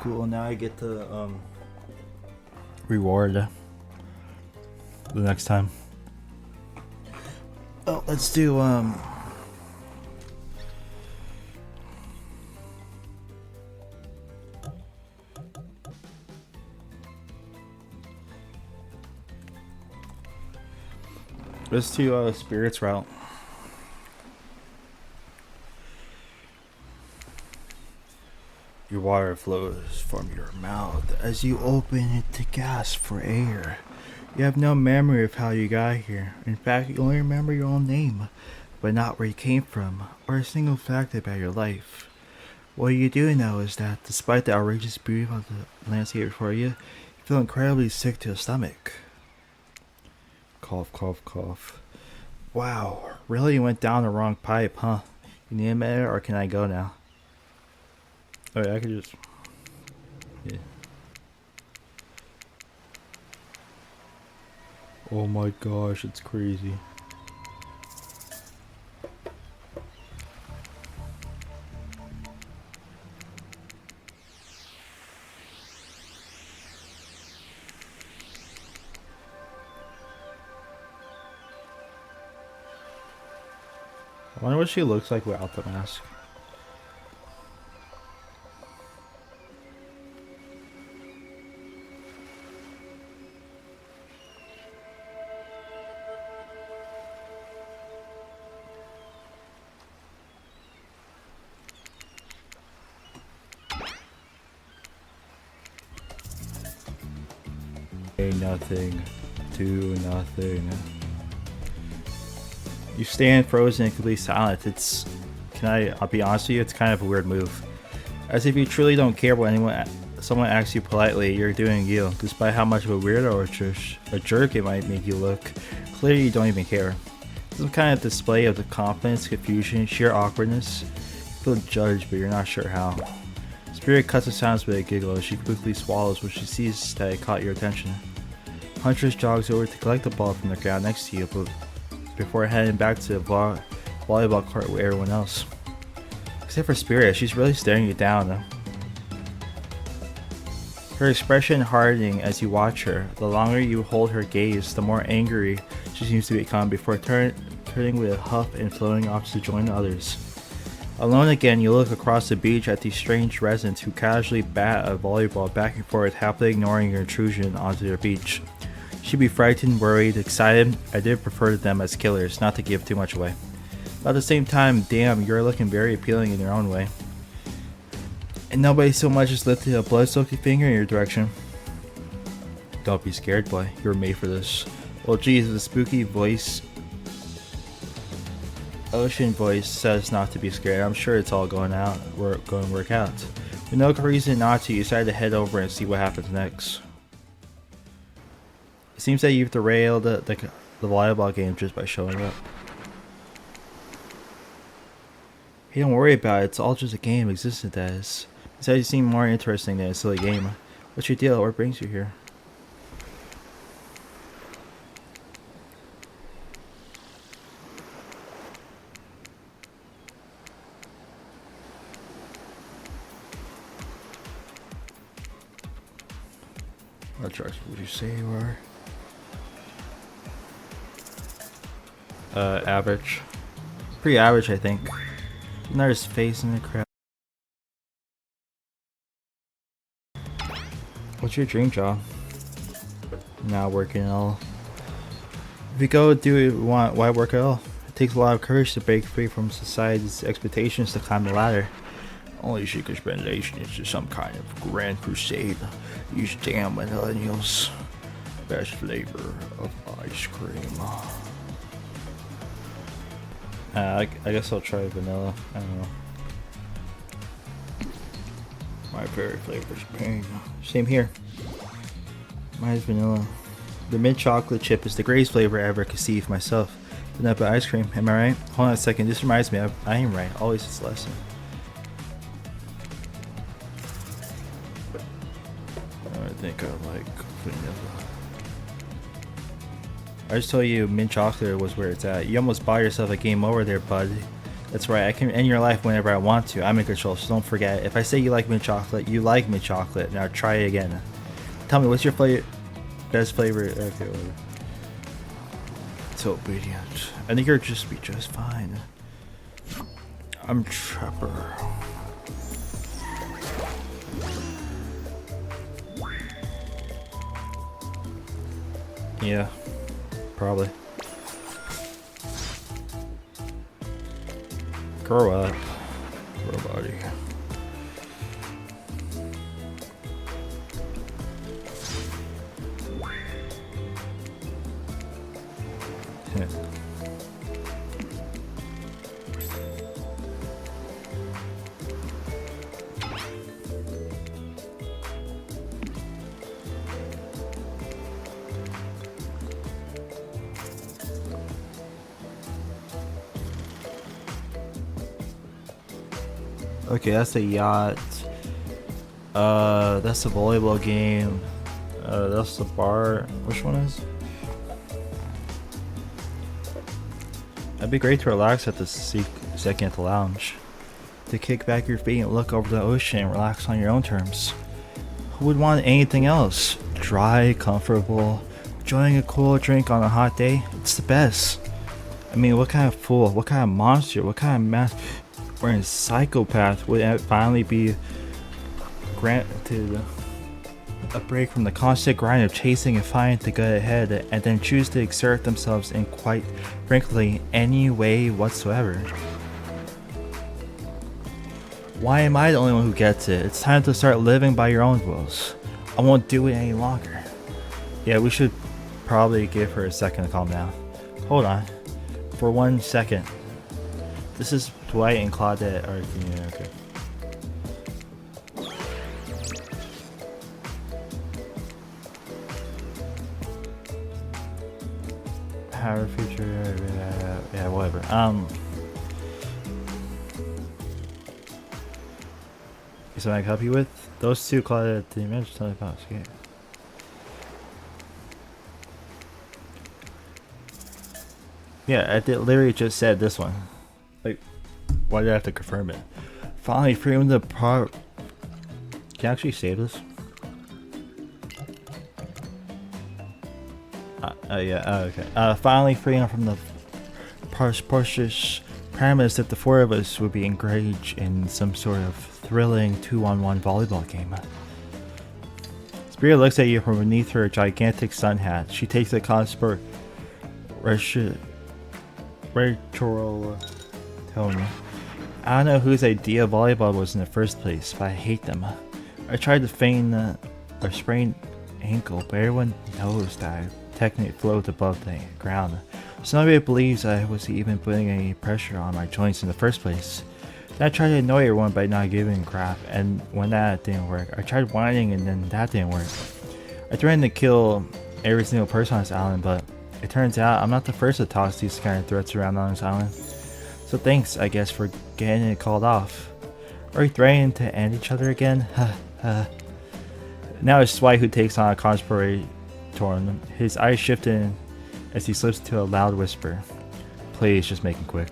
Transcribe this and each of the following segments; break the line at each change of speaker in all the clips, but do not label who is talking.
Cool. Now I get the reward the next time. Oh, let's do spirits route. Your water flows from your mouth as you open it to gasp for air. You have no memory of how you got here. In fact, you only remember your own name, but not where you came from, or a single fact about your life. What you do know is that, despite the outrageous beauty of the landscape before you, you feel incredibly sick to the stomach. Cough, cough, cough. Wow, really went down the wrong pipe, huh? You need a minute, or can I go now? Alright, I could just... Yeah. Oh my gosh, it's crazy. I wonder what she looks like without the mask. Nothing. Do nothing. You stand frozen and completely silent. I'll be honest with you, it's kind of a weird move. As if you truly don't care when someone asks you politely, you're doing you, despite how much of a weirdo or a jerk it might make you look. Clearly you don't even care. Some kind of display of the confidence, confusion, sheer awkwardness. You feel judged, but you're not sure how. Spirit cuts the sounds with a giggle as she quickly swallows when she sees that it caught your attention. Huntress jogs over to collect the ball from the ground next to you, but before heading back to the volleyball court with everyone else. Except for Spirit, she's really staring you down though. Her expression hardening as you watch her. The longer you hold her gaze, the more angry she seems to become before turning with a huff and floating off to join the others. Alone again, you look across the beach at these strange residents who casually bat a volleyball back and forth, happily ignoring your intrusion onto their beach. She'd be frightened, worried, excited. I did prefer them as killers, not to give too much away. But at the same time, damn, you're looking very appealing in your own way. And nobody so much as lifted a blood-soaked finger in your direction. Don't be scared, boy. You were made for this. Well, geez, the spooky voice... Ocean voice says not to be scared. I'm sure it's all going to work out. With no reason not to, you decide to head over and see what happens next. It seems that you've derailed the volleyball game just by showing up. Hey, don't worry about it. It's all just a game existed as. Besides, you seem more interesting than a silly game. What's your deal? What brings you here? What drugs would you say you are? Average. Pretty average, I think. There's face in the crowd. What's your dream job? Not working at all. If you go do what you want, why work at all? It takes a lot of courage to break free from society's expectations to climb the ladder. Only seekers ventilation into some kind of grand crusade. These damn millennials. Best flavor of ice cream. I guess I'll try vanilla. I don't know. My favorite flavor is pink. Same here. Mine's vanilla. The mint chocolate chip is the greatest flavor I ever conceived myself. Vanilla ice cream, am I right? Hold on a second, this reminds me, I am right. Always this lesson. I think I like vanilla. I just told you mint chocolate was where it's at. You almost bought yourself a game over there, bud. That's right, I can end your life whenever I want to. I'm in control, so don't forget. If I say you like mint chocolate, you like mint chocolate. Now try it again. Tell me, what's your best flavor? Okay, whatever. So obedient. I think you'll just be just fine. I'm Trapper. Yeah, probably. Grow up. Grow body. Okay, that's a yacht. That's a volleyball game. That's the bar. Which one is? It'd be great to relax at the second at the lounge. To kick back your feet and look over the ocean and relax on your own terms. Who would want anything else? Dry, comfortable, enjoying a cool drink on a hot day. It's the best. I mean, what kind of fool, what kind of monster, what kind of or a psychopath would finally be granted a break from the constant grind of chasing and fighting to get ahead, and then choose to exert themselves in quite frankly any way whatsoever? Why am I the only one who gets it? It's time to start living by your own rules. I won't do it any longer. Yeah, we should probably give her a second to calm down. Hold on. For 1 second. This is Dwight and Claudette are yeah, okay. Power feature, yeah, whatever. Is something I can help you with? Those two Claudette the image tell about okay. Yeah, I did literally just said this one. Like, why did I have to confirm it? Finally, freedom the Can I actually save this? Yeah, okay. Finally, freedom from the Porsche's premise that the four of us would be engaged in some sort of thrilling 2-on-1 volleyball game. Spirit looks at you from beneath her gigantic sun hat. She takes a conspiratorial tone. I don't know whose idea volleyball was in the first place, but I hate them. I tried to feign a sprained ankle, but everyone knows that I technically float above the ground. So nobody believes I was even putting any pressure on my joints in the first place. Then I tried to annoy everyone by not giving a crap, and when that didn't work, I tried whining and then that didn't work. I threatened to kill every single person on this island, but it turns out I'm not the first to toss these kind of threats around on this island. So thanks, I guess, for getting it called off. Are we threatening to end each other again? Now it's Dwight who takes on a conspiratorial. His eyes shifted as he slips to a loud whisper. Please, just make it quick.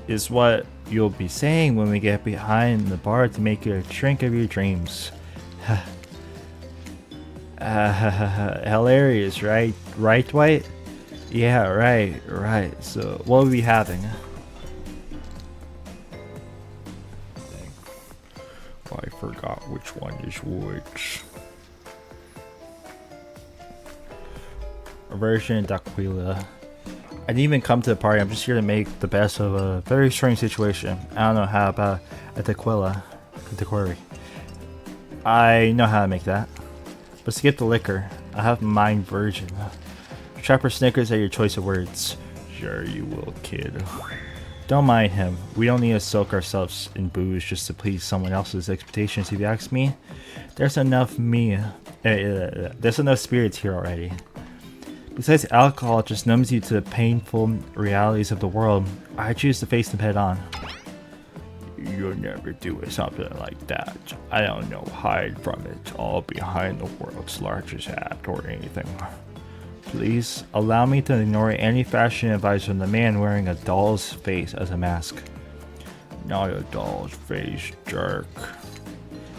Is what you'll be saying when we get behind the bar to make you a drink of your dreams. Hilarious, right? Right, Dwight? Yeah, right. So, what will we be having? I forgot which one is which. Aversion Daquila. I didn't even come to the party. I'm just here to make the best of a very strange situation. I don't know how about a tequila. I know how to make that. But skip the liquor. I have mine virgin. Trapper snickers at your choice of words. Sure you will, kid. Don't mind him. We don't need to soak ourselves in booze just to please someone else's expectations, if you ask me. There's enough there's enough spirits here already. Besides, alcohol just numbs you to the painful realities of the world. I choose to face them head on. You'll never do something like that. I don't know, hide from it all behind the world's largest hat or anything. Please allow me to ignore any fashion advice from the man wearing a doll's face as a mask. Not a doll's face, jerk.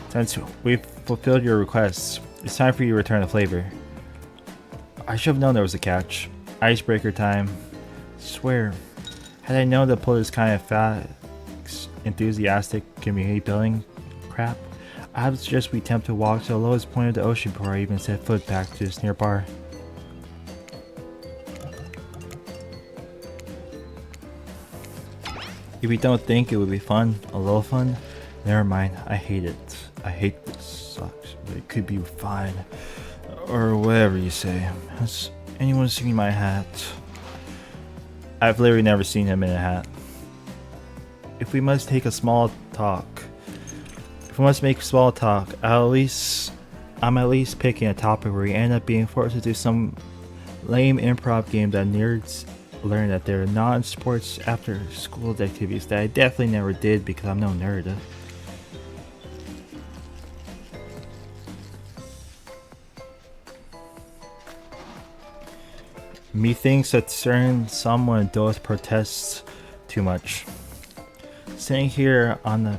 Since we've fulfilled your requests, it's time for you to return the flavor. I should have known there was a catch. Icebreaker time. Swear, had I known to pull this kind of fat, enthusiastic community building crap, I would suggest we attempt to walk to the lowest point of the ocean before I even set foot back to this near bar. If you don't think it would be fun, a little fun, never mind, I hate it. I hate this, sucks, but it could be fine. Or whatever you say. Has anyone seen my hat? I've literally never seen him in a hat. If we must make small talk, I'm at least picking a topic where we end up being forced to do some lame improv game that nerds learn that they're non-sports after school activities that I definitely never did because I'm no nerd. Methinks that certain someone does protests too much. Sitting here on the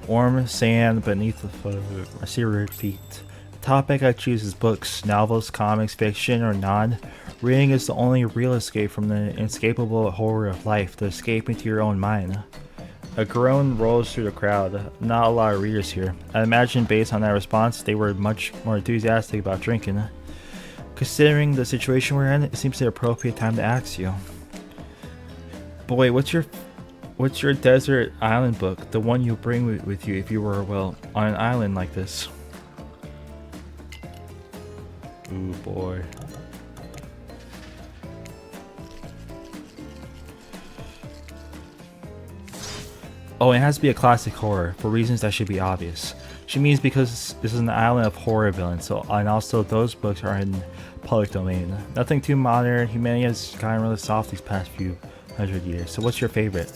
warm sand beneath the foot of my seared feet. The topic I choose is books, novels, comics, fiction, or non. Reading is the only real escape from the inescapable horror of life, the escape into your own mind. A groan rolls through the crowd. Not a lot of readers here. I imagine based on that response, they were much more enthusiastic about drinking. Considering the situation we're in, it seems the appropriate time to ask you. Boy, what's your desert island book? The one you'll bring with you if you were, well, on an island like this. Ooh, boy. Oh, it has to be a classic horror, for reasons that should be obvious. She means because this is an island of horror villains, and also those books are in public domain. Nothing too modern, humanity has gotten really soft these past few hundred years. So what's your favorite?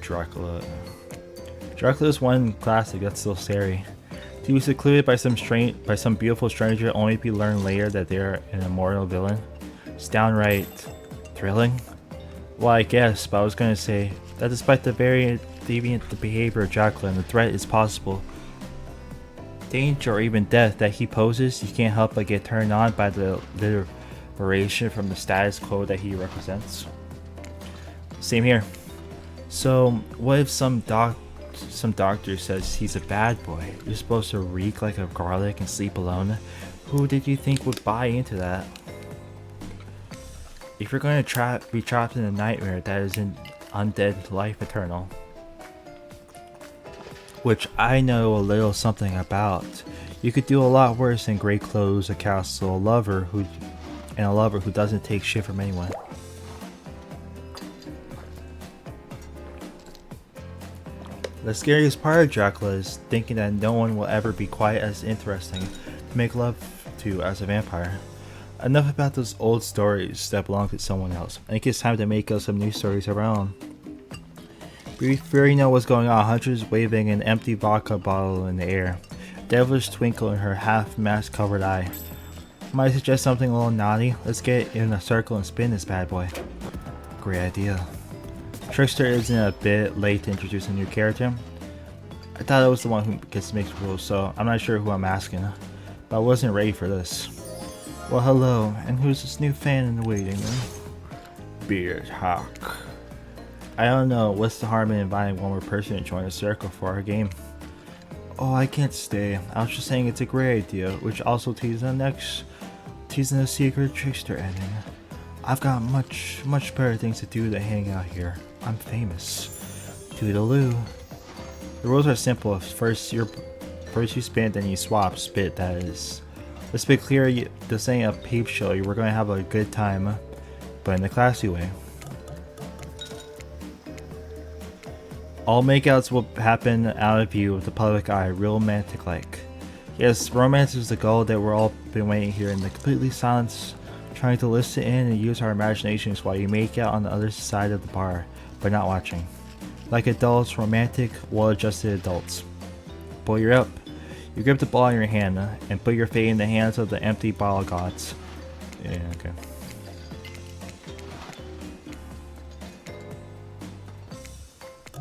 Dracula. Dracula is one classic that's still scary. To be secluded by some beautiful stranger only to be learned later that they're an immortal villain. It's downright thrilling. Well, I guess, but I was gonna say that despite the very deviant behavior of Dracula and the threat is possible, danger or even death that he poses, you can't help but get turned on by the liberation from the status quo that he represents. Same here. So, what if some doctor says he's a bad boy? You're supposed to reek like a garlic and sleep alone? Who did you think would buy into that? If you're going to be trapped in a nightmare that is an undead life eternal, which I know a little something about, you could do a lot worse than great clothes, a castle, a lover who doesn't take shit from anyone. The scariest part of Dracula is thinking that no one will ever be quite as interesting to make love to as a vampire. Enough about those old stories that belong to someone else. I think it's time to make us some new stories of our own. We already know what's going on. Hunter's waving an empty vodka bottle in the air. Devilish twinkle in her half-mask covered eye. Might suggest something a little naughty. Let's get in a circle and spin this bad boy. Great idea. Trickster isn't a bit late to introduce a new character. I thought I was the one who gets to make rules, so I'm not sure who I'm asking. But I wasn't ready for this. Well, hello, and who's this new fan in the waiting room? Beard Hawk. I don't know, what's the harm in inviting one more person to join the circle for our game? Oh, I can't stay. I was just saying it's a great idea, which also teases the secret Trickster ending. I've got much better things to do than hang out here. I'm famous. Toodaloo. The rules are simple. First you spin, then you swap. Spit, that is. Let's be clear, this ain't a peep show. We're gonna have a good time, but in a classy way. All makeouts will happen out of view with the public eye, real romantic like. Yes, romance is the goal that we're all been waiting here in the completely silent trying to listen in and use our imaginations while you make out on the other side of the bar, but not watching. Like adults, romantic, well-adjusted adults. Boy, you're up. You grip the ball in your hand and put your fate in the hands of the empty bottle gods. Yeah, okay.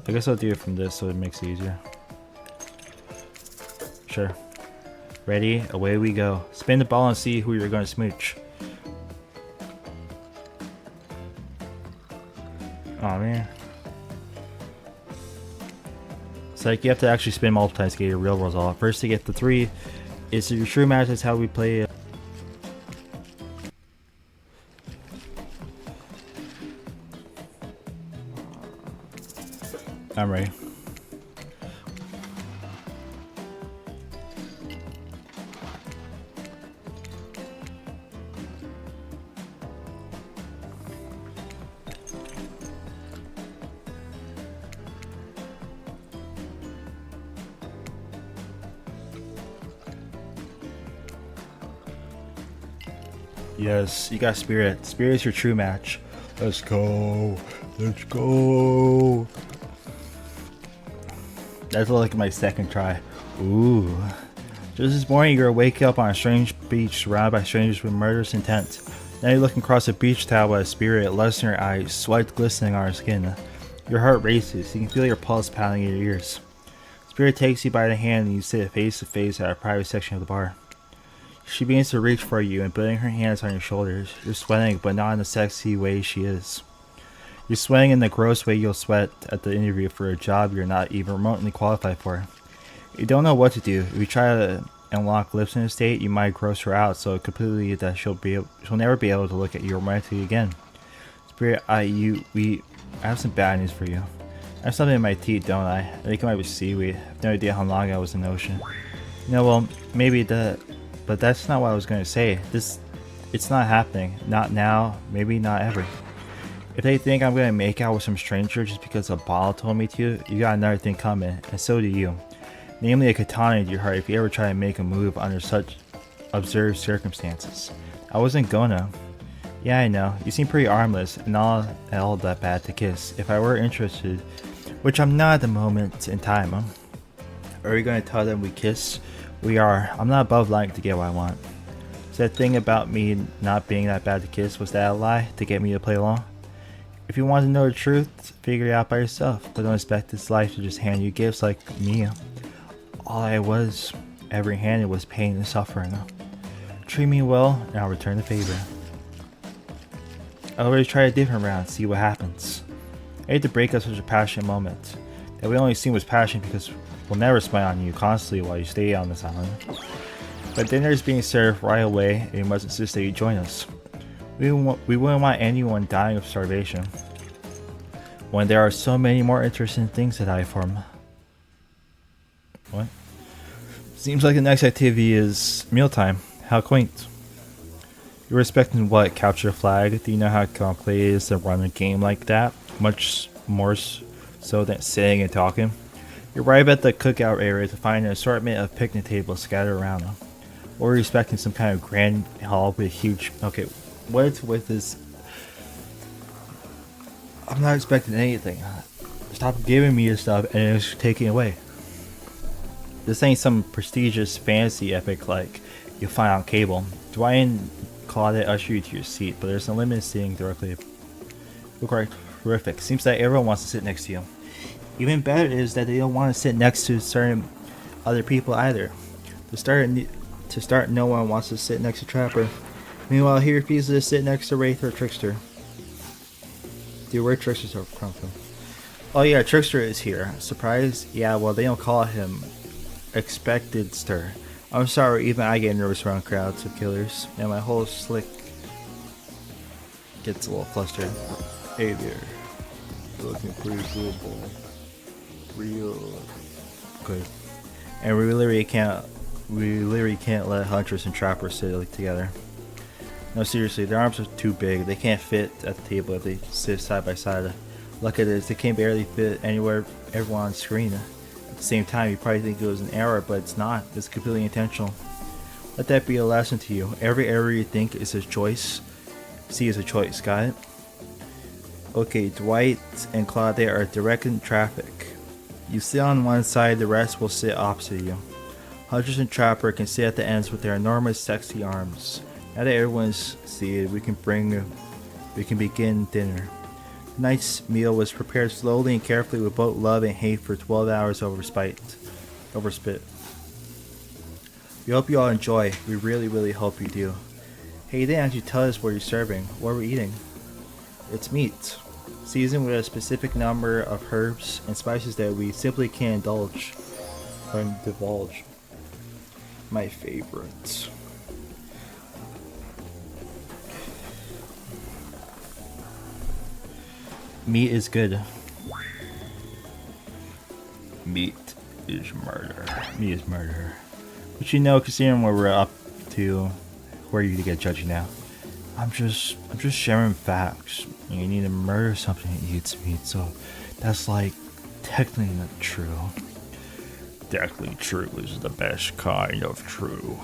I guess I'll do it from this so it makes it easier. Sure. Ready? Away we go. Spin the ball and see who you're going to smooch. Oh man. It's like you have to actually spin multiple times to get your real result. First to get the 3 is your true match. That's how we play it. I'm ready. Yes, you got Spirit. Spirit's your true match. Let's go. Let's go. That's like my second try. Ooh. Just this morning, you're waking up on a strange beach surrounded by strangers with murderous intent. Now you're looking across a beach towel at a spirit, lust in your eyes, sweat glistening on her skin. Your heart races. You can feel your pulse pounding in your ears. Spirit takes you by the hand and you sit face to face at a private section of the bar. She begins to reach for you and putting her hands on your shoulders. You're sweating, but not in the sexy way she is. You're sweating in the gross way you'll sweat at the interview for a job you're not even remotely qualified for. You don't know what to do. If you try to unlock lips in a state, you might gross her out so completely that she'll never be able to look at you romantically again. Spirit, I have some bad news for you. I have something in my teeth, don't I? I think it might be seaweed. I have no idea how long I was in the ocean. No, well, maybe but that's not what I was going to say. It's not happening. Not now, maybe not ever. If they think I'm going to make out with some stranger just because a bottle told me to, you got another thing coming, and so do you. Namely a katana to your heart if you ever try to make a move under such absurd circumstances. I wasn't gonna. Yeah, I know. You seem pretty armless and not all that bad to kiss. If I were interested, which I'm not at the moment in time, are we going to tell them we kiss? We are. I'm not above lying to get what I want. So that thing about me not being that bad to kiss, was that a lie to get me to play along? If you want to know the truth, figure it out by yourself, but don't expect this life to just hand you gifts like me. All I was ever handed was pain and suffering. Treat me well, and I'll return the favor. I'll already try a different round, see what happens. I hate to break up such a passionate moment. That we only seen was passion because we'll never smile on you constantly while you stay on this island. But dinner is being served right away, and we must insist that you join us. We wouldn't want anyone dying of starvation, when there are so many more interesting things to die for. What? Seems like the next activity is mealtime. How quaint. You're respecting what? Capture a flag? Do you know how complicated it is to run a game like that? Much more so than sitting and talking. You arrive at the cookout area to find an assortment of picnic tables scattered around. Or you're expecting some kind of grand hall with huge... Okay, what's with this? I'm not expecting anything. Stop giving me your stuff and it's taking away. This ain't some prestigious fancy epic like you'll find on cable. Dwayne Claude usher you to your seat, but there's no limit sitting directly. Look right, terrific. Seems that everyone wants to sit next to you. Even better is that they don't want to sit next to certain other people either. To start, no one wants to sit next to Trapper. Meanwhile, he refuses to sit next to Wraith or Trickster. Dude, where Trickster's come from? Oh yeah, Trickster is here. Surprise? Yeah, well they don't call him Expected Stir. I'm sorry, even I get nervous around crowds of killers, and my whole slick gets a little flustered. Hey there. You're looking pretty cool, boy. Real good. And we literally can't let Huntress and Trapper sit together. No, seriously, their arms are too big. They can't fit at the table if they sit side by side. Look at this, they can barely fit anywhere everyone on screen. At the same time, you probably think it was an error, but it's not. It's completely intentional. Let that be a lesson to you. Every error you think is a choice C is a choice, got it? Okay, Dwight and Claudia are direct in traffic. You sit on one side, the rest will sit opposite you. Hunters and Trapper can sit at the ends with their enormous sexy arms. Now that everyone's seated, we can begin dinner. Tonight's meal was prepared slowly and carefully with both love and hate for 12 hours over spit. We hope you all enjoy. We really hope you do. Hey, you didn't actually tell us what you're serving. What are we eating? It's meat, seasoned with a specific number of herbs and spices that we simply can't divulge. My favorites. Meat is good. Meat is murder. Meat is murder. But you know, considering what we're up to, who are you to get judgy now? I'm just sharing facts. You need to murder something that eats meat, so that's like technically not true. Technically true is the best kind of true.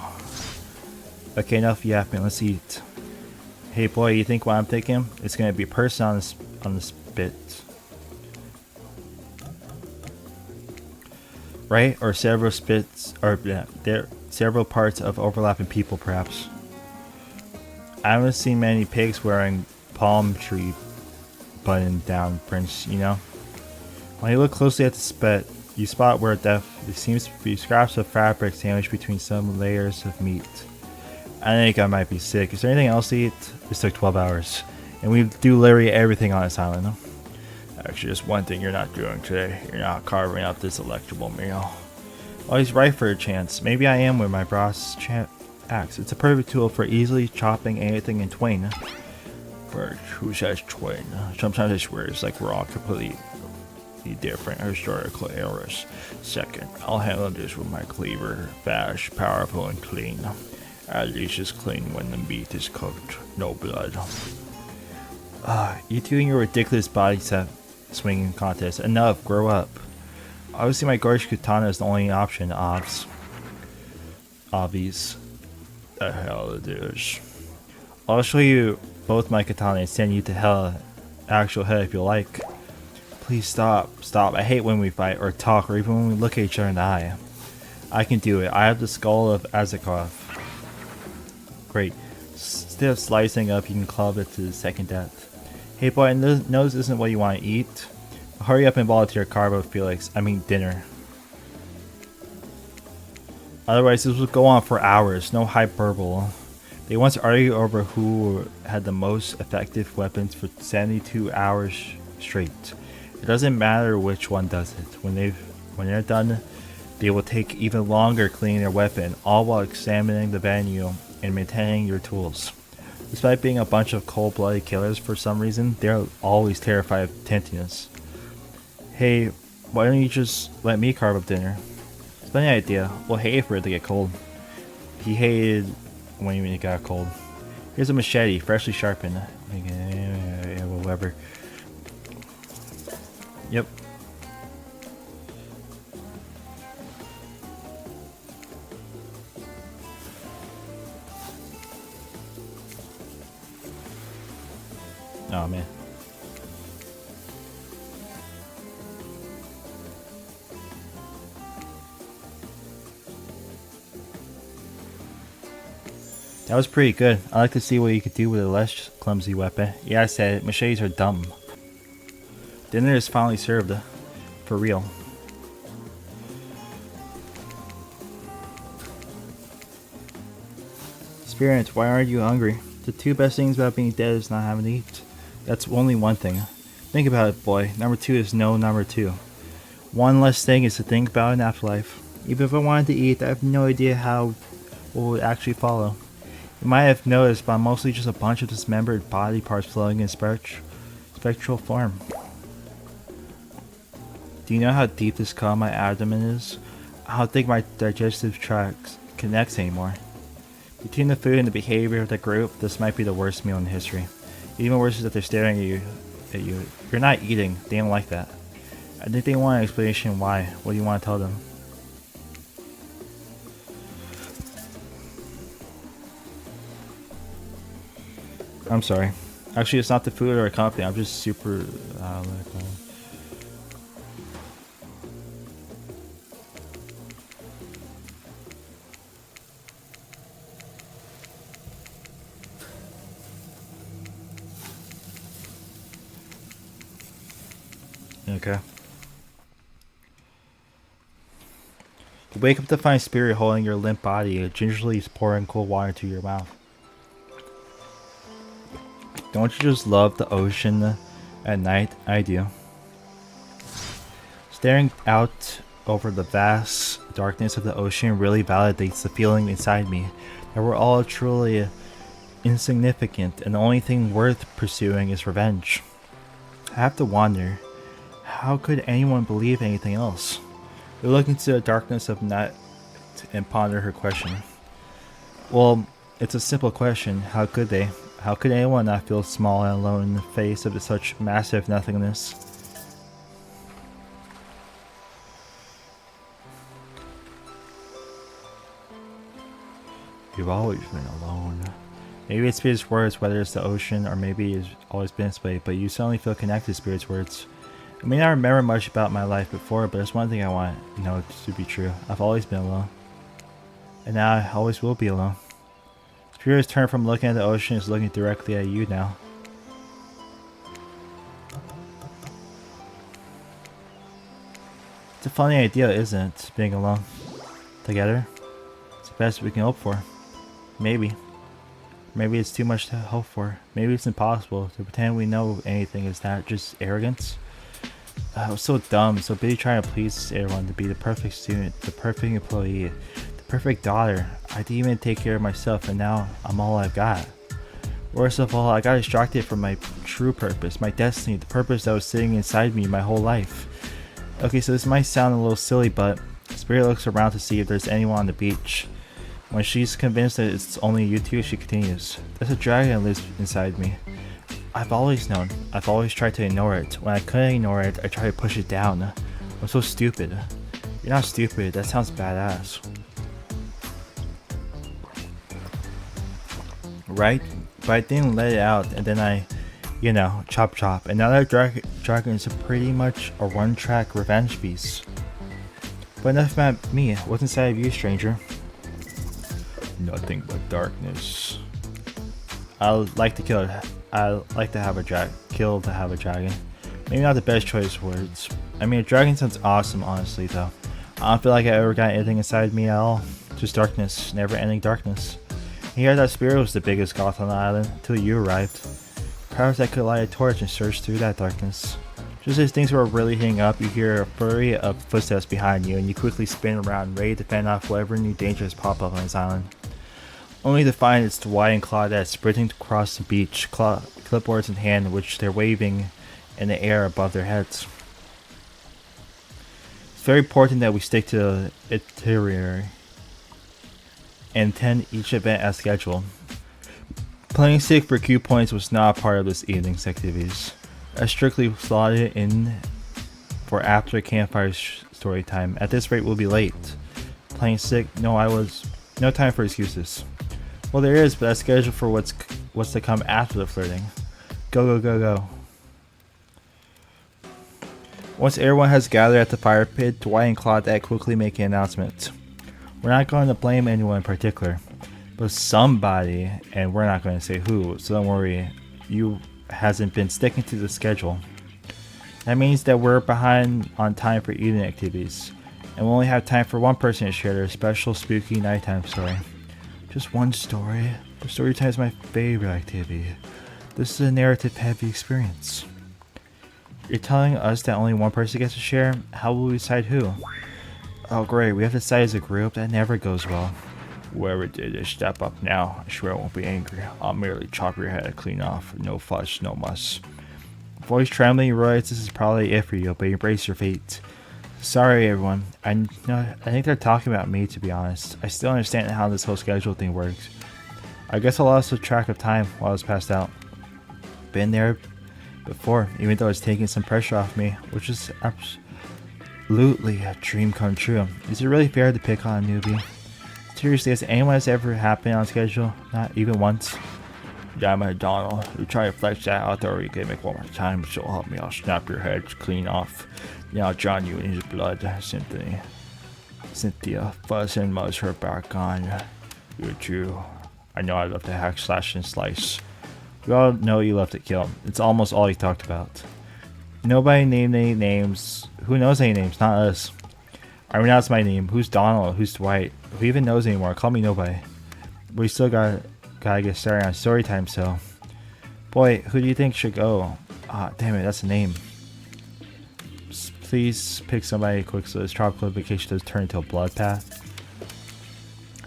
Okay, enough yapping. Let's eat. Hey boy, you think what I'm thinking? It's gonna be a person on the spit, right? Or several spits, or there several parts of overlapping people, perhaps. I haven't seen many pigs wearing palm tree button-down prints, you know. When you look closely at the spit, you spot where there seems to be scraps of fabric sandwiched between some layers of meat. I think I might be sick. Is there anything else to eat? This took 12 hours. And we do literally everything on this island, no? Actually, there's one thing you're not doing today. You're not carving out this delectable meal. Oh, he's right for a chance. Maybe I am with my brass axe. It's a perfect tool for easily chopping anything in twain. But who says twain? Sometimes I swear it's like we're all completely different historical eras. Second, I'll handle this with my cleaver. Fast, powerful, and clean. At least it's clean when the meat is cooked. No blood. You two and your ridiculous body set swinging contest. Enough, grow up. Obviously my gorgeous katana is the only option, obvious. The hell it is. I'll show you both my katana and send you to hell, actual hell if you like. Please stop. I hate when we fight or talk or even when we look at each other in the eye. I can do it. I have the skull of Azekov. Great. Instead of slicing up, you can club it to the second death. Hey boy, I know this isn't what you want to eat. Hurry up and volunteer carbo, Felix. I mean dinner. Otherwise this will go on for hours. No hyperbole. They once argued over who had the most effective weapons for 72 hours straight. It doesn't matter which one does it. When they're done, they will take even longer cleaning their weapon, all while examining the venue and maintaining your tools. Despite being a bunch of cold-blooded killers for some reason, they're always terrified of temptiness. Hey, why don't you just let me carve up dinner? It's an idea. We'll hate for it to get cold. He hated when it got cold. Here's a machete, freshly sharpened. Whatever. Yep. Oh man. That was pretty good. I'd like to see what you could do with a less clumsy weapon. Yeah, I said it. Machetes are dumb. Dinner is finally served. For real. Spirit, why aren't you hungry? The two best things about being dead is not having to eat. That's only one thing. Think about it, boy. Number two is no number two. One less thing is to think about in afterlife. Even if I wanted to eat, I have no idea how what would actually follow. You might have noticed, but I'm mostly just a bunch of dismembered body parts floating in spectral form. Do you know how deep this cut on my abdomen is? I don't think my digestive tract connects anymore. Between the food and the behavior of the group, this might be the worst meal in history. Even worse is that they're staring at you. You're not eating. They don't like that. I think they want an explanation why. What do you want to tell them? I'm sorry. Actually, it's not the food or a company. I'm just super. Okay. You wake up to find Spirit holding your limp body, gingerly pouring cold water into your mouth. Don't you just love the ocean at night? I do. Staring out over the vast darkness of the ocean really validates the feeling inside me that we're all truly insignificant and the only thing worth pursuing is revenge. I have to wonder, how could anyone believe anything else? We look into the darkness of night and ponder her question. Well, it's a simple question. How could they? How could anyone not feel small and alone in the face of such massive nothingness? You've always been alone. Maybe it's Spirit's words, whether it's the ocean or maybe it's always been this way, but you suddenly feel connected to Spirit's words. I may not remember much about my life before, but there's one thing I want to be true. I've always been alone. And now I always will be alone. Spirit has turned from looking at the ocean is looking directly at you now. It's a funny idea, isn't it? Being alone. Together. It's the best we can hope for. Maybe. Maybe it's too much to hope for. Maybe it's impossible. To pretend we know anything is that just arrogance. I was so dumb, so busy trying to please everyone, to be the perfect student, the perfect employee, the perfect daughter. I didn't even take care of myself, and now I'm all I've got. Worst of all, I got distracted from my true purpose, my destiny, the purpose that was sitting inside me my whole life. Okay, so this might sound a little silly, but Spirit looks around to see if there's anyone on the beach. When she's convinced that it's only you two, she continues. There's a dragon that lives inside me. I've always known. I've always tried to ignore it. When I couldn't ignore it, I tried to push it down. I'm so stupid. You're not stupid. That sounds badass. Right? But I didn't let it out, and then I, chop chop. And now that dragon is pretty much a one-track revenge beast. But enough about me. What's inside of you, stranger? Nothing but darkness. I like to kill it. I like to have a kill to have a dragon. Maybe not the best choice of words. I mean, a dragon sounds awesome, honestly, though. I don't feel like I ever got anything inside me at all. Just darkness, never-ending darkness. And here, that Spirit was the biggest goth on the island until you arrived. Perhaps I could light a torch and search through that darkness. Just as things were really heating up, you hear a flurry of footsteps behind you, and you quickly spin around, ready to fend off whatever new dangers pop up on this island. Only to find it's Dwight and Claudette sprinting across the beach, clipboards in hand, which they're waving in the air above their heads. It's very important that we stick to the itinerary and attend each event as scheduled. Playing sick for Q points was not a part of this evening's activities. I strictly slotted in for after campfire story time. At this rate, we'll be late. Playing sick? No time for excuses. Well, there is, but that's scheduled for what's to come after the flirting. Go, go, go, go. Once everyone has gathered at the fire pit, Dwight and Claudette quickly make an announcement. We're not going to blame anyone in particular, but somebody, and we're not going to say who, so don't worry, you hasn't been sticking to the schedule. That means that we're behind on time for evening activities, and we only have time for one person to share their special spooky nighttime story. Just one story, but story time is my favorite activity. This is a narrative-heavy experience. You're telling us that only one person gets to share? How will we decide who? Oh great, we have to decide as a group? That never goes well. Whoever did it, step up now. I swear I won't be angry. I'll merely chop your head clean off. No fuss, no muss. Voice trembling, Roy, this is probably it for you, but embrace your fate. Sorry everyone. I think they're talking about me, to be honest. I still understand how this whole schedule thing works. I guess I lost the track of time while I was passed out. Been there before, even though it's taking some pressure off me, which is absolutely a dream come true. Is it really fair to pick on a newbie? Seriously, has anyone ever happened on schedule? Not even once? Damn it, Donald. You try to flex that authority gimmick one more time, so help me, I'll snap your head clean off. Now drown you in his blood, Cynthia, fuzz and muzz her back on. You're true. I know I love to hack, slash, and slice. We all know you love to kill. It's almost all you talked about. Nobody named any names. Who knows any names? Not us. I renounce my name. Who's Donald? Who's Dwight? Who even knows anymore? Call me nobody. We still gotta get started on story time, so. Boy, who do you think should go? Ah, damn it, that's a name. Please pick somebody quick so this tropical vacation does turn into a blood path.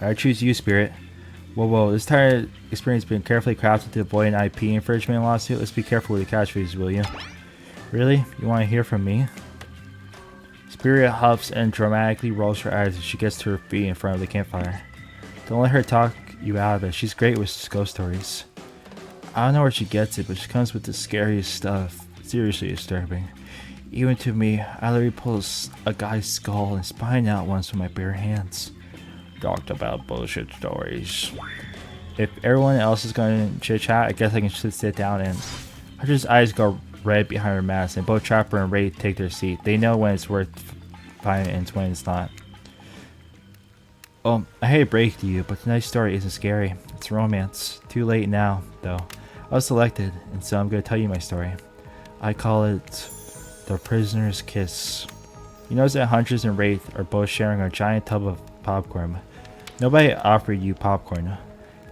I choose you, Spirit. Whoa, this entire experience being carefully crafted to avoid an IP infringement lawsuit. Let's be careful with the catchphrases, will you? Really? You want to hear from me? Spirit huffs and dramatically rolls her eyes as she gets to her feet in front of the campfire. Don't let her talk you out of it. She's great with ghost stories. I don't know where she gets it, but she comes with the scariest stuff. Seriously disturbing. Even to me, I literally pulled a guy's skull and spine out once with my bare hands. Talked about bullshit stories. If everyone else is going to chit chat, I guess I can just sit down and Hunter's eyes go red behind her mask, and both Trapper and Ray take their seat. They know when it's worth fighting and when it's not. I hate to break to you, but tonight's story isn't scary. It's romance. Too late now, though. I was selected, and so I'm going to tell you my story. I call it The Prisoner's Kiss. You notice that Huntress and Wraith are both sharing a giant tub of popcorn. Nobody offered you popcorn.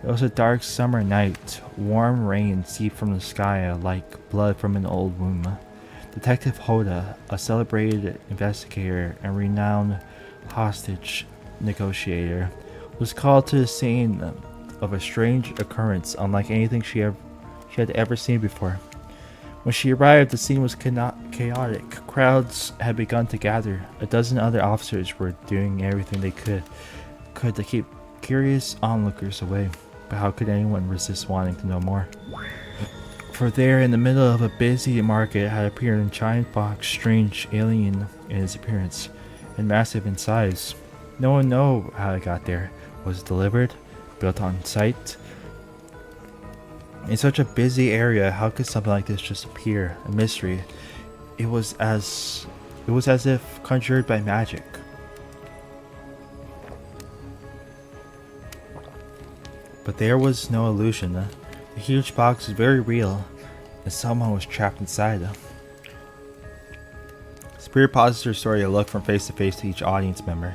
It was a dark summer night. Warm rain seeped from the sky like blood from an old wound. Detective Hoda, a celebrated investigator and renowned hostage negotiator, was called to the scene of a strange occurrence unlike anything she had ever seen before. When she arrived, the scene was chaotic. Crowds had begun to gather. A dozen other officers were doing everything they could to keep curious onlookers away. But how could anyone resist wanting to know more? For there, in the middle of a busy market, had appeared a giant box, strange, alien in its appearance, and massive in size. No one knew how it got there. Was it delivered? Built on site? In such a busy area, how could something like this just appear? A mystery. It was as if conjured by magic. But there was no illusion. The huge box was very real, and someone was trapped inside. Spirit pauses her story to look from face to face to each audience member.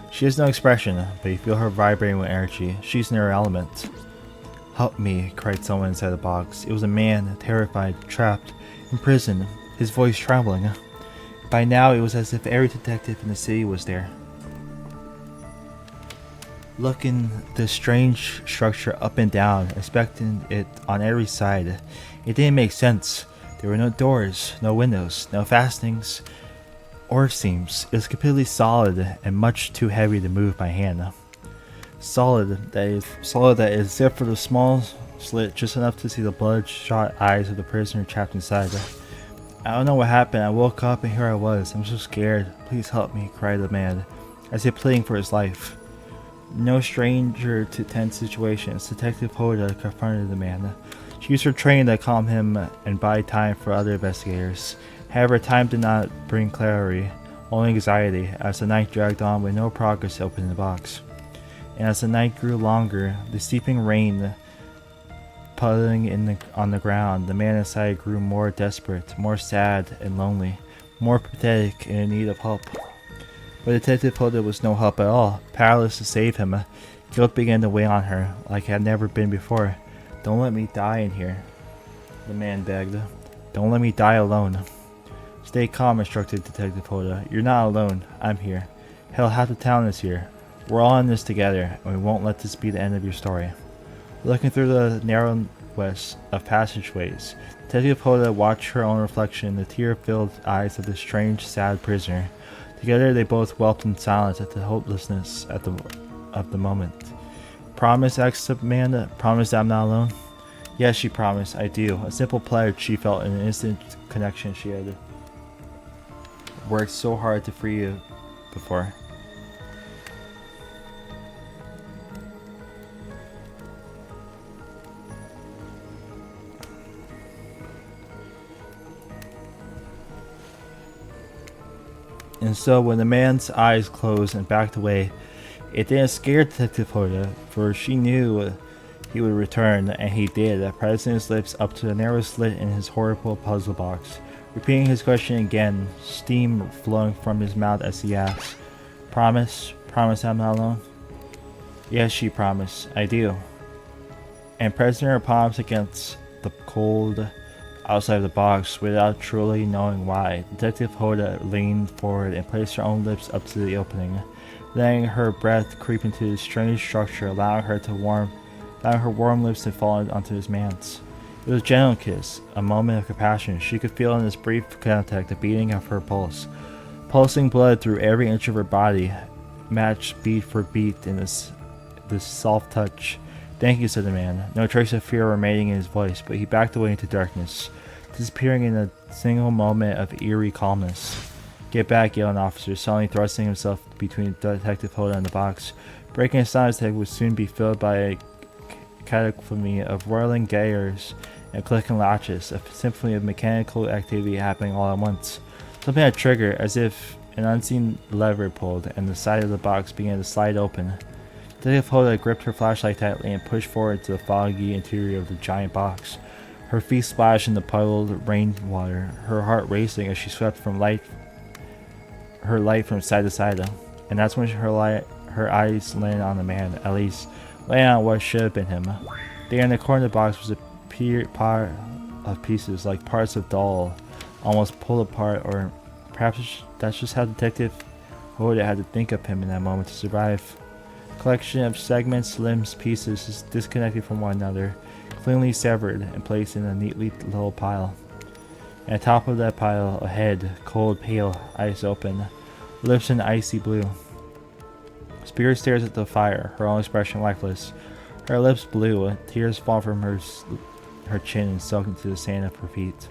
She has no expression, but you feel her vibrating with energy. She's in her element. Help me, cried someone inside the box. It was a man, terrified, trapped, imprisoned, his voice trembling. By now, it was as if every detective in the city was there. Looking the strange structure up and down, inspecting it on every side. It didn't make sense. There were no doors, no windows, no fastenings or seams. It was completely solid and much too heavy to move by hand. Solid that is, except for the small slit just enough to see the bloodshot eyes of the prisoner trapped inside. I don't know what happened. I woke up and here I was. I'm so scared. Please help me, cried the man, as if pleading for his life. No stranger to tense situations, Detective Hoda confronted the man. She used her training to calm him and buy time for other investigators. However, time did not bring clarity, only anxiety, as the night dragged on with no progress opening the box. And as the night grew longer, the steeping rain puddling on the ground, the man inside grew more desperate, more sad and lonely, more pathetic and in need of help. But Detective Hoda was no help at all. Powerless to save him, guilt began to weigh on her like it had never been before. Don't let me die in here, the man begged. Don't let me die alone. Stay calm, instructed Detective Hoda. You're not alone. I'm here. Hell, half the town is here. We're all in this together, and we won't let this be the end of your story. Looking through the narrowness of passageways, Detective Hoda watched her own reflection in the tear-filled eyes of the strange, sad prisoner. Together they both wept in silence at the hopelessness of the moment. Promise, asked Amanda. Promise that I'm not alone? Yes, she promised. I do. A simple pledge she felt in an instant connection she had worked so hard to free you before. And so when the man's eyes closed and backed away, it didn't scare Detective Hoda, for she knew he would return, and he did, pressing his lips up to the narrow slit in his horrible puzzle box, repeating his question again, steam flowing from his mouth as he asked, "Promise? Promise I'm not alone?" "Yes," she promised, "I do." And pressing her palms against the cold outside of the box, without truly knowing why, Detective Hoda leaned forward and placed her own lips up to the opening, letting her breath creep into the strange structure, allowing her warm lips to fall onto his man's. It was a gentle kiss, a moment of compassion. She could feel in this brief contact the beating of her pulse, pulsing blood through every inch of her body, matched beat for beat in this soft touch. "Thank you," said the man, no trace of fear remaining in his voice, but he backed away into darkness, disappearing in a single moment of eerie calmness. "Get back," yelled an officer, suddenly thrusting himself between Detective Hoda and the box. Breaking silence that would soon be filled by a cacophony of whirling gears and clicking latches, a symphony of mechanical activity happening all at once. Something had triggered, as if an unseen lever pulled, and the side of the box began to slide open. Detective Hoda gripped her flashlight tightly and pushed forward to the foggy interior of the giant box. Her feet splashed in the puddled rainwater, her heart racing as she swept her light from side to side. And that's when her eyes landed on the man, at least laying on what should have been him. There in the corner of the box was a pile of pieces, like parts of doll, almost pulled apart, or perhaps that's just how Detective Hoda had to think of him in that moment to survive. A collection of segments, limbs, pieces disconnected from one another, cleanly severed and placed in a neatly little pile. And at the top of that pile, a head, cold, pale, eyes open, lips an icy blue. Spirit stares at the fire, her own expression lifeless. Her lips blue, tears fall from her chin and soak into the sand of her feet.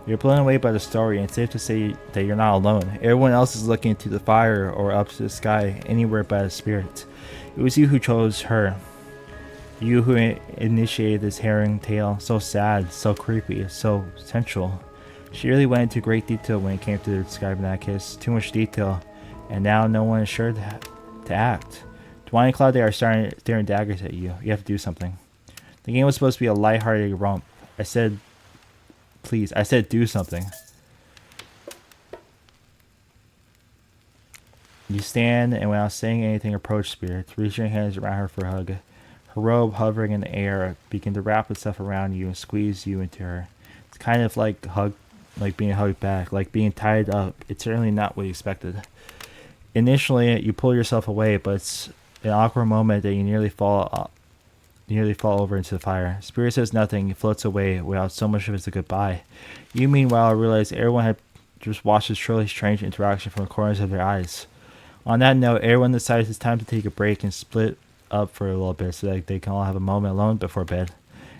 You're blown away by the story, and it's safe to say that you're not alone. Everyone else is looking into the fire or up to the sky, anywhere but a spirit. It was you who chose her. You who initiated this harrowing tale, so sad, so creepy, so sensual. She really went into great detail when it came to describing that kiss. Too much detail, and now no one is sure to act. Dwayne and Claudia are staring daggers at you. You have to do something. The game was supposed to be a lighthearted romp. I said, please. I said do something. You stand, and without saying anything, approach Spirit, reaching your hands around her for a hug. Her robe hovering in the air begin to wrap itself around you and squeeze you into her. It's kind of like being hugged back, like being tied up. It's certainly not what you expected. Initially, you pull yourself away, but it's an awkward moment that you nearly fall over into the fire. Spirit says nothing, floats away without so much as a goodbye. You, meanwhile, realize everyone had just watched this truly strange interaction from the corners of their eyes. On that note, everyone decides it's time to take a break and split up for a little bit so that they can all have a moment alone before bed.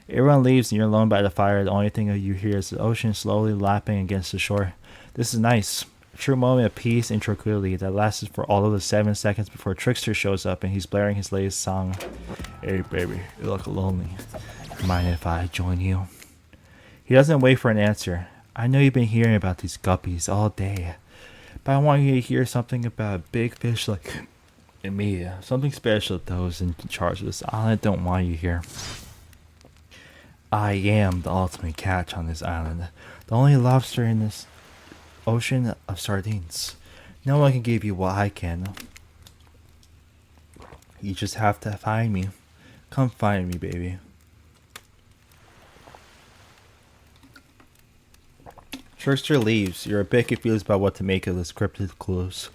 Everyone leaves and you're alone by the fire. The only thing that you hear is the ocean slowly lapping against the shore. This is nice. A true moment of peace and tranquility that lasts for all of the 7 seconds before Trickster shows up and he's blaring his latest song. "Hey baby, you look lonely. Mind if I join you?" He doesn't wait for an answer. "I know you've been hearing about these guppies all day, but I want you to hear something about a big fish like me. Something special that those in charge of this island don't want you here. I am the ultimate catch on this island, the only lobster in this ocean of sardines. No one can give you what I can. You just have to find me. Come find me, baby." Trickster leaves. You're a bit confused about what to make of the scripted clues,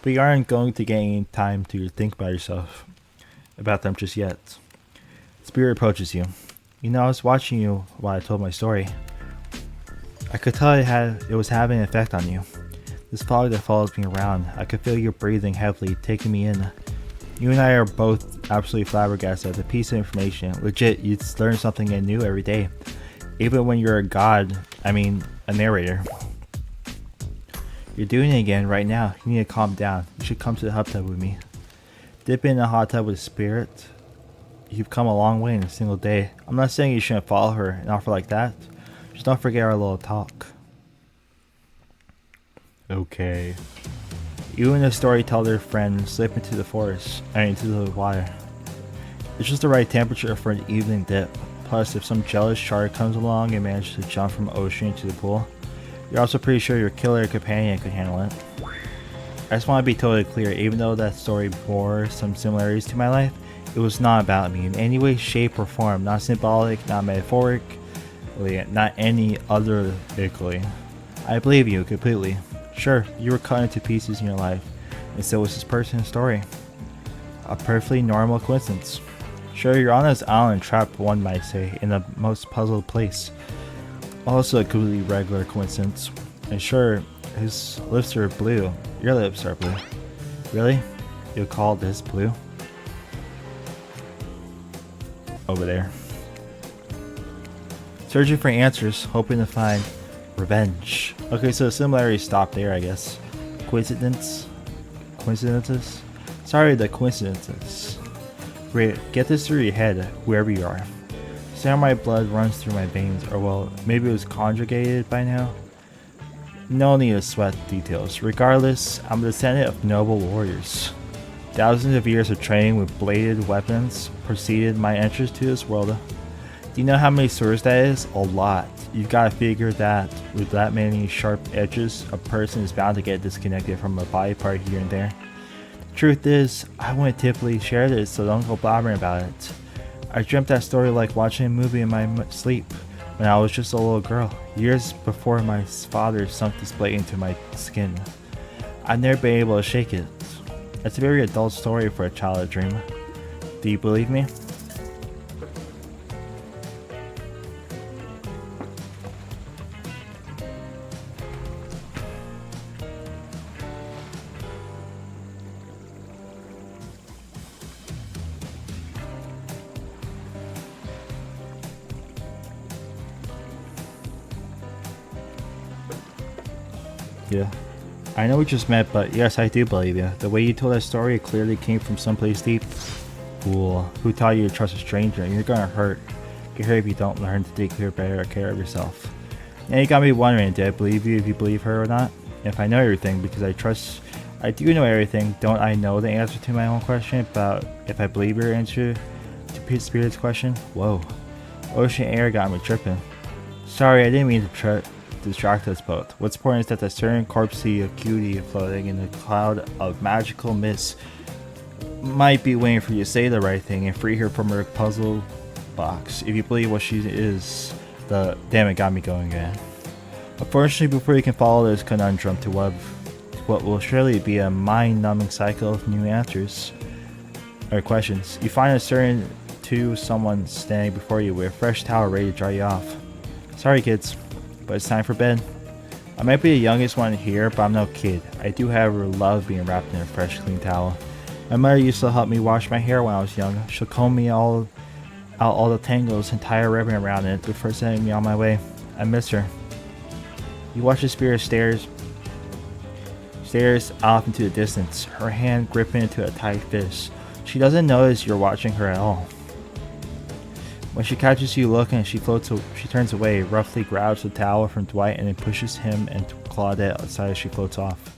but you aren't going to get any time to think about them just yet. Spirit approaches you. "You know, I was watching you while I told my story. I could tell it was having an effect on you. This fog that follows me around, I could feel you breathing heavily, taking me in. You and I are both absolutely flabbergasted at the piece of information. Legit, you learn something new every day. Even when you're a narrator. You're doing it again right now. You need to calm down. You should come to the hot tub with me. Dip in a hot tub with Spirit. You've come a long way in a single day. I'm not saying you shouldn't follow her and offer like that. Just don't forget our little talk." "Okay." You and the storyteller friend slip into the forest and into the water. It's just the right temperature for an evening dip. Plus, if some jealous shark comes along and manages to jump from ocean into the pool, you're also pretty sure your killer companion could handle it. I just want to be totally clear, even though that story bore some similarities to my life, it was not about me in any way, shape, or form. Not symbolic, not metaphoric, not any other literally. I believe you completely. Sure, you were cut into pieces in your life, and so was this person's story. A perfectly normal coincidence. Sure, you're on this island trapped, one might say, in the most puzzled place. Also a completely regular coincidence. And sure, his lips are blue. Your lips are blue. Really? You call this blue? Over there. Searching for answers, hoping to find revenge. Okay, so the similarities stop there, I guess. Coincidences? Sorry, the coincidences. Great, get this through your head, wherever you are. Samurai blood runs through my veins, or well, maybe it was conjugated by now. No need to sweat details. Regardless, I'm a descendant of noble warriors. Thousands of years of training with bladed weapons preceded my entrance to this world. Do you know how many swords that is? A lot. You've got to figure that with that many sharp edges, a person is bound to get disconnected from a body part here and there. Truth is, I wouldn't typically share this, so don't go blabbering about it. I dreamt that story like watching a movie in my sleep when I was just a little girl, years before my father sunk this blade into my skin. I've never been able to shake it. It's a very adult story for a child to dream. Do you believe me? Yeah. I know we just met, but yes, I do believe you. The way you told that story clearly came from someplace deep. Fool. Who taught you to trust a stranger? You're gonna hurt. Get hurt if you don't learn to take better care of yourself. Now you got me wondering, did I believe you if you believe her or not? If I know everything, because I do know everything, don't I know the answer to my own question about if I believe your answer to Pete Spirit's question? Whoa. Ocean air got me tripping. Sorry, I didn't mean to distract us both. What's important is that the certain corpsey of cutie floating in a cloud of magical mist might be waiting for you to say the right thing and free her from her puzzle box. If you believe what she is, damn, it got me going again. Unfortunately, before you can follow this conundrum to what will surely be a mind-numbing cycle of new answers or questions, you find a certain someone standing before you with a fresh towel ready to dry you off. Sorry, kids, but it's time for bed. I might be the youngest one here, but I'm no kid. I do however love being wrapped in a fresh, clean towel. My mother used to help me wash my hair when I was young. She'll comb me out all the tangles and tie a ribbon around it before sending me on my way. I miss her. You watch the spirit stares off into the distance, her hand gripping into a tight fist. She doesn't notice you're watching her at all. When she catches you looking, she turns away, roughly grabs the towel from Dwight and then pushes him and Claudette aside as she floats off.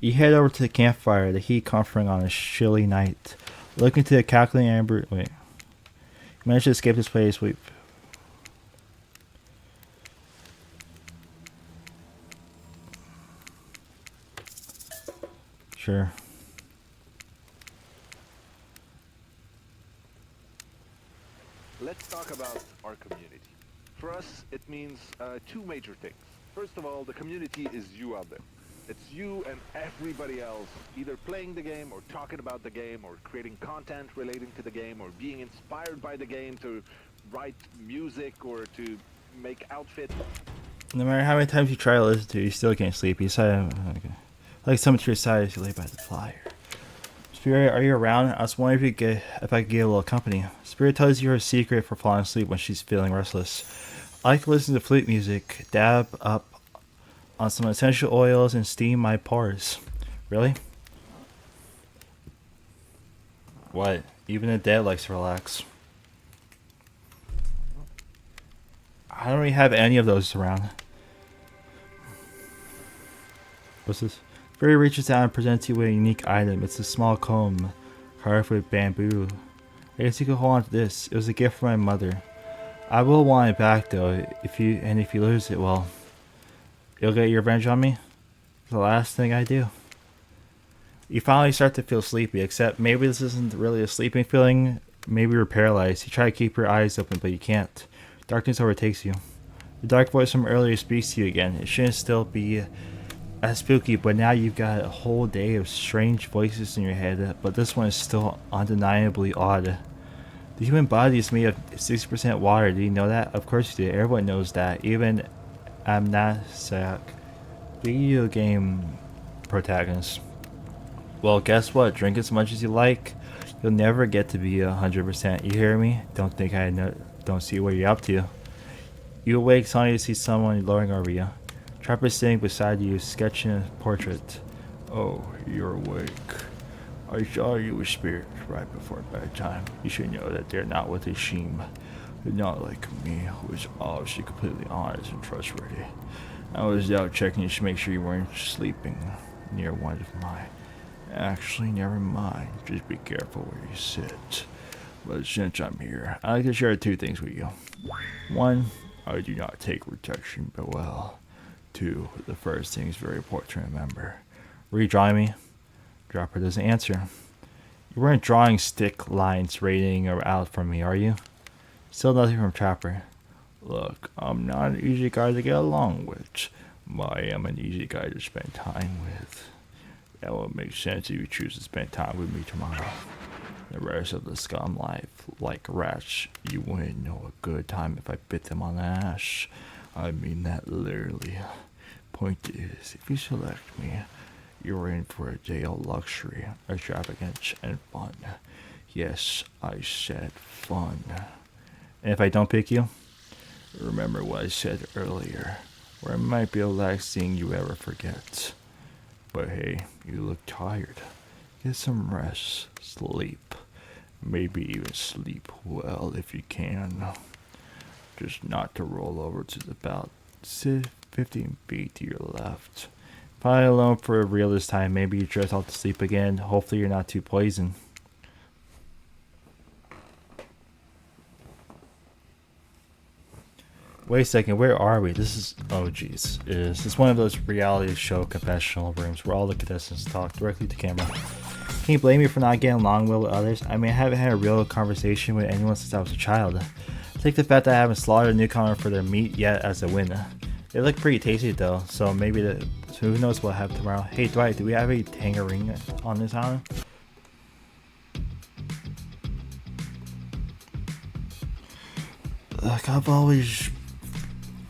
You head over to the campfire, the heat comforting on a chilly night. Look into the cackling amber. Wait. You manage to escape this place. Wait. Sure.
Let's talk about our community. For us, it means two major things. First of all, the community is you out there. It's you and everybody else either playing the game or talking about the game or creating content relating to the game or being inspired by the game to write music or to make outfits.
No matter how many times you try to listen to it, you still can't sleep. You decide, okay. Like someone to your side as you lay by the fire. Spirit, are you around? I was wondering if I could get a little company. Spirit tells you her secret for falling asleep when she's feeling restless. I like to listen to flute music, dab up on some essential oils, and steam my pores. Really? What? Even a dead likes to relax. I don't really have any of those around. What's this? Fairy reaches out and presents you with a unique item. It's a small comb carved with bamboo. I guess you could hold on to this. It was a gift from my mother. I will want it back though. If you lose it, well, you'll get your revenge on me. It's the last thing I do. You finally start to feel sleepy, except maybe this isn't really a sleeping feeling. Maybe you're paralyzed. You try to keep your eyes open, but you can't. Darkness overtakes you. The dark voice from earlier speaks to you again. It shouldn't still be as spooky, but now you've got a whole day of strange voices in your head, but this one is still undeniably odd. The human body is made of 60% water. Do you know that? Of course you do. Everyone knows that. Even Amnasak, video game protagonist. Well, guess what? Drink as much as you like. You'll never get to be 100%. You hear me? Don't think I don't see what you're up to. You awake suddenly to see someone lowering over you. Trapper sitting beside you, sketching a portrait. Oh, you're awake. I saw you with spirits right before bedtime. You should know that they're not what they seem. They're not like me, who is obviously completely honest and trustworthy. I was out checking to make sure you weren't sleeping near one of mine. Actually, never mind. Just be careful where you sit. But since I'm here, I'd like to share two things with you. One, I do not take protection but well. Two, the first thing is very important to remember. Were you drawing me? Dropper doesn't answer. You weren't drawing stick lines rating or out from me, are you? Still nothing from Trapper. Look, I'm not an easy guy to get along with, but I am an easy guy to spend time with. That will make sense if you choose to spend time with me tomorrow. The rest of the scum life, like rats, you wouldn't know a good time if I bit them on the ass. I mean that literally. Point is, if you select me, you're in for a day of luxury, extravagance, and fun. Yes, I said fun. And if I don't pick you? Remember what I said earlier, where it might be the last thing you ever forget. But hey, you look tired. Get some rest, sleep. Maybe even sleep well if you can. Just not to roll over to about 15 feet to your left. Probably alone for real this time. Maybe you drift off to sleep again. Hopefully you're not too poisoned. Wait a second, where are we? This is, oh jeez. Is this one of those reality show confessional rooms where all the contestants talk directly to camera? Can you blame me for not getting along well with others? I mean, I haven't had a real conversation with anyone since I was a child. Take the fact that I haven't slaughtered a newcomer for their meat yet as a win. They look pretty tasty though, so maybe so who knows what we'll have tomorrow. Hey Dwight, do we have a tangerine on this island? Look,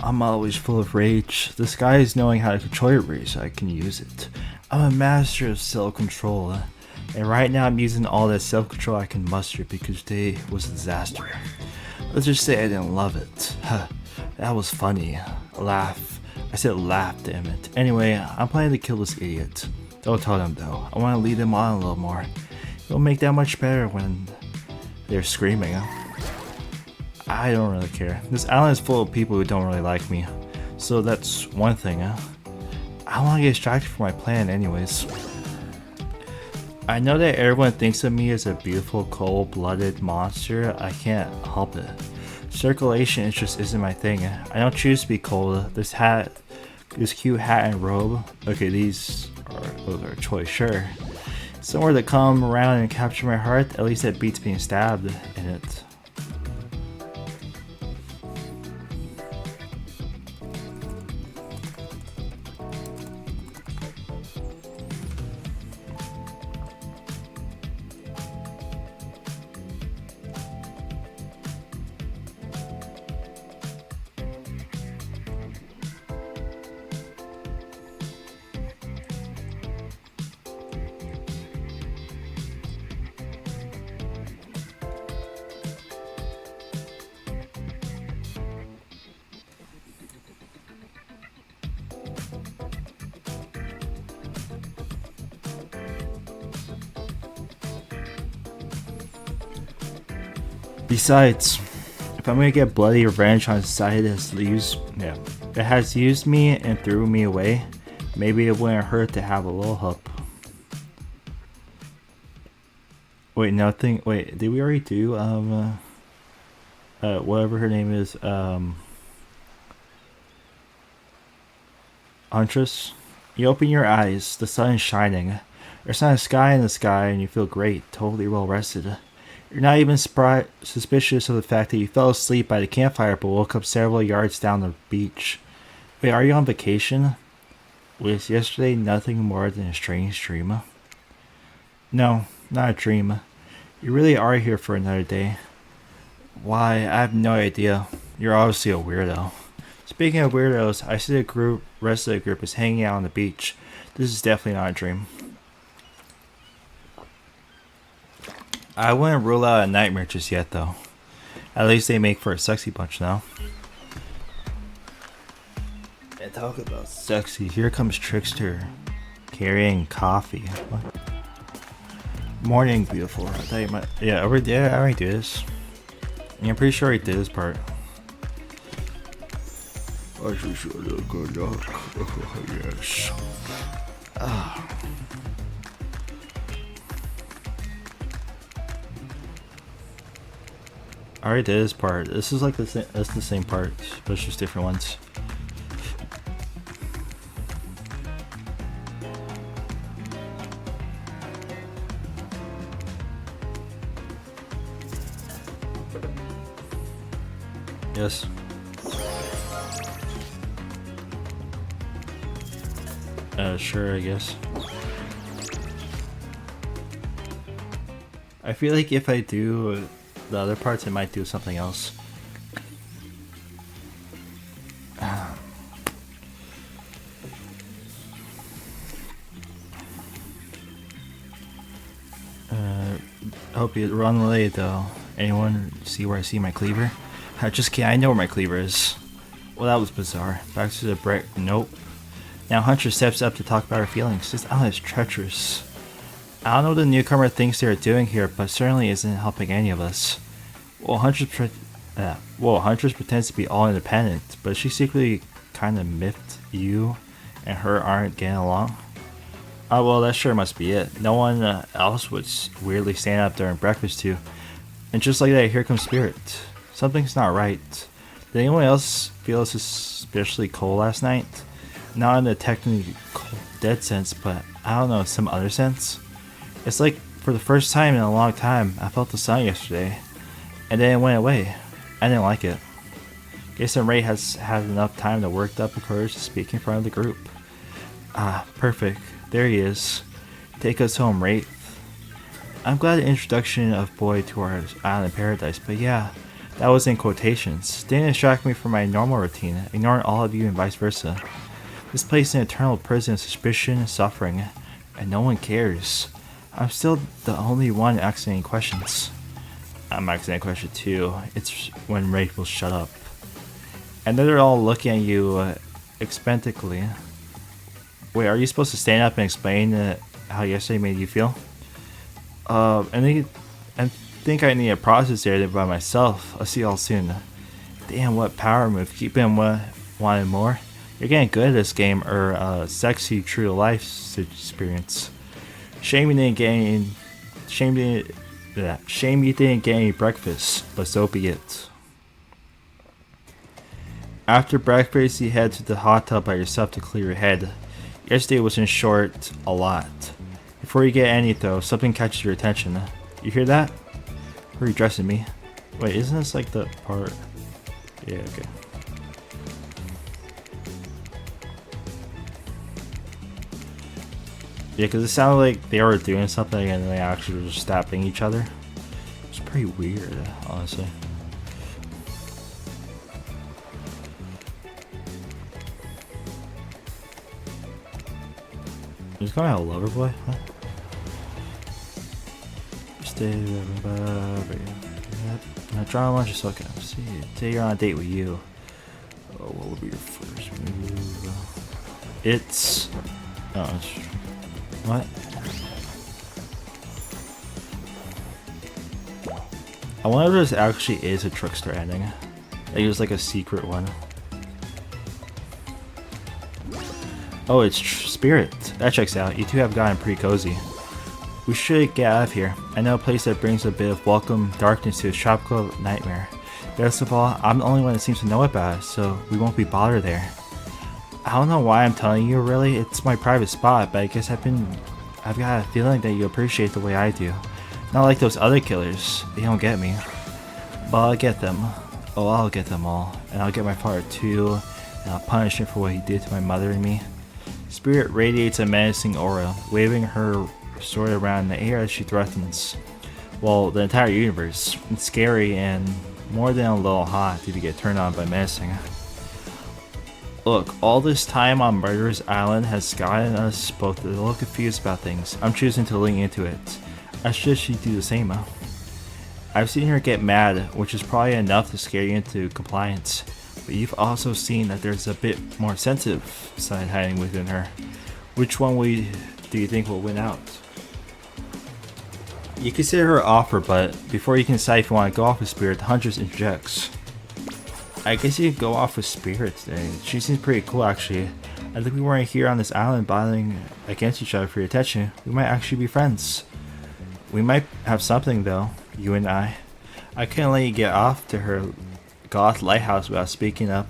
I'm always full of rage. This guy is knowing how to control your rage so I can use it. I'm a master of self-control. And right now I'm using all that self-control I can muster because today was a disaster. Let's just say I didn't love it. That was funny. Laugh. I said laugh, damn it. Anyway, I'm planning to kill this idiot. Don't tell them though. I want to lead them on a little more. It'll make that much better when they're screaming. I don't really care. This island is full of people who don't really like me. So that's one thing. I don't want to get distracted from my plan anyways. I know that everyone thinks of me as a beautiful cold-blooded monster. I can't help it. Circulation just isn't my thing. I don't choose to be cold. This cute hat and robe. Okay, those are a choice, sure. Somewhere to come around and capture my heart. At least it beats being stabbed in it. Besides, if I'm gonna get bloody revenge on society that has used me and threw me away, maybe it wouldn't hurt to have a little help. Wait, nothing. Wait, did we already do whatever her name is, Huntress? You open your eyes, the sun is shining. There's not a sky in the sky, and you feel great, totally well rested. You're not even suspicious of the fact that you fell asleep by the campfire but woke up several yards down the beach. Wait, are you on vacation? Was yesterday nothing more than a strange dream? No, not a dream. You really are here for another day. Why, I have no idea. You're obviously a weirdo. Speaking of weirdos, I see the rest of the group is hanging out on the beach. This is definitely not a dream. I wouldn't rule out a nightmare just yet, though. At least they make for a sexy bunch now. And talk about sexy, here comes Trickster, carrying coffee. What? Morning, beautiful. I thought you might. Yeah, I already do this. I'm pretty sure I did this part. I just want to go look. Yes. I already did this part. This is like the same. That's the same part, but it's just different ones. Yes. Sure, I guess. I feel like if I do the other parts, I might do something else. I hope you run late though. Anyone see where I see my cleaver? I just can't. I know where my cleaver is. Well, that was bizarre. Back to the break. Nope. Now Hunter steps up to talk about her feelings. This island is treacherous. I don't know what the newcomer thinks they are doing here, but certainly isn't helping any of us. Well, Huntress pretends to be all independent, but she secretly kind of miffed you and her aren't getting along. Oh well, that sure must be it. No one else would weirdly stand up during breakfast too. And just like that, here comes Spirit. Something's not right. Did anyone else feel especially cold last night? Not in the technically cold, dead sense, but I don't know, some other sense. It's like for the first time in a long time, I felt the sun yesterday, and then it went away. I didn't like it. Guess Ray has had enough time to work up the courage to speak in front of the group. Ah, perfect. There he is. Take us home, Wraith. I'm glad the introduction of Boy to our island paradise, but yeah, that was in quotations. Didn't distract me from my normal routine, ignoring all of you and vice versa. This place is an eternal prison of suspicion and suffering, and no one cares. I'm still the only one asking any questions. I'm asking a question too. It's when Wraith will shut up. And then they're all looking at you expectantly. Wait, are you supposed to stand up and explain how yesterday made you feel? I think I need a process there by myself. I'll see y'all soon. Damn, what power move. Keep him wanting more. You're getting good at this game, or sexy true to life experience. Shame you didn't get any breakfast, but so be it. After breakfast, you head to the hot tub by yourself to clear your head. Yesterday was in short a lot. Before you get any though, something catches your attention. You hear that? Who are you dressing me? Wait, isn't this like the part? Yeah, okay. Yeah, because it sounded like they were doing something and they actually were just stabbing each other. It's pretty weird, honestly. He's going to have a lover boy? What? Stay now drama just okay. See, say you're on a date with you. Oh, what would be your first move? It's what? I wonder if this actually is a trickster ending. Like it's like a secret one. Oh, it's Spirit. That checks out. You two have gotten pretty cozy. We should get out of here. I know a place that brings a bit of welcome darkness to a tropical nightmare. Best of all, I'm the only one that seems to know about it, so we won't be bothered there. I don't know why I'm telling you, really. It's my private spot, but I guess I've got a feeling that you appreciate the way I do. Not like those other killers. They don't get me. But I'll get them. Oh, I'll get them all. And I'll get my father too. And I'll punish him for what he did to my mother and me. Spirit radiates a menacing aura, waving her sword around in the air as she threatens. Well, the entire universe. It's scary and more than a little hot if you get turned on by menacing. Look, all this time on Murderer's Island has gotten us both a little confused about things. I'm choosing to lean into it. I should she do the same. I've seen her get mad, which is probably enough to scare you into compliance. But you've also seen that there's a bit more sensitive side hiding within her. Which one do you think will win out? You consider her offer, but before you can decide if you want to go off with Spirit, the Huntress interjects. I guess you could go off with Spirit today. She seems pretty cool actually. I think we weren't here on this island battling against each other for your attention. We might actually be friends. We might have something though, you and I. I couldn't let you get off to her goth lighthouse without speaking up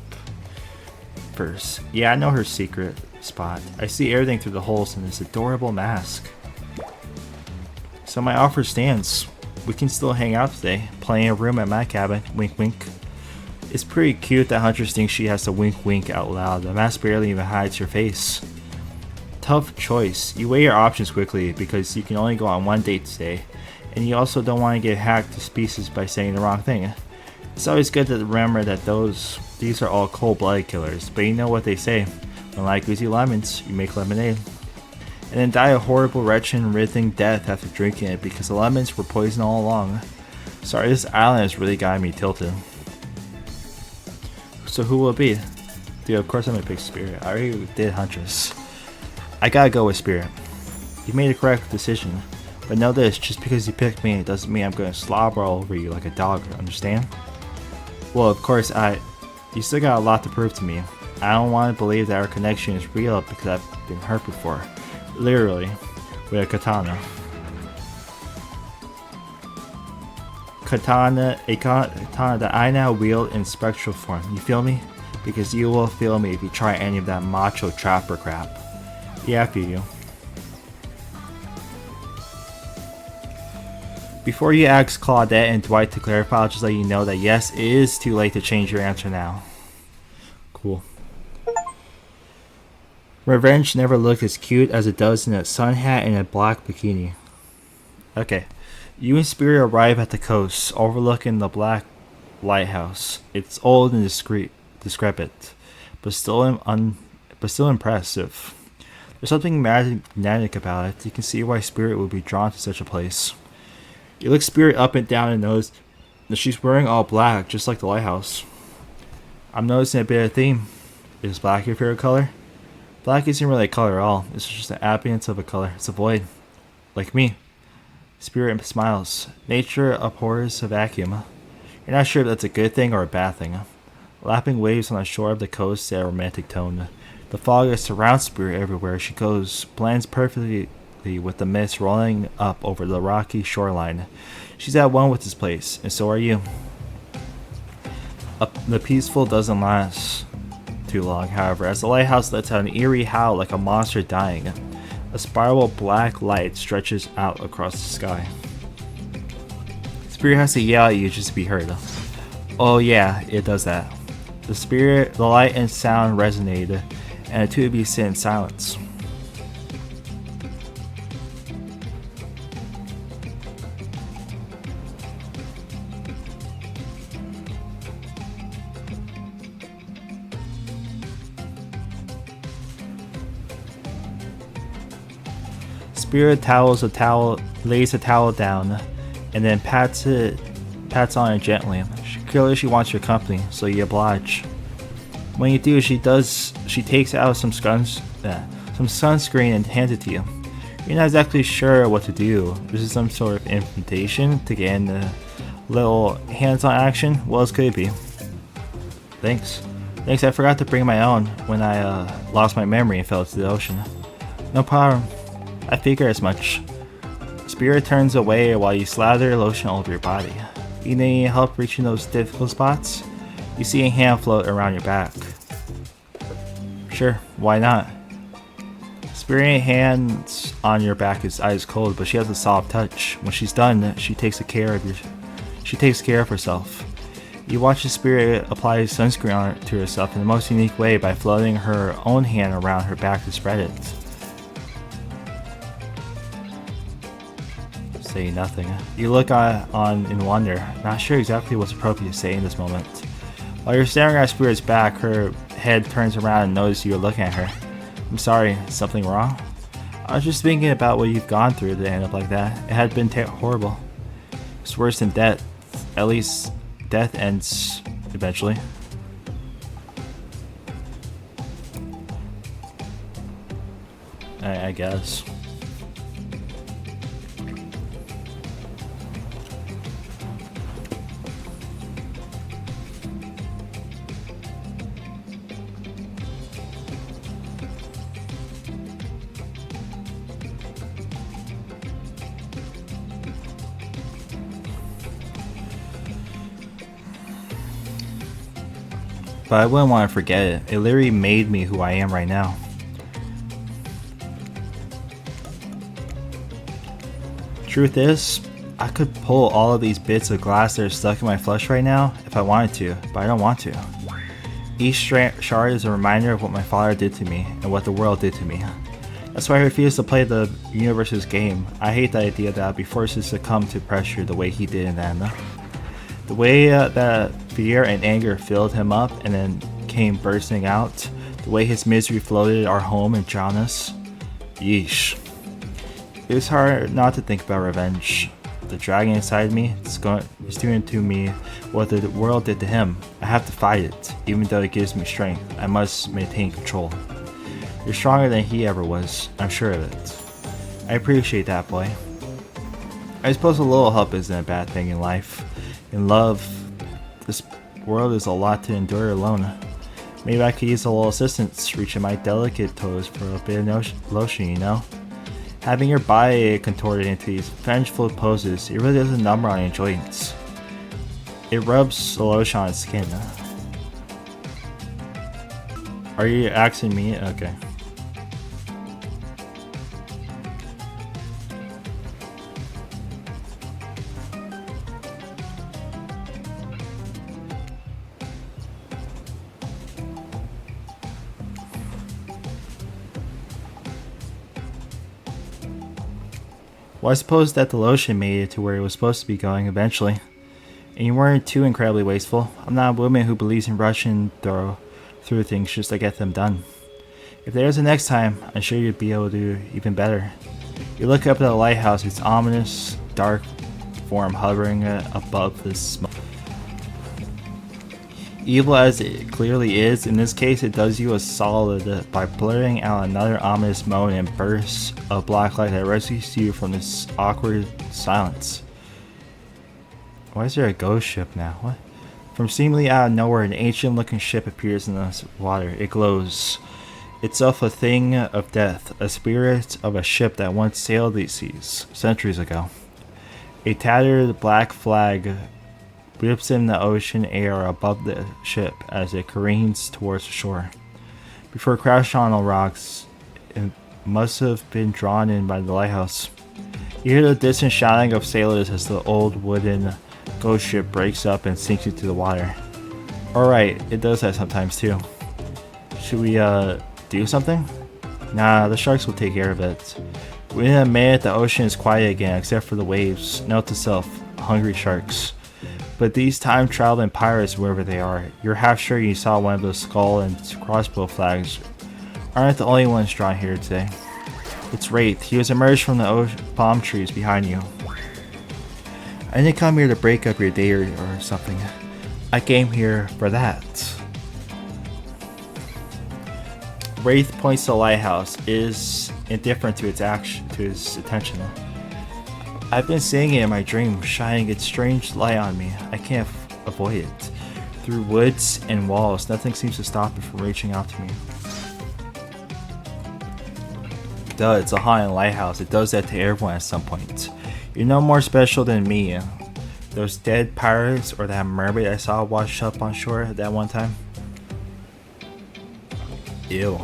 first. Yeah, I know her secret spot. I see everything through the holes in this adorable mask. So my offer stands. We can still hang out today, playing a room at my cabin, wink wink. It's pretty cute that Huntress thinks she has to wink wink out loud. The mask barely even hides her face. Tough choice. You weigh your options quickly because you can only go on one date today, and you also don't want to get hacked to pieces by saying the wrong thing. It's always good to remember that these are all cold-blooded killers, but you know what they say, when life gives you lemons, you make lemonade. And then die a horrible, wretched, writhing death after drinking it because the lemons were poison all along. Sorry, this island has really got me tilted. So who will it be? Dude, of course I'm gonna pick Spirit. I already did Huntress. I gotta go with Spirit. You made a correct decision. But know this, just because you picked me, it doesn't mean I'm gonna slobber all over you like a dog, understand? Well, of course, you still got a lot to prove to me. I don't want to believe that our connection is real because I've been hurt before. Literally, with a katana. A katana that I now wield in spectral form. You feel me? Because you will feel me if you try any of that macho trapper crap. Yeah, I feel you. Before you ask Claudette and Dwight to clarify, I'll just let you know that yes, it is too late to change your answer now. Cool. Revenge never looked as cute as it does in a sun hat and a black bikini. Okay. You and Spirit arrive at the coast, overlooking the black lighthouse. It's old and decrepit, but still impressive. There's something magnetic about it. You can see why Spirit would be drawn to such a place. You look Spirit up and down and notice that she's wearing all black, just like the lighthouse. I'm noticing a bit of theme. Is black your favorite color? Black isn't really a color at all. It's just the absence of a color. It's a void. Like me. Spirit smiles. Nature abhors a vacuum. You're not sure if that's a good thing or a bad thing. Lapping waves on the shore of the coast set a romantic tone. The fog that surrounds Spirit everywhere she goes blends perfectly with the mist rolling up over the rocky shoreline. She's at one with this place, and so are you. The peaceful doesn't last too long, however, as the lighthouse lets out an eerie howl like a monster dying. A spiral of black light stretches out across the sky. Spirit has to yell at you just to be heard. Oh yeah, it does that. The light and sound resonate, and the two of you sit in silence. Spirit lays a towel down, and then pats on it gently. Clearly she wants your company, so you oblige. When you do, she takes out some sunscreen and hands it to you. You're not exactly sure what to do. This is some sort of invitation to get in the Little hands-on action? Well, as could it be. Thanks. Thanks, I forgot to bring my own when I lost my memory and fell into the ocean. No problem. I figure as much. Spirit turns away while you slather lotion all over your body. You need any help reaching those difficult spots? You see a hand float around your back. Sure, why not? Spirit hands on your back is ice cold, but she has a soft touch. When she's done, she takes care of herself. You watch the spirit apply sunscreen to herself in the most unique way by floating her own hand around her back to spread it. Say nothing. You look on in wonder, not sure exactly what's appropriate to say in this moment. While you're staring at Spirit's back, her head turns around and notices you're looking at her. I'm sorry, something wrong? I was just thinking about what you've gone through to end up like that. It had been horrible. It's worse than death. At least death ends eventually. I guess. But I wouldn't want to forget it. It literally made me who I am right now. Truth is, I could pull all of these bits of glass that are stuck in my flesh right now if I wanted to, but I don't want to. Each shard is a reminder of what my father did to me and what the world did to me. That's why I refuse to play the universe's game. I hate the idea that I'll be forced to succumb to pressure the way he did in the end. The way that fear and anger filled him up and then came bursting out, the way his misery flooded our home and drowned us. Yeesh. It was hard not to think about revenge. The dragon inside me is doing to me what the world did to him. I have to fight it, even though it gives me strength. I must maintain control. You're stronger than he ever was, I'm sure of it. I appreciate that, boy. I suppose a little help isn't a bad thing in life. In love, this world is a lot to endure alone. Maybe I could use a little assistance reaching my delicate toes for a bit of lotion, you know? Having your body contorted into these vengeful poses, it really does a number on your joints. It rubs the lotion on its skin. Are you asking me? Okay. Well, I suppose that the lotion made it to where it was supposed to be going eventually. And you weren't too incredibly wasteful. I'm not a woman who believes in rushing through things just to get them done. If there's a next time, I'm sure you'd be able to do even better. You look up at the lighthouse, its ominous, dark form hovering above the smoke. Evil as it clearly is, in this case it does you a solid by blurring out another ominous moan and bursts of black light that rescues you from this awkward silence. Why is there a ghost ship now? What? From seemingly out of nowhere, an ancient looking ship appears in the water. It glows. Itself a thing of death, a spirit of a ship that once sailed these seas, centuries ago. A tattered black flag whips in the ocean air above the ship as it careens towards the shore. Before crashing on the rocks, it must have been drawn in by the lighthouse. You hear the distant shouting of sailors as the old wooden ghost ship breaks up and sinks into the water. Alright, it does that sometimes too. Should we do something? Nah, the sharks will take care of it. Within a minute, the ocean is quiet again except for the waves. Note to self, hungry sharks. But these time-traveling pirates, wherever they are, you're half sure you saw one of those skull and crossbow flags, aren't the only ones drawn here today. It's Wraith. He has emerged from the palm trees behind you. I didn't come here to break up your day or something. I came here for that. Wraith points to the lighthouse, is indifferent to its action, to his attention. I've been seeing it in my dream, shining its strange light on me. I can't avoid it. Through woods and walls, nothing seems to stop it from reaching out to me. Duh, it's a haunted lighthouse. It does that to everyone at some point. You're no more special than me. Those dead pirates or that mermaid I saw washed up on shore that one time. Ew.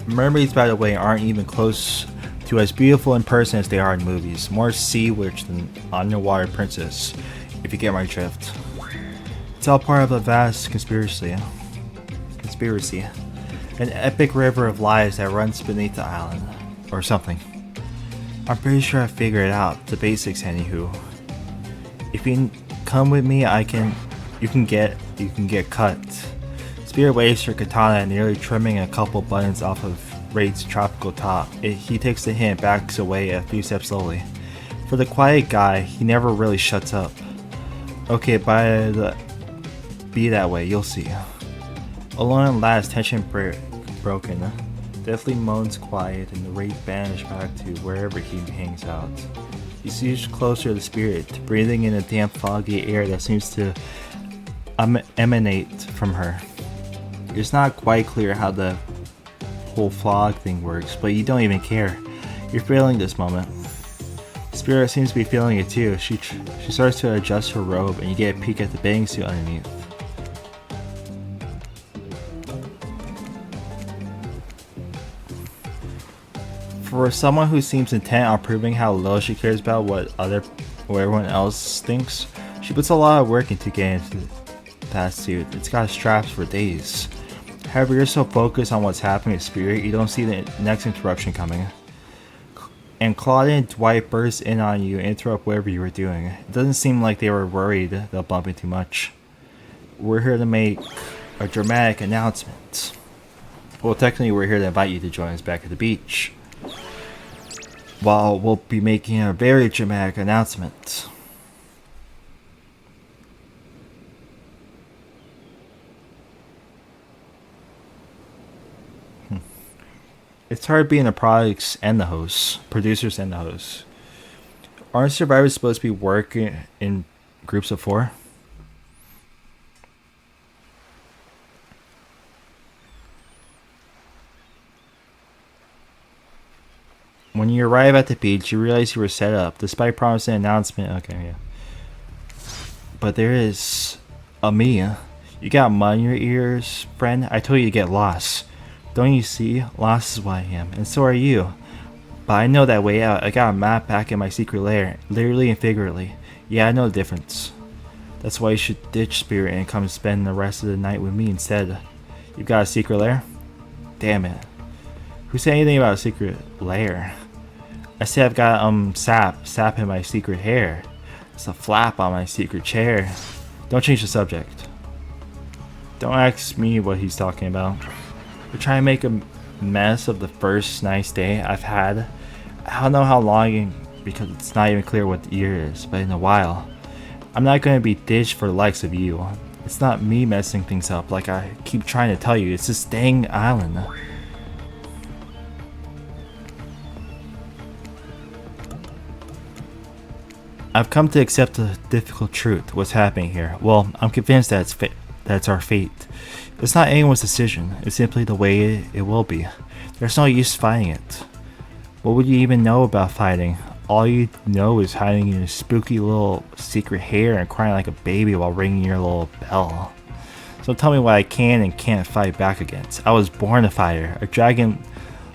Mermaids, by the way, aren't even close to as beautiful in person as they are in movies. More sea witch than underwater princess, if you get my drift. It's all part of a vast conspiracy. An epic river of lies that runs beneath the island. Or something. I'm pretty sure I figured it out. The basics, anywho. If you come with me, you can get cut. Spirit waves her katana, nearly trimming a couple buttons off of Raid's tropical top. He takes the hint, backs away a few steps slowly. For the quiet guy, he never really shuts up. Okay, be that way, you'll see. Alone at last, tension broken. Deathly moans quiet, and the Raid vanished back to wherever he hangs out. He sees closer to the spirit, breathing in a damp, foggy air that seems to emanate from her. It's not quite clear how the whole fog thing works, but you don't even care. You're feeling this moment. Spirit seems to be feeling it too. She starts to adjust her robe, and you get a peek at the bathing suit underneath. For someone who seems intent on proving how little she cares about what everyone else thinks, she puts a lot of work into getting into that suit. It's got straps for days. However, you're so focused on what's happening with Spirit, you don't see the next interruption coming. And Claudia and Dwight burst in on you and interrupt whatever you were doing. It doesn't seem like they were worried they'll bump into much. We're here to make a dramatic announcement. Well, technically we're here to invite you to join us back at the beach. While we'll be making a very dramatic announcement. It's hard being the products and the hosts, producers and the hosts. Aren't survivors supposed to be working in groups of 4? When you arrive at the beach, you realize you were set up, despite promising an announcement. Okay, yeah. But there is a me. You got mud in your ears, friend. I told you to get lost. Don't you see? Lost is what I am, and so are you. But I know that way out. I got a map back in my secret lair, literally and figuratively. Yeah, I know the difference. That's why you should ditch Spirit and come spend the rest of the night with me instead. You've got a secret lair? Damn it. Who said anything about a secret lair? I said I've got sap in my secret hair. It's a flap on my secret chair. Don't change the subject. Don't ask me what he's talking about. We're trying to make a mess of the first nice day I've had. I don't know how long, because it's not even clear what the year is, but in a while. I'm not going to be ditched for the likes of you. It's not me messing things up like I keep trying to tell you. It's this dang island. I've come to accept the difficult truth. What's happening here? Well, I'm convinced that it's our fate. It's not anyone's decision. It's simply the way it will be. There's no use fighting it. What would you even know about fighting? All you know is hiding in your spooky little secret hair and crying like a baby while ringing your little bell. So tell me what I can and can't fight back against. I was born a fighter. A dragon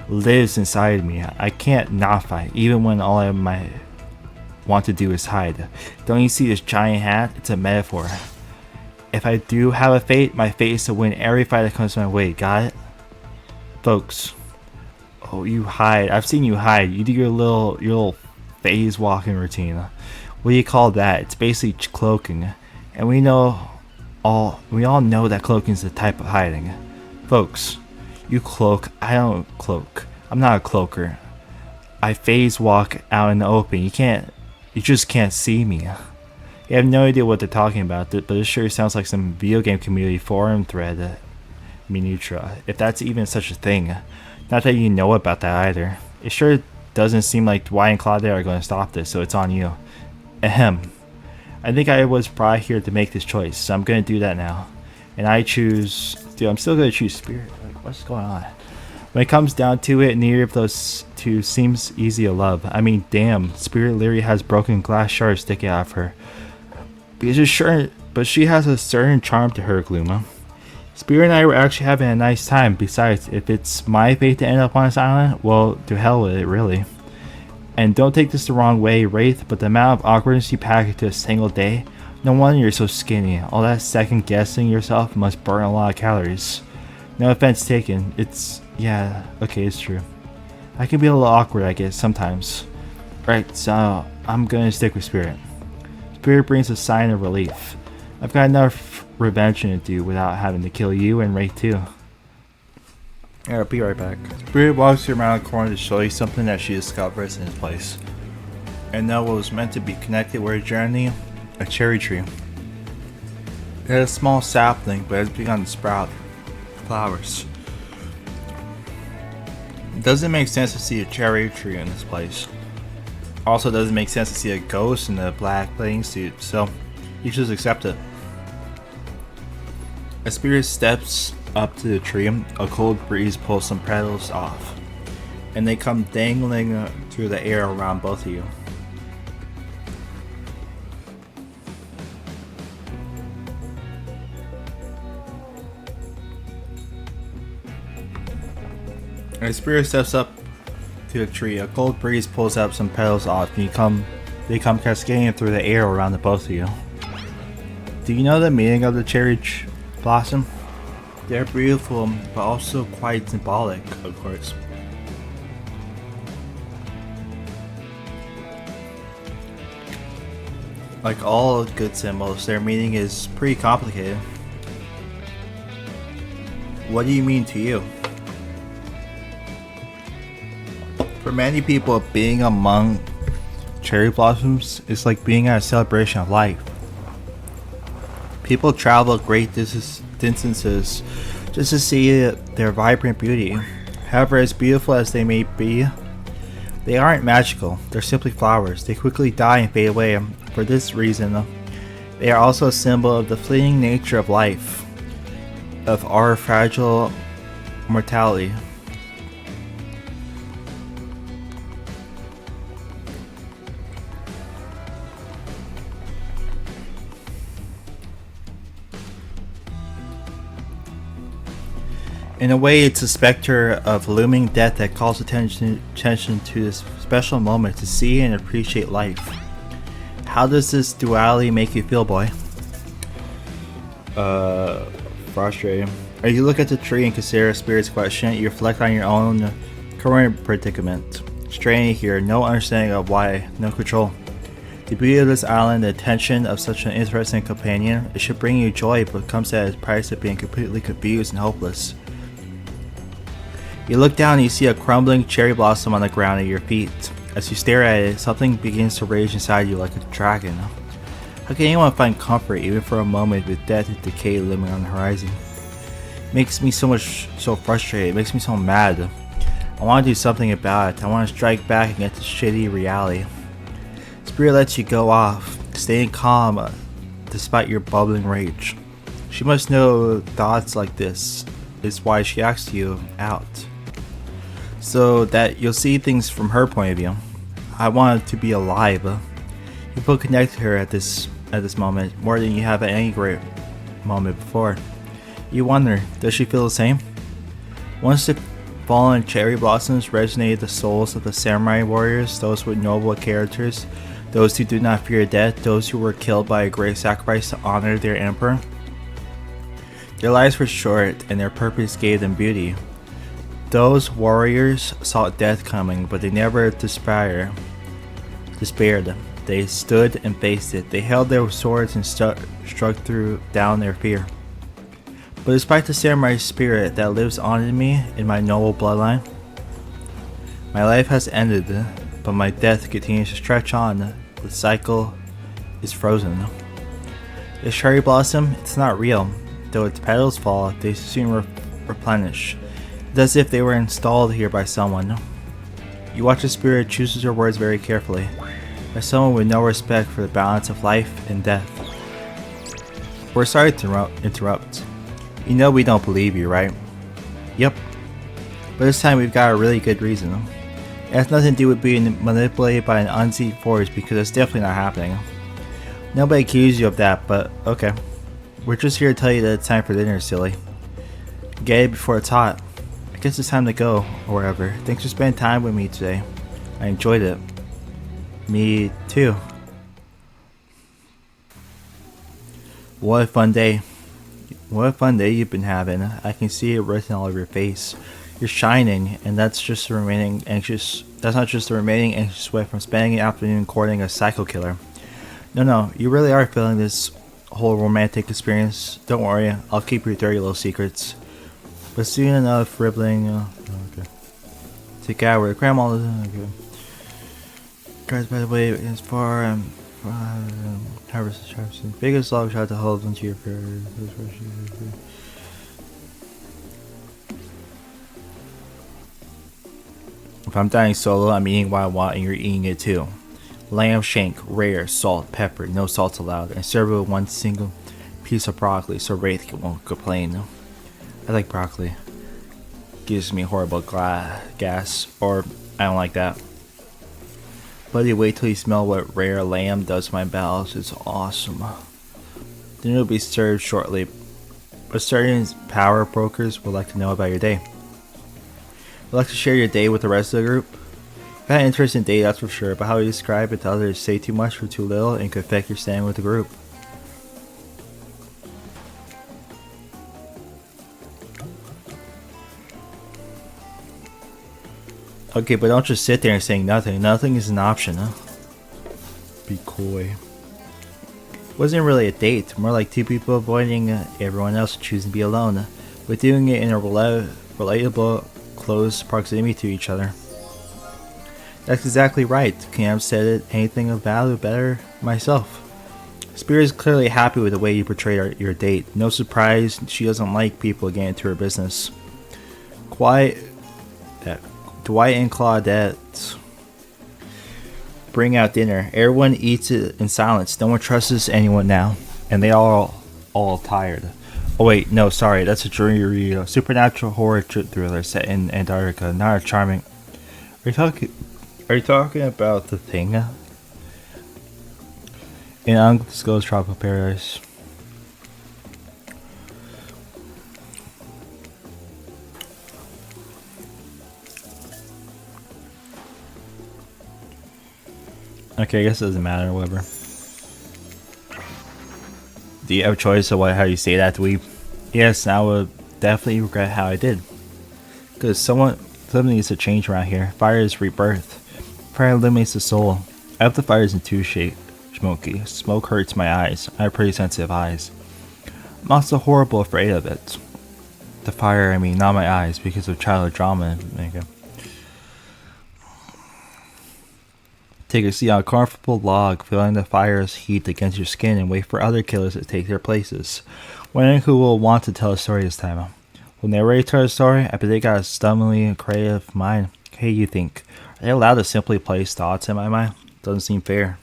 lives inside me. I can't not fight, even when all I might want to do is hide. Don't you see this giant hat? It's a metaphor. If I do have a fate, my fate is to win every fight that comes my way. Got it? Folks. Oh, you hide. I've seen you hide. You do your little phase walking routine. What do you call that? It's basically cloaking. And we all know that cloaking is the type of hiding. Folks, you cloak. I don't cloak. I'm not a cloaker. I phase walk out in the open. You just can't see me. You have no idea what they're talking about, but it sure sounds like some video game community forum thread minutia, if that's even such a thing. Not that you know about that either. It sure doesn't seem like Dwight and Claudia are going to stop this, so it's on you. Ahem. I think I was brought here to make this choice, so I'm going to do that now. And I choose... Dude, I'm still going to choose Spirit. Like, what's going on? When it comes down to it, neither of those two seems easy to love. I mean, damn, Spirit literally has broken glass shards sticking out of her. But she has a certain charm to her, Gluma. Spirit and I were actually having a nice time. Besides, if it's my fate to end up on this island, well, to hell with it, really. And don't take this the wrong way, Wraith, but the amount of awkwardness you pack into a single day, no wonder you're so skinny. All that second guessing yourself must burn a lot of calories. No offense taken. Yeah, okay, it's true. I can be a little awkward, I guess, sometimes. Right, so I'm gonna stick with Spirit. Spirit brings a sign of relief. I've got enough revenge to do without having to kill you and Wraith too. Yeah, I'll be right back. Spirit walks you around the corner to show you something that she discovers in this place. And now what was meant to be connected with her journey, a cherry tree. It had a small sapling, but has begun to sprout flowers. It doesn't make sense to see a cherry tree in this place. Also doesn't make sense to see a ghost in a black playing suit, so you just accept it. As Spirit steps up to the tree, a cold breeze pulls some petals off, and they come dangling through the air around both of you. As Spirit steps up to the tree, a cold breeze pulls up some petals off, and they come cascading through the air around the both of you. Do you know the meaning of the cherry blossom? They're beautiful, but also quite symbolic, of course. Like all good symbols, their meaning is pretty complicated. What do you mean to you? For many people, being among cherry blossoms is like being at a celebration of life. People travel great distances just to see their vibrant beauty. However, as beautiful as they may be, they aren't magical. They're simply flowers. They quickly die and fade away. For this reason, they are also a symbol of the fleeting nature of life, of our fragile mortality. In a way, it's a specter of looming death that calls attention to this special moment to see and appreciate life. How does this duality make you feel, boy? Frustrating. As you look at the tree and consider Spirit's question, you reflect on your own current predicament. Straining here, no understanding of why, no control. The beauty of this island, the attention of such an interesting companion, it should bring you joy, but comes at a price of being completely confused and hopeless. You look down and you see a crumbling cherry blossom on the ground at your feet. As you stare at it, something begins to rage inside you like a dragon. How can anyone find comfort even for a moment with death and decay looming on the horizon? It makes me so frustrated, it makes me so mad. I want to do something about it. I want to strike back against this shitty reality. Spirit lets you go off, staying calm despite your bubbling rage. She must know thoughts like this is why she asked you out, so that you'll see things from her point of view. I want to be alive. You feel connected to her at this moment more than you have at any great moment before. You wonder, does she feel the same? Once the fallen cherry blossoms resonated the souls of the samurai warriors, those with noble characters, those who do not fear death, those who were killed by a great sacrifice to honor their emperor. Their lives were short, and their purpose gave them beauty. Those warriors saw death coming, but they never despaired. They stood and faced it. They held their swords and struck down their fear. But despite the samurai spirit that lives on in me, in my noble bloodline, my life has ended, but my death continues to stretch on. The cycle is frozen. The cherry blossom, it's not real. Though its petals fall, they soon replenish. It's as if they were installed here by someone. You watch a spirit chooses her words very carefully, as someone with no respect for the balance of life and death. We're sorry to interrupt. You know we don't believe you, right? Yep. But this time we've got a really good reason. It has nothing to do with being manipulated by an unseen force, because it's definitely not happening. Nobody accused you of that, but okay. We're just here to tell you that it's time for dinner, silly. Get it before it's hot. I guess it's time to go, or wherever. Thanks for spending time with me today. I enjoyed it. Me too. What a fun day. What a fun day you've been having. I can see it written all over your face. You're shining, and that's not just the remaining anxious sweat from spending an afternoon courting a psycho killer. No, you really are feeling this whole romantic experience. Don't worry, I'll keep your dirty little secrets. But soon enough, ribbling. Okay. Take out where grandma is. Okay. Guys, by the way, as far Harvest biggest log shot to hold onto your prayer. If I'm dying solo, I'm eating what I want and you're eating it too. Lamb shank, rare, salt, pepper, no salt allowed, and serve it with one single piece of broccoli so Wraith won't complain. I like broccoli. Gives me horrible gas, or I don't like that. But you wait till you smell what rare lamb does to my bowels. It's awesome. Dinner will be served shortly, but certain power brokers would like to know about your day. Would like to share your day with the rest of the group? You've had an interesting day, that's for sure, but how you describe it to others say too much or too little and could affect your standing with the group. Okay, but don't just sit there and say nothing. Nothing is an option, huh? Be coy. Wasn't really a date, more like two people avoiding everyone else and choosing to be alone, but doing it in a relatable, close proximity to each other. That's exactly right. Can't have said it anything of value better myself. Spirit is clearly happy with the way you portrayed your date. No surprise, she doesn't like people getting into her business. Dwight and Claudette bring out dinner. Everyone eats it in silence. No one trusts anyone now, and they are all tired. Oh wait, no, sorry, that's a dreary supernatural horror thriller set in Antarctica. Not a charming. Are you talking about The Thing? In Undisclosed Tropical Paradise. Okay, I guess it doesn't matter, whatever. Do you have a choice of how you say that, dweeb? Yes, I would definitely regret how I did. Because something needs to change around here. Fire is rebirth. Fire illuminates the soul. I hope the fire isn't too smoky. Smoke hurts my eyes. I have pretty sensitive eyes. I'm also horrible afraid of it. The fire, I mean, not my eyes, because of childhood trauma. Okay. Take a seat on a comfortable log, feeling the fire's heat against your skin, and wait for other killers to take their places. Wondering who will want to tell a story this time. Will narrator tell a story? I bet they got a stunningly creative mind. Hey, you think? Are they allowed to simply place thoughts in my mind? Doesn't seem fair.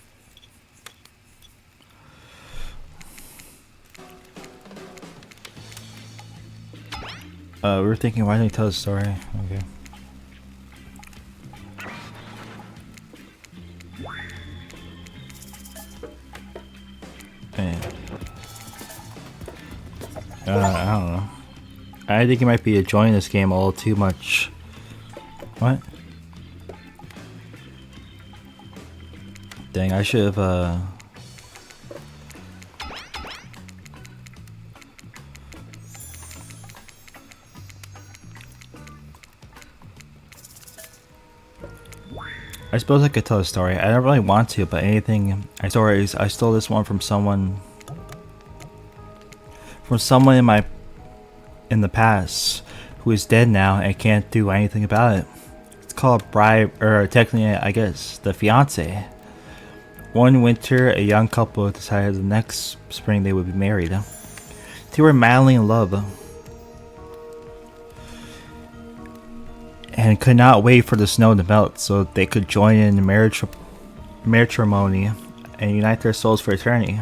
We were thinking, why don't you tell a story? Okay. I don't know. I think you might be enjoying this game a little too much. What? Dang, I should have, I suppose I could tell a story. I don't really want to, but anything. I stole this one from someone. In the past, who is dead now and can't do anything about it. It's called bribe, or technically, I guess, the fiance. One winter, a young couple decided the next spring they would be married. They were madly in love. and could not wait for the snow to melt so they could join in matrimony and unite their souls for eternity.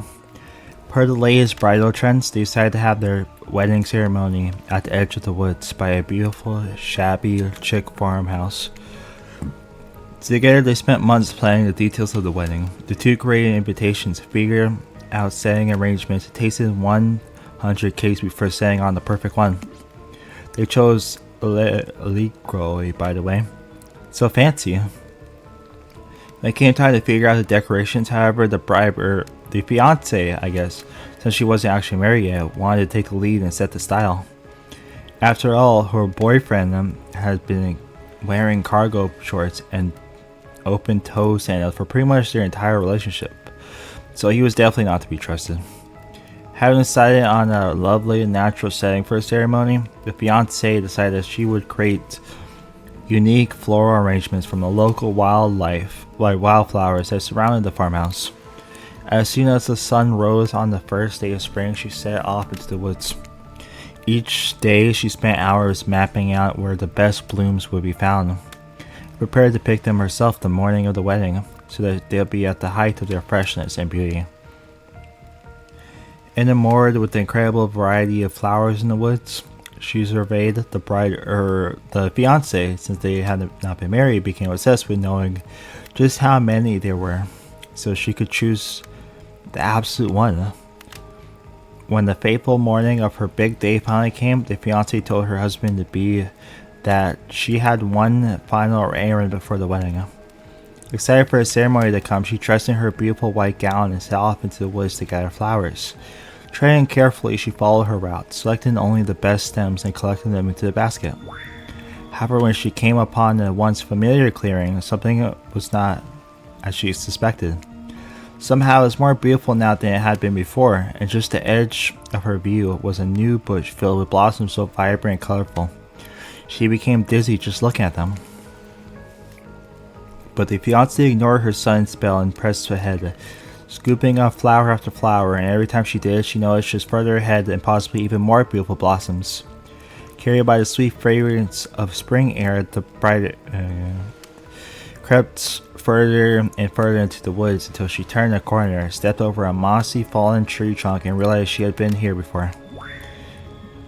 Per the latest bridal trends, they decided to have their wedding ceremony at the edge of the woods by a beautiful, shabby, chic farmhouse. Together, they spent months planning the details of the wedding. The two created invitations, figured out setting arrangements, tasted 100 cakes before setting on the perfect one. They chose Allegro, by the way. So fancy. When it came time to figure out the decorations, however, the bride, or the fiance, I guess, since she wasn't actually married yet, wanted to take the lead and set the style. After all, her boyfriend had been wearing cargo shorts and open-toe sandals for pretty much their entire relationship, so he was definitely not to be trusted. Having decided on a lovely natural setting for a ceremony, the fiancée decided that she would create unique floral arrangements from the local wildflowers that surrounded the farmhouse. As soon as the sun rose on the first day of spring, she set off into the woods. Each day, she spent hours mapping out where the best blooms would be found, prepared to pick them herself the morning of the wedding, so that they'll be at the height of their freshness and beauty. Enamored with the incredible variety of flowers in the woods, she surveyed the bride, or the fiance, since they had not been married, became obsessed with knowing just how many there were, so she could choose the absolute one. When the fateful morning of her big day finally came, the fiance told her husband to be that she had one final errand before the wedding. Excited for the ceremony to come, she dressed in her beautiful white gown and set off into the woods to gather flowers. Treading carefully, she followed her route, selecting only the best stems and collecting them into the basket. However, when she came upon the once familiar clearing, something was not as she suspected. Somehow it was more beautiful now than it had been before, and just the edge of her view was a new bush filled with blossoms so vibrant and colorful. She became dizzy just looking at them. But the fiancée ignored her sudden spell and pressed ahead, scooping up flower after flower, and every time she did, she noticed just further ahead and possibly even more beautiful blossoms. Carried by the sweet fragrance of spring air, the bride crept further and further into the woods until she turned a corner, stepped over a mossy fallen tree trunk, and realized she had been here before.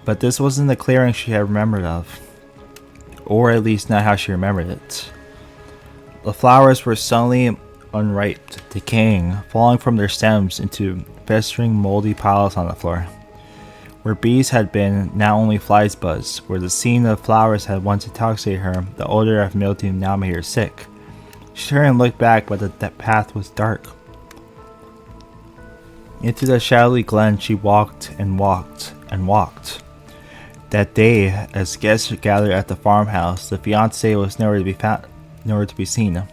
But this wasn't the clearing she had remembered of, or at least not how she remembered it. The flowers were suddenly unripe, decaying, falling from their stems into festering moldy piles on the floor. Where bees had been, now only flies buzzed. Where the scene of flowers had once intoxicated her, the odor of mildew now made her sick. She turned and looked back, but the path was dark. Into the shadowy glen she walked and walked and walked. That day, as guests gathered at the farmhouse, the fiancée was nowhere to be seen.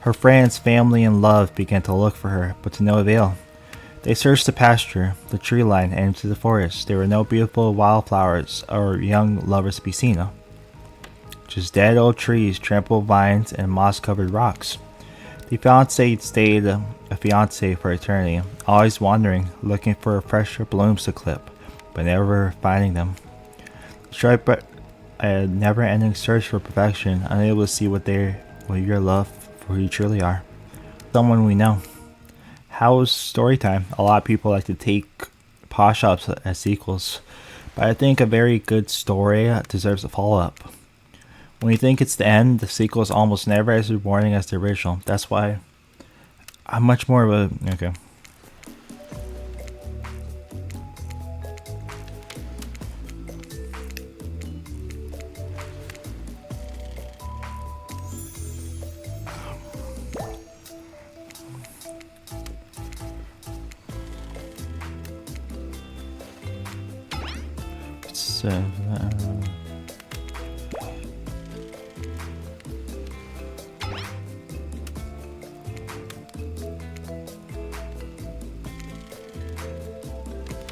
Her friends, family, and love began to look for her, but to no avail. They searched the pasture, the tree line, and into the forest. There were no beautiful wildflowers or young lovers to be seen. Just dead old trees, trampled vines, and moss-covered rocks. The fiancé stayed a fiancé for eternity, always wandering, looking for fresher blooms to clip, but never finding them. Struck by a never-ending search for perfection, unable to see what your love for who you truly are. Someone we know. How was story time? A lot of people like to take pause ups as sequels, but I think a very good story deserves a follow-up. When you think it's the end, the sequel is almost never as rewarding as the original. That's why I'm much more of a... Okay.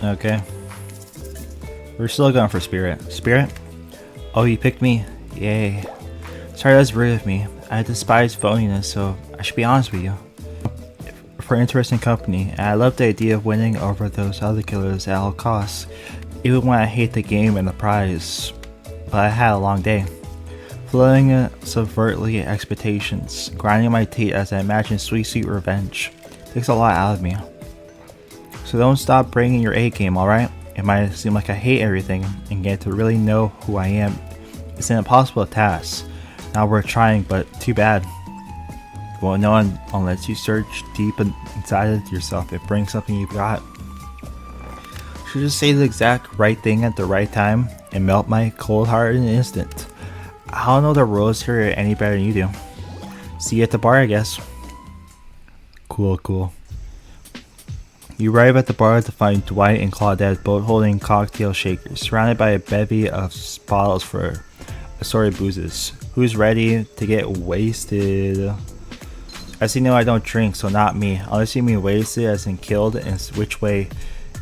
Okay. We're still going for Spirit. Spirit? Oh, you picked me? Yay. Sorry, that's rude of me. I despise phoniness, so I should be honest with you. For interesting company, and I love the idea of winning over those other killers at all costs, even when I hate the game and the prize. But I had a long day. flowing subvertly expectations, grinding my teeth as I imagine sweet revenge. Takes a lot out of me. So don't stop bringing your A game, alright? It might seem like I hate everything, and get to really know who I am. It's an impossible task. Not worth trying, but too bad. You won't know unless you search deep inside of yourself and bring something you've got. Should just say the exact right thing at the right time and melt my cold heart in an instant. I don't know the rules here any better than you do. See you at the bar, I guess. Cool. You arrive at the bar to find Dwight and Claudette both holding cocktail shakers, surrounded by a bevy of bottles for assorted boozes. Who's ready to get wasted? As you know, I don't drink, so not me. Unless you mean wasted as in killed, in which way?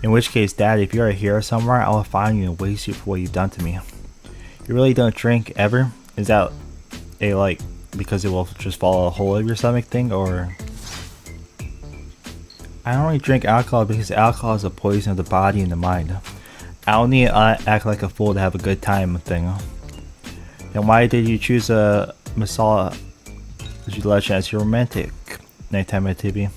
In which case, Dad, if you're a hero somewhere, I will find you and waste you for what you've done to me. You really don't drink ever? Is that a because it will just follow a hole of your stomach thing, or? I don't really drink alcohol because alcohol is a poison of the body and the mind. I don't need to act like a fool to have a good time thing. Then why did you choose a Masala legend as your romantic nighttime activity?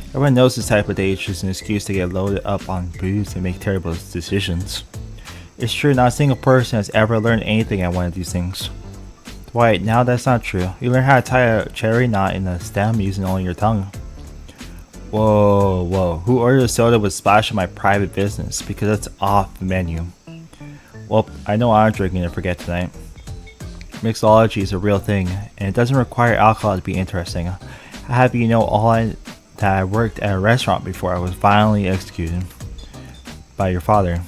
Everyone knows this type of day is just an excuse to get loaded up on booze and make terrible decisions. It's true, not a single person has ever learned anything at one of these things. Dwight, now that's not true. You learn how to tie a cherry knot in a stem using only your tongue. Whoa. Who ordered a soda with splash in my private business? Because that's off the menu. Well, I know I'm drinking to forget tonight. Mixology is a real thing, and it doesn't require alcohol to be interesting. I have you know that I worked at a restaurant before I was violently executed by your father,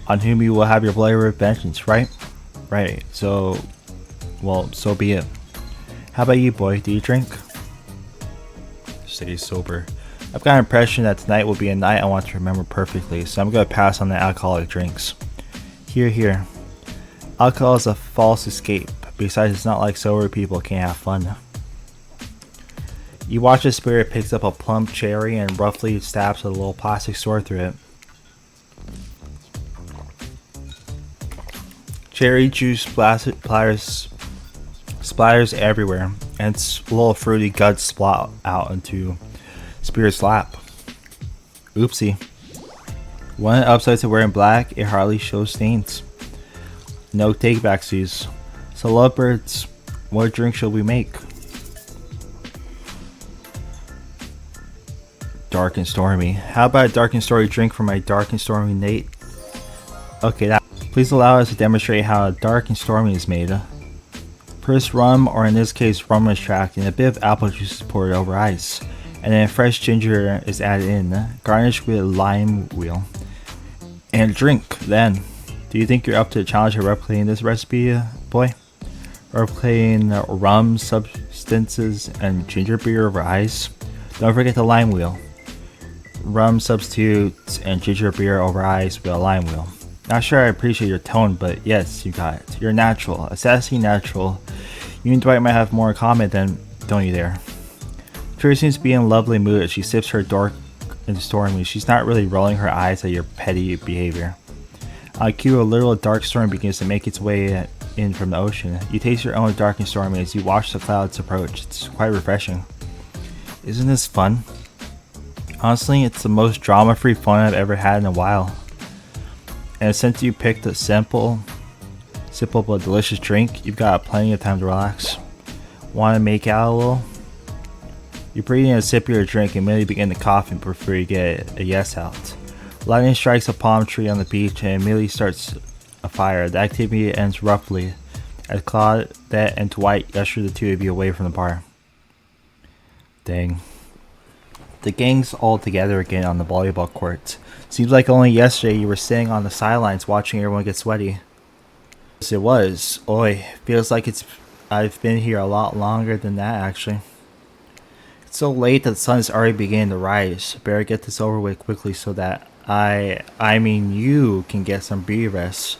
on whom you will have your bloody vengeance, right? Right, so be it. How about you, boy? Do you drink? Stay sober. I've got an impression that tonight will be a night I want to remember perfectly, so I'm going to pass on the alcoholic drinks. Here. Alcohol is a false escape. Besides, it's not like sober people can't have fun. You watch as Spirit picks up a plump cherry and roughly stabs a little plastic sword through it. Cherry juice splatters everywhere, and its little fruity guts splat out into Spirit's lap. Oopsie. One upside to wearing black, it hardly shows stains. No take-backsies. So lovebirds, what drink shall we make? Dark and stormy. How about a dark and stormy drink for my dark and stormy Nate? Okay, please allow us to demonstrate how a dark and stormy is made. First rum, or in this case rum extract, and a bit of apple juice is poured over ice, and then fresh ginger is added in, garnished with lime wheel. And drink, then. Do you think you're up to the challenge of replicating this recipe, boy? Replicating rum substances and ginger beer over ice? Don't forget the lime wheel. Rum substitutes and ginger beer over ice with a lime wheel. Not sure I appreciate your tone, but yes, you got it. You're natural, a sassy natural. You and Dwight might have more in common than, don't you there? Cherry seems to be in a lovely mood as she sips her dark and stormy. She's not really rolling her eyes at your petty behavior. On cue, a little dark storm begins to make its way in from the ocean. You taste your own dark and stormy as you watch the clouds approach. It's quite refreshing. Isn't this fun? Honestly, it's the most drama-free fun I've ever had in a while. And since you picked a simple but delicious drink, you've got plenty of time to relax. Want to make out a little? You breathe in a sip of your drink and immediately begin to cough before you get a yes out. Lightning strikes a palm tree on the beach and immediately starts a fire. The activity ends roughly as Claudette and Dwight usher the two of you away from the bar. Dang. The gang's all together again on the volleyball court. Seems like only yesterday you were sitting on the sidelines watching everyone get sweaty. Yes, it was. Oi, feels like I've been here a lot longer than that actually. It's so late that the sun is already beginning to rise. Better get this over with quickly so that you can get some breathe rest.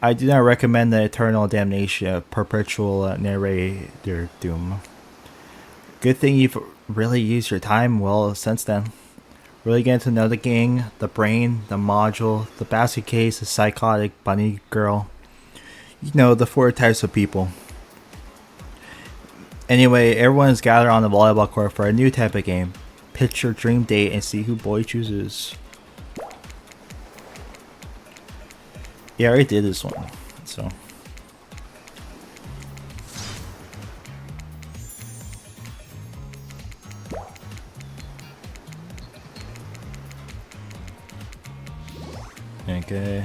I do not recommend the eternal damnation of perpetual narrator doom. Good thing you've really used your time well since then. Really getting to know the gang, the brain, the module, the basket case, the psychotic bunny girl. You know, the 4 types of people. Anyway, everyone's gathered on the volleyball court for a new type of game. Pitch your dream date and see who boy chooses. Yeah, I already did this one, so. Okay.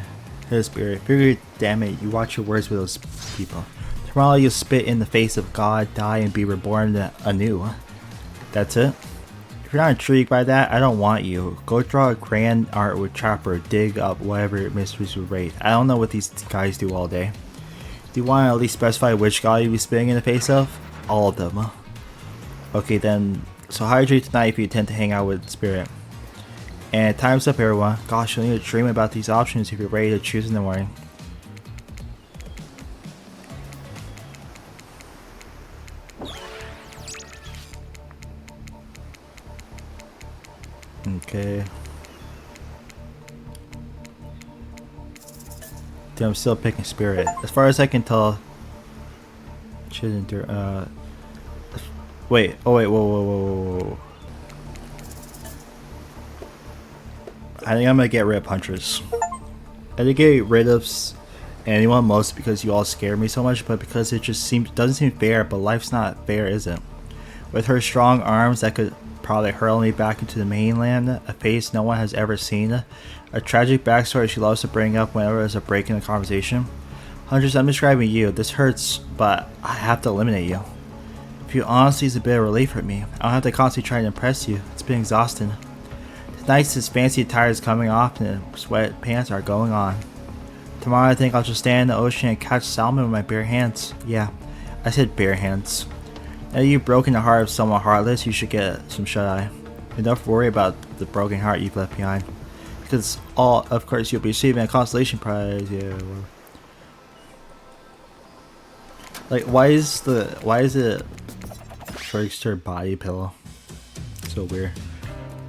Here's Spirit. Figure, damn it, you watch your words with those people. Tomorrow you'll spit in the face of God, die, and be reborn anew. That's it? If you're not intrigued by that, I don't want you. Go draw a grand art with Chopper, dig up whatever mysteries you rate. I don't know what these guys do all day. Do you want to at least specify which god you'll be spitting in the face of? All of them. Okay then, so hydrate tonight if you intend to hang out with Spirit. And time's up everyone. Gosh, you'll need to dream about these options if you're ready to choose in the morning. Okay. Dude, I'm still picking Spirit. As far as I can tell, wait. Oh wait. Whoa. I think I'm gonna get rid of Huntress. I think get rid of anyone most because you all scare me so much, but because it just doesn't seem fair. But life's not fair, is it? With her strong arms that could probably hurl me back into the mainland, a face no one has ever seen, a tragic backstory she loves to bring up whenever there's a break in the conversation. Huntress, I'm describing you. This hurts, but I have to eliminate you. If you honestly is a bit of relief for me, I don't have to constantly try to impress you. It's been exhausting. Tonight's his fancy attire is coming off and sweatpants are going on. Tomorrow I think I'll just stand in the ocean and catch salmon with my bare hands. Yeah, I said bare hands. Now you've broken the heart of someone heartless, you should get some shut-eye. And don't worry about the broken heart you've left behind. Because of course you'll be receiving a consolation prize, yeah. Well. Like why is it trickster body pillow? So weird.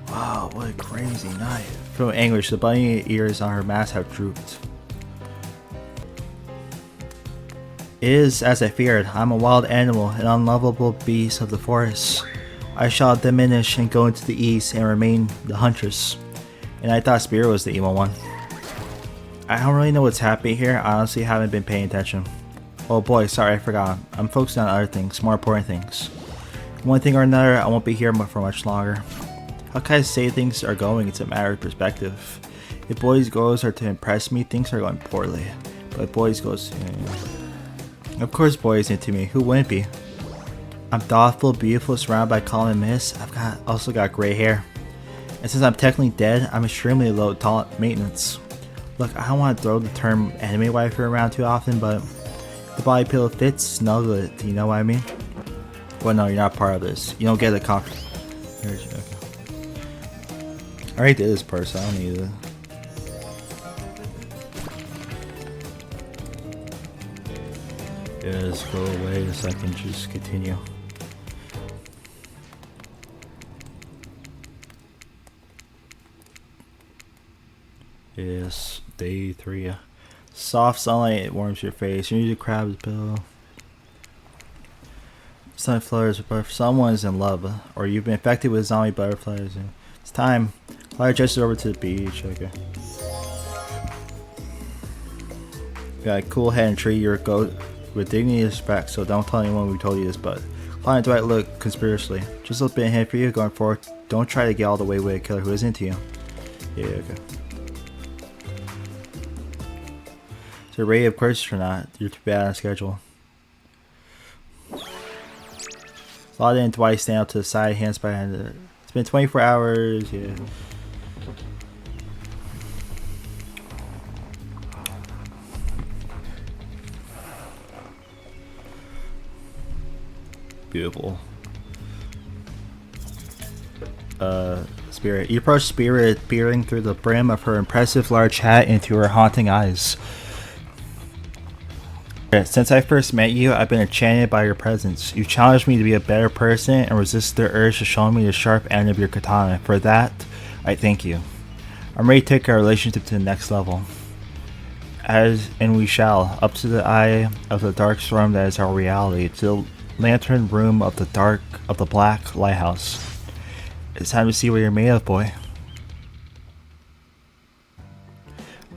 Wow, what a crazy night. From anguish, the bunny ears on her mask have drooped. It is as I feared. I'm a wild animal, an unlovable beast of the forest. I shall diminish and go into the east and remain the huntress. And I thought Spirit was the emo one. I don't really know what's happening here. I honestly haven't been paying attention. Oh boy, sorry, I forgot. I'm focusing on other things, more important things. One thing or another, I won't be here for much longer. How can I say things are going? It's a matter of perspective. If boys' goals are to impress me, things are going poorly. But if boys' goals... Of course boys into me, who wouldn't be? I'm thoughtful, beautiful, surrounded by calm mist. I've also got gray hair. And since I'm technically dead, I'm extremely low maintenance. Look, I don't want to throw the term anime wife around too often, but the body pillow fits, snuggle it, do you know what I mean? Well no, you're not part of this. You don't get the comfort. I already did this part, so I don't need it. Yes, go away so I can just continue. Yes, day 3. Soft sunlight, it warms your face. You need to crab's pillow. Sun flutters, but if someone is in love, or you've been infected with zombie butterflies, it's time. Fly just over to the beach. Okay. Got a cool head and treat your goat with dignity and respect, so don't tell anyone we told you this, but Clyde Dwight look conspiracy. Just a little bit of hint for you going forward. Don't try to get all the way with a killer who isn't into you. Yeah, okay. So ready of course or not, you're too bad on schedule. Slot in Dwight, stand up to the side, hands behind it. It's been 24 hours, yeah. Beautiful. Spirit. You approach Spirit, peering through the brim of her impressive large hat into her haunting eyes. Since I first met you, I've been enchanted by your presence. You challenged me to be a better person and resist the urge to show me the sharp end of your katana. For that, I thank you. I'm ready to take our relationship to the next level. And we shall, up to the eye of the dark storm that is our reality, till lantern room of the black lighthouse. It's time to see what you're made of, boy.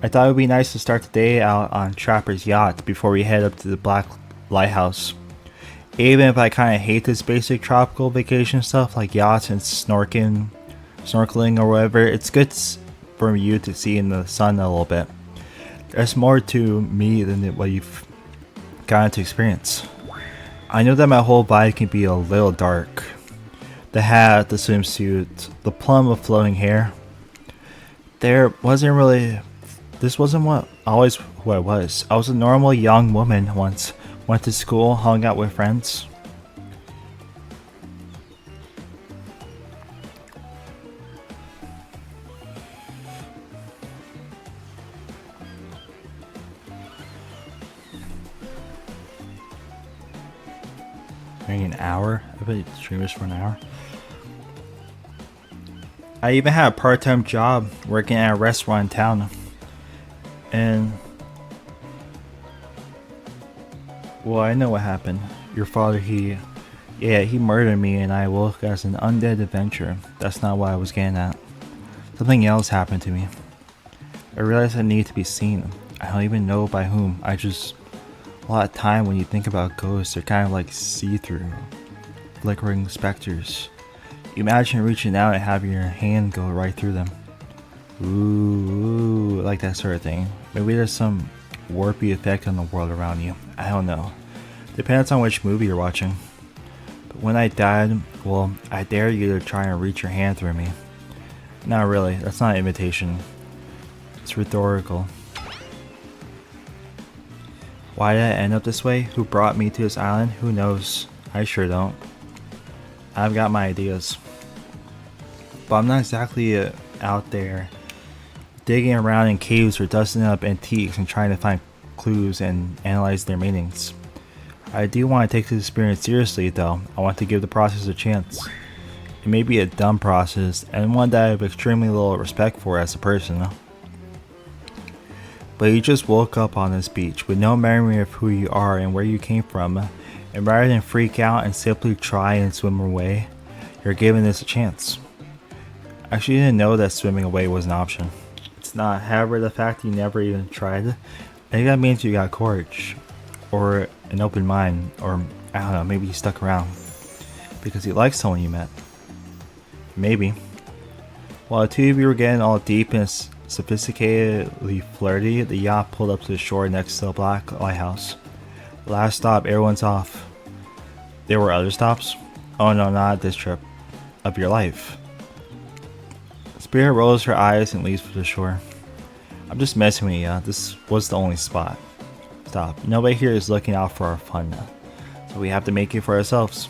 I thought it would be nice to start the day out on Trapper's yacht before we head up to the black lighthouse. Even if I kind of hate this basic tropical vacation stuff like yachts and snorkeling or whatever, it's good for you to see in the sun a little bit. There's more to me than what you've gotten to experience. I know that my whole vibe can be a little dark. The hat, the swimsuit, the plum of flowing hair. This wasn't what I was. I was a normal young woman once. Went to school, hung out with friends. Maybe an hour? I bet stream this for an hour. I even had a part-time job working at a restaurant in town. And well, I know what happened. Your father, he murdered me and I woke as an undead adventurer. That's not what I was getting at. Something else happened to me. I realized I need to be seen. I don't even know by whom. A lot of time when you think about ghosts, they're kind of like see-through, flickering specters. You imagine reaching out and having your hand go right through them. Ooh, like that sort of thing. Maybe there's some warpy effect on the world around you. I don't know. Depends on which movie you're watching. But when I died, well, I dare you to try and reach your hand through me. Not really. That's not an invitation. It's rhetorical. Why did I end up this way? Who brought me to this island? Who knows? I sure don't. I've got my ideas. But I'm not exactly out there digging around in caves or dusting up antiques and trying to find clues and analyze their meanings. I do want to take this experience seriously though. I want to give the process a chance. It may be a dumb process and one that I have extremely little respect for as a person. But you just woke up on this beach with no memory of who you are and where you came from, and rather than freak out and simply try and swim away, you're giving this a chance. I actually didn't know that swimming away was an option. It's not. However, the fact you never even tried, I think that means you got courage, or an open mind, or I don't know, maybe you stuck around because you liked someone you met. Maybe. While the two of you were getting all deep and sophisticatedly flirty, the yacht pulled up to the shore next to the black lighthouse. Last stop, everyone's off. There were other stops? Oh no, not this trip of your life. Spirit rolls her eyes and leaves for the shore. I'm just messing with you. This was the only spot. Stop. Nobody here is looking out for our fun, so we have to make it for ourselves.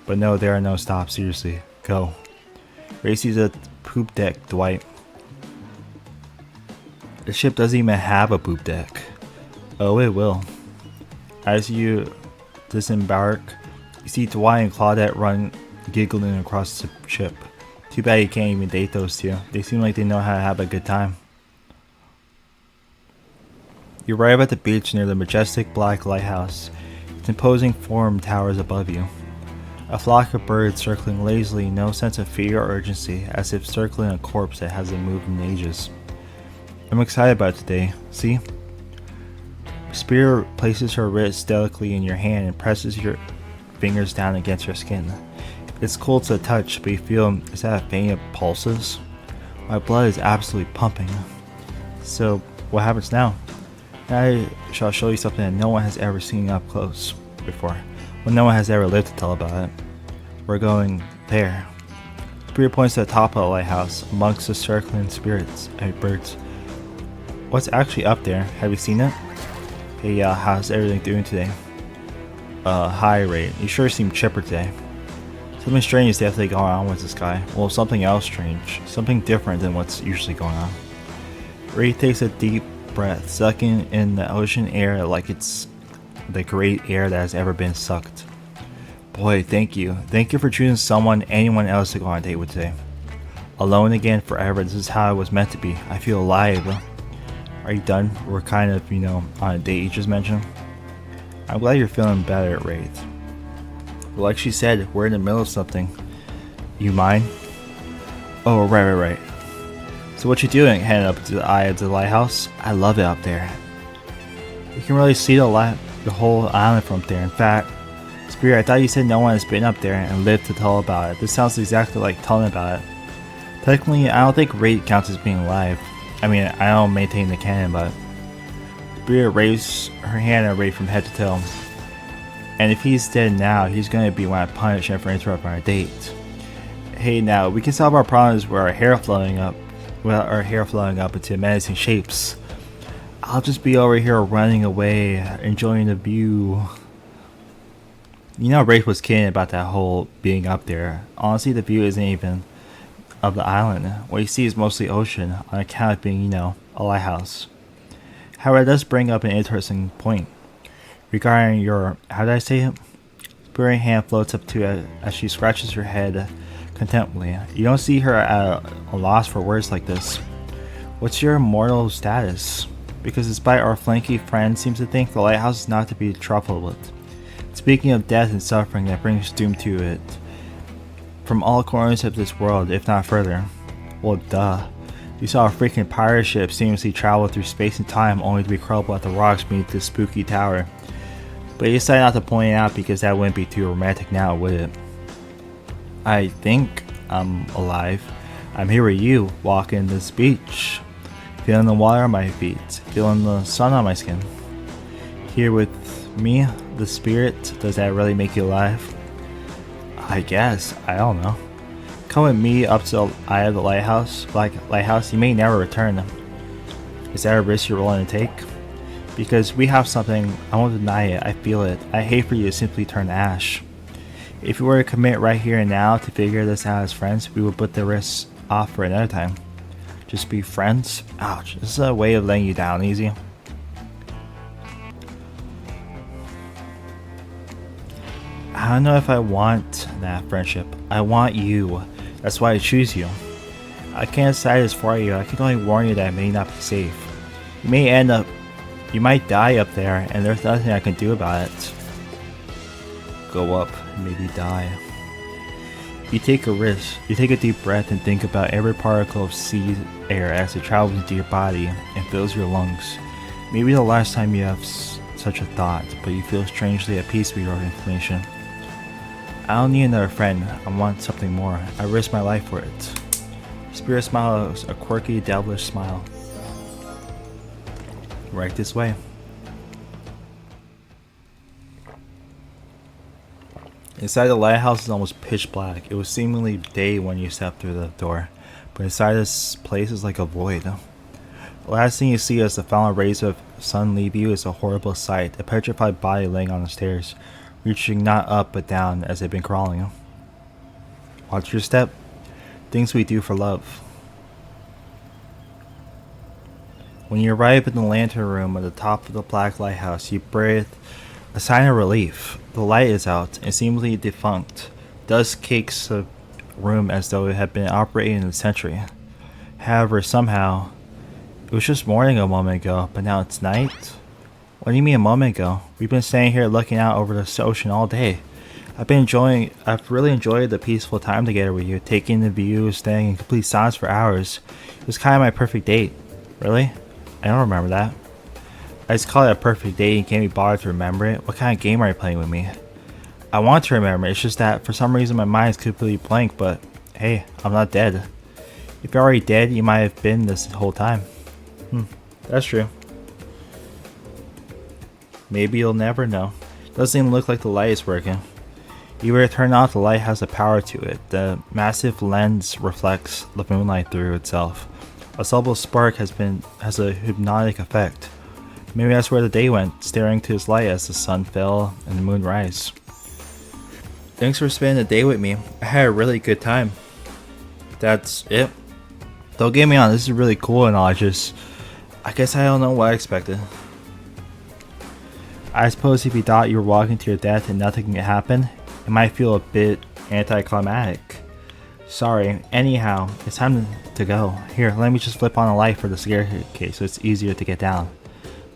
But no, there are no stops. Seriously, go. Race you to the poop deck, Dwight. The ship doesn't even have a poop deck. Oh, it will. As you disembark, you see Dwight and Claudette run giggling across the ship. Too bad you can't even date those two. They seem like they know how to have a good time. You arrive at the beach near the majestic black lighthouse. Its imposing form towers above you. A flock of birds circling lazily, no sense of fear or urgency, as if circling a corpse that hasn't moved in ages. I'm excited about today. See? Spirit places her wrist delicately in your hand and presses your fingers down against your skin. It's cold to the touch, but you feel is that a faint of pulses? My blood is absolutely pumping. So, what happens now? I shall show you something that no one has ever seen up close before. Well, no one has ever lived to tell about it. We're going there. Spirit points to the top of the lighthouse, amongst the circling birds. What's actually up there? Have you seen it? Hey, how's everything doing today? Hi, Ray. You sure seem chipper today. Something strange is definitely going on with this guy. Well, something else strange. Something different than what's usually going on. Ray takes a deep breath, sucking in the ocean air like it's the great air that has ever been sucked. Boy, thank you. Thank you for choosing anyone else to go on a date with today. Alone again forever. This is how it was meant to be. I feel alive. Are you done? We're kind of, on a date you just mentioned. I'm glad you're feeling better, Wraith. Like she said, we're in the middle of something. You mind? Oh, right. So what you doing? Heading up to the eye of the lighthouse? I love it up there. You can really see the whole island from there. In fact, Spirit, I thought you said no one has been up there and lived to tell about it. This sounds exactly like telling about it. Technically, I don't think Raid counts as being alive. I mean, I don't maintain the canon, but Spirit raised her hand at Raid from head to toe. And if he's dead now, he's gonna be when I punish him for interrupting our date. Hey, now we can solve our problems with our hair flowing up into menacing shapes. I'll just be over here running away, enjoying the view. You know, Rafe was kidding about that whole being up there. Honestly, the view isn't even of the island. What you see is mostly ocean, on account of being, a lighthouse. However, it does bring up an interesting point regarding your, how did I say it? Spirit hand floats up to it as she scratches her head contentfully. You don't see her at a loss for words like this. What's your mortal status? Because despite our flanky friend seems to think the lighthouse is not to be trifled with. Speaking of death and suffering that brings doom to it, from all corners of this world, if not further. Well, duh. You saw a freaking pirate ship seamlessly travel through space and time only to be crumpled at the rocks beneath this spooky tower. But you decided not to point it out because that wouldn't be too romantic now, would it? I think I'm alive. I'm here with you, walking this beach. Feeling the water on my feet, feeling the sun on my skin. Here with me, the spirit, does that really make you alive? I guess, I don't know. Come with me up to the eye of the lighthouse, you may never return. Is that a risk you're willing to take? Because we have something, I won't deny it, I feel it. I hate for you to simply turn to ash. If we were to commit right here and now to figure this out as friends, we would put the risk off for another time. Just be friends? Ouch, this is a way of letting you down easy. I don't know if I want that friendship. I want you. That's why I choose you. I can't decide this for you. I can only warn you that it may not be safe. You might die up there, and there's nothing I can do about it. Go up, maybe die. You take a risk. You take a deep breath and think about every particle of sea air as it travels into your body and fills your lungs. Maybe the last time you have such a thought, but you feel strangely at peace with your information. I don't need another friend. I want something more. I risk my life for it. Spirit smiles, a quirky, devilish smile. Right this way. Inside the lighthouse is almost pitch black. It was seemingly day when you stepped through the door, but inside this place is like a void. The last thing you see as the final rays of sun leave you is a horrible sight, a petrified body laying on the stairs, reaching not up but down as they've been crawling. Watch your step. Things we do for love. When you arrive in the lantern room at the top of the black lighthouse, you breathe a sign of relief. The light is out and seemingly defunct. Dust cakes the room as though it had been operating in a century. However, somehow, it was just morning a moment ago, but now it's night? What do you mean a moment ago? We've been staying here looking out over the ocean all day. I've really enjoyed the peaceful time together with you, taking the view, staying in complete silence for hours. It was kind of my perfect date. Really? I don't remember that. I just call it a perfect date and can't be bothered to remember it. What kind of game are you playing with me? I want to remember, it's just that for some reason my mind is completely blank, but hey, I'm not dead. If you're already dead, you might have been this whole time. That's true. Maybe you'll never know. Doesn't even look like the light is working. You were to turn off, the light has a power to it. The massive lens reflects the moonlight through itself. A subtle spark has a hypnotic effect. Maybe that's where the day went, staring to his light as the sun fell and the moon rise. Thanks for spending the day with me. I had a really good time. That's it. Don't get me on, this is really cool and all, I guess I don't know what I expected. I suppose if you thought you were walking to your death and nothing could happen, it might feel a bit anticlimactic. Sorry, anyhow, it's time to go. Here, let me just flip on a light for the staircase so it's easier to get down.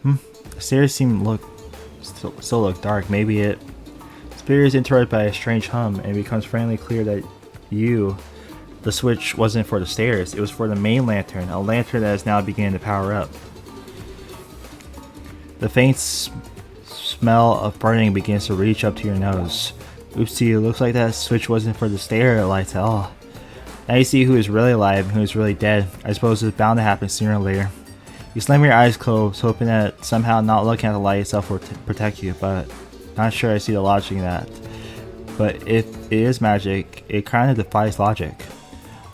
The stairs still look dark. Maybe Spirit Spirit is interrupted by a strange hum, and it becomes finally clear that the switch wasn't for the stairs, it was for the main lantern, a lantern that is now beginning to power up. The faint smell of burning begins to reach up to your nose. Oopsie, it looks like that switch wasn't for the stair lights at all. Now you see who is really alive and who is really dead. I suppose it's bound to happen sooner or later. You slam your eyes closed, hoping that somehow not looking at the light itself will protect you, but not sure I see the logic in that. But if it is magic, it kind of defies logic.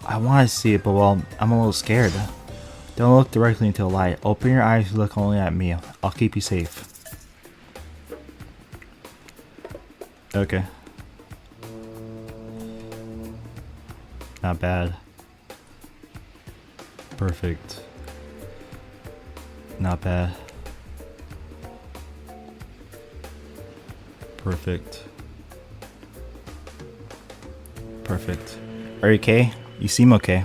I want to see it, but well, I'm a little scared. Don't look directly into the light. Open your eyes and look only at me. I'll keep you safe. Okay. Not bad. Perfect. Not bad. Perfect. Perfect. Are you okay? You seem okay.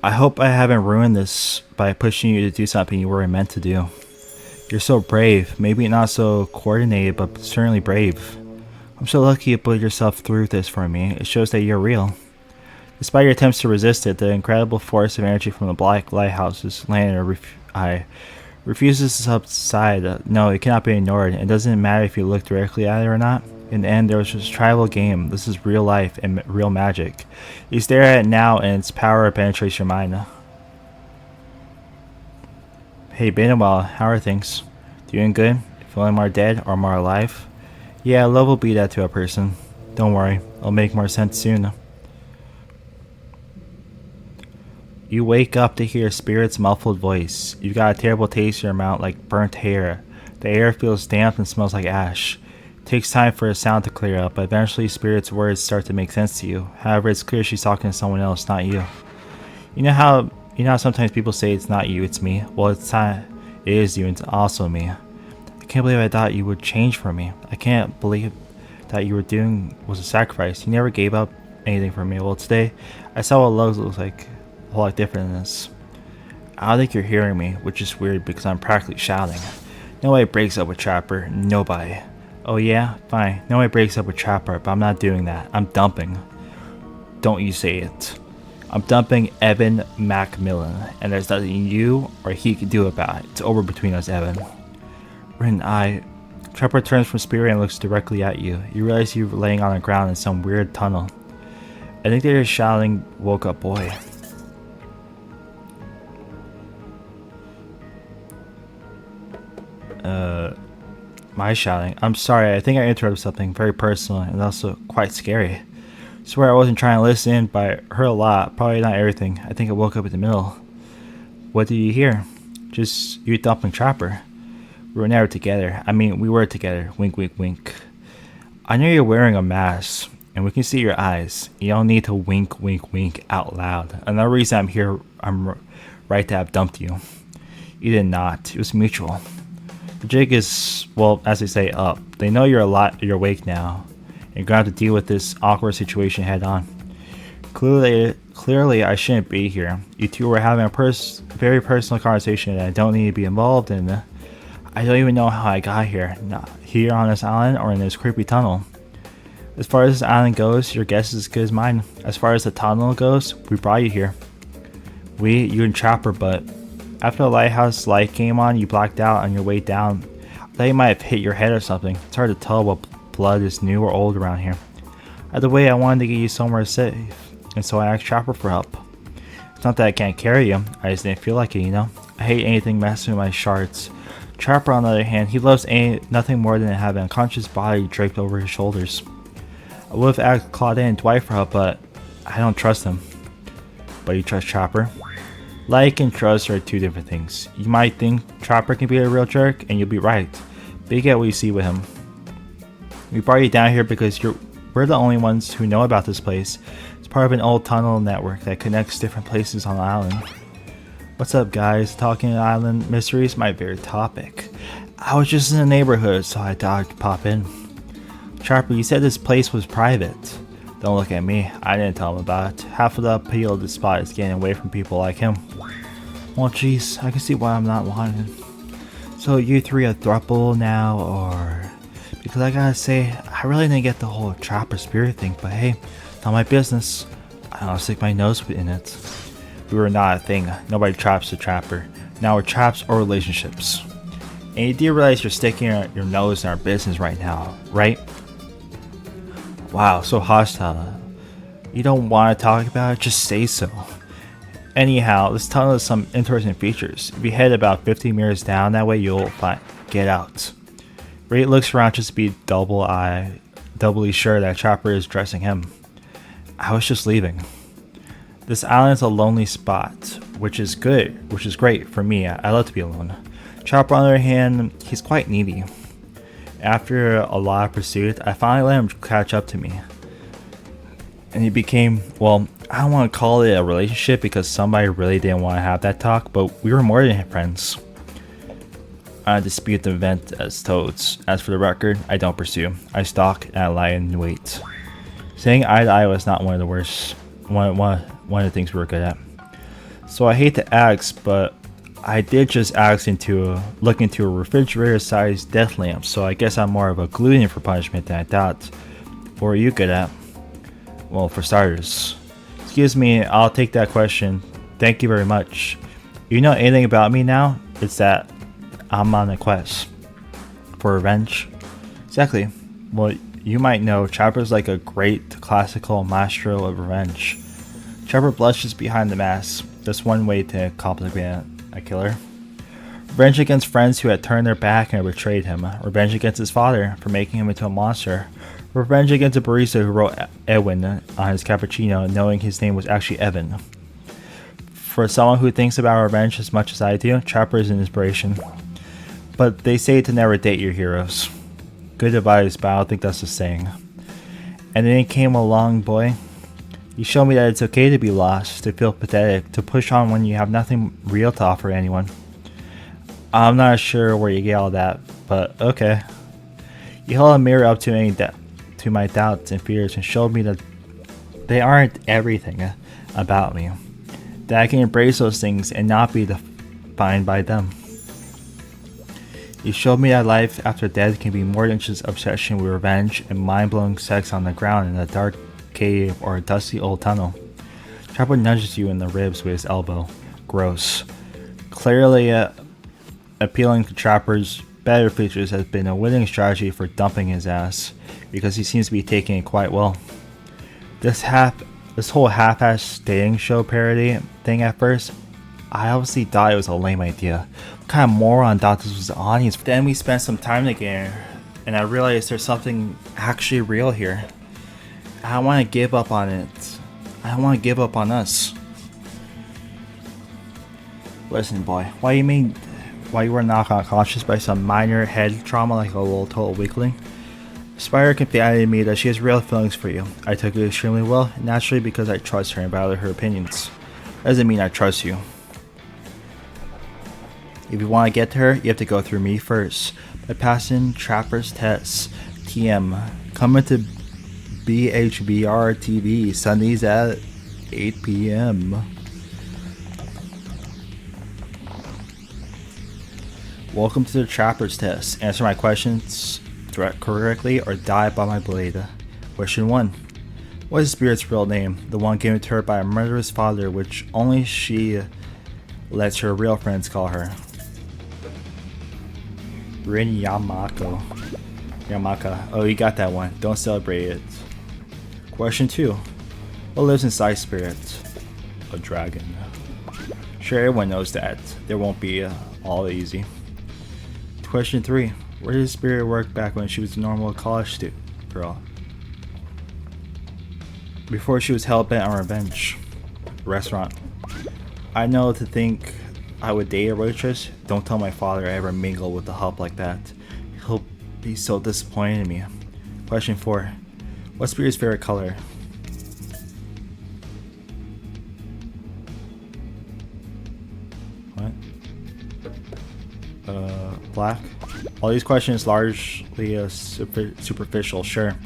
I hope I haven't ruined this by pushing you to do something you weren't meant to do. You're so brave. Maybe not so coordinated, but certainly brave. I'm so lucky you put yourself through this for me. It shows that you're real. Despite your attempts to resist it, the incredible force of energy from the Black Lighthouse's lantern refuses to subside. No, it cannot be ignored. It doesn't matter if you look directly at it or not. In the end, there was just a tribal game. This is real life and real magic. You stare at it now, and its power penetrates your mind. Hey, been a while. How are things? Doing good? Feeling more dead or more alive? Yeah, love will be that to a person. Don't worry, it'll make more sense soon. You wake up to hear Spirit's muffled voice. You've got a terrible taste in your mouth like burnt hair. The air feels damp and smells like ash. It takes time for a sound to clear up, but eventually Spirit's words start to make sense to you. However, it's clear she's talking to someone else, not you. You know how sometimes people say it's not you, it's me? Well, it's time. It is you, and it's also me. I can't believe I thought you would change for me. I can't believe that you were doing was a sacrifice. You never gave up anything for me. Well, today, I saw what love looks like a whole lot different than this. I don't think you're hearing me, which is weird because I'm practically shouting. Nobody breaks up with Trapper. Nobody. Oh yeah? Fine. Nobody breaks up with Trapper, but I'm not doing that. I'm dumping. Don't you say it. I'm dumping Evan Macmillan, and there's nothing you or he can do about it. It's over between us, Evan. Trapper turns from Spirit and looks directly at you. You realize you're laying on the ground in some weird tunnel. I think they're shouting, woke up boy. My shouting? I'm sorry, I think I interrupted something very personal and also quite scary. Swear I wasn't trying to listen, but I heard a lot, probably not everything. I think I woke up in the middle. What did you hear? Just you dumping Trapper. We were never together. I mean, we were together. Wink, wink, wink. I know you're wearing a mask, and we can see your eyes. You don't need to wink, wink, wink out loud. Another reason I'm here, I'm right to have dumped you. You did not. It was mutual. The jig is, well, as they say, up. They know you're awake now. You're gonna have to deal with this awkward situation head on. Clearly, I shouldn't be here. You two were having a very personal conversation that I don't need to be involved in. I don't even know how I got here. Not here on this island or in this creepy tunnel. As far as this island goes, your guess is as good as mine. As far as the tunnel goes, we brought you here. You and Trapper, but after the lighthouse light came on, you blacked out on your way down. I thought you might have hit your head or something. It's hard to tell what blood is new or old around here. Either way, I wanted to get you somewhere safe, and so I asked Trapper for help. It's not that I can't carry you, I just didn't feel like it, you know? I hate anything messing with my shards. Trapper, on the other hand, he loves nothing more than to have an unconscious body draped over his shoulders. I would have asked Claudette and Dwight for help, but I don't trust them. But you trust Trapper? Like and trust are two different things. You might think Trapper can be a real jerk, and you'll be right. But you get what you see with him. We brought you down here because we're the only ones who know about this place. It's part of an old tunnel network that connects different places on the island. What's up, guys? Talking island mysteries, my favorite topic. I was just in the neighborhood, so I thought I'd pop in. Trapper, you said this place was private. Don't look at me. I didn't tell him about it. Half of the appeal of this spot is getting away from people like him. Well, jeez, I can see why I'm not wanted. So you three a throuple now, or? Because I gotta say, I really didn't get the whole trapper spirit thing, but hey, not my business. I don't stick my nose in it. We were not a thing. Nobody traps a trapper. Now we're traps or relationships. And you do realize you're sticking your nose in our business right now, right? Wow, so hostile. You don't want to talk about it? Just say so. Anyhow, let's tell us some interesting features. If you head about 50 meters down that way, you'll find Get Out. Ray looks around just to be doubly sure that Chopper is dressing him. I was just leaving. This island is a lonely spot, which is great for me. I love to be alone. Chopper, on the other hand, he's quite needy. After a lot of pursuit, I finally let him catch up to me. And he became, well, I don't want to call it a relationship because somebody really didn't want to have that talk, but we were more than friends. I dispute the event as toads. As for the record, I don't pursue. I stalk and I lie in wait. Saying eye to eye was not one of the worst, one of the things we were good at. So I hate to ask, but I did just ask look into a refrigerator-sized death lamp, so I guess I'm more of a glutton for punishment than I thought. What are you good at? Well, for starters. Excuse me, I'll take that question. Thank you very much. You know anything about me now? It's that I'm on a quest. For revenge? Exactly. Well, you might know Chopper's like a great classical maestro of revenge. Chopper blushes behind the mask. That's one way to compliment a killer. Revenge against friends who had turned their back and betrayed him. Revenge against his father for making him into a monster. Revenge against a barista who wrote Edwin on his cappuccino knowing his name was actually Evan. For someone who thinks about revenge as much as I do, Chopper is an inspiration. But they say to never date your heroes. Good advice, but I don't think that's the saying. And then he came along, boy. You showed me that it's okay to be lost, to feel pathetic, to push on when you have nothing real to offer anyone. I'm not sure where you get all that, but okay. You held a mirror up to my doubts and fears and showed me that they aren't everything about me. That I can embrace those things and not be defined by them. You showed me that life after death can be more than just obsession with revenge and mind-blowing sex on the ground in a dark cave or a dusty old tunnel. Chopper nudges you in the ribs with his elbow. Gross. Clearly appealing to Chopper's better features has been a winning strategy for dumping his ass, because he seems to be taking it quite well. This whole half-ass dating show parody thing at first, I obviously thought it was a lame idea. What kind of moron thought this was the audience? Then we spent some time together, and I realized there's something actually real here. I don't want to give up on it. I don't want to give up on us. Listen, boy, why you were knocked unconscious by some minor head trauma like a little total weakling? Spider confided in me that she has real feelings for you. I took it extremely well, naturally because I trust her and value her opinions. Doesn't mean I trust you. If you want to get to her, you have to go through me first. By passing Trapper's tests. TM. Coming to BHBR TV, Sundays at 8 p.m. Welcome to the Trapper's test. Answer my questions correctly or die by my blade. Question 1. What is Spirit's real name? The one given to her by a murderous father, which only she lets her real friends call her. Rin Yamaka. Oh, you got that one. Don't celebrate it. Question 2. What lives inside Spirit? A dragon. Sure, everyone knows that. There won't be all easy. Question 3. Where did Spirit work back when she was a normal college girl? Before she was hell-bent on revenge. Restaurant. I know to think I would date a waitress. Don't tell my father I ever mingle with a hub like that. He'll be so disappointed in me. Question 4. What's Spirit's favorite color? What? Black? All these questions largely superficial, sure.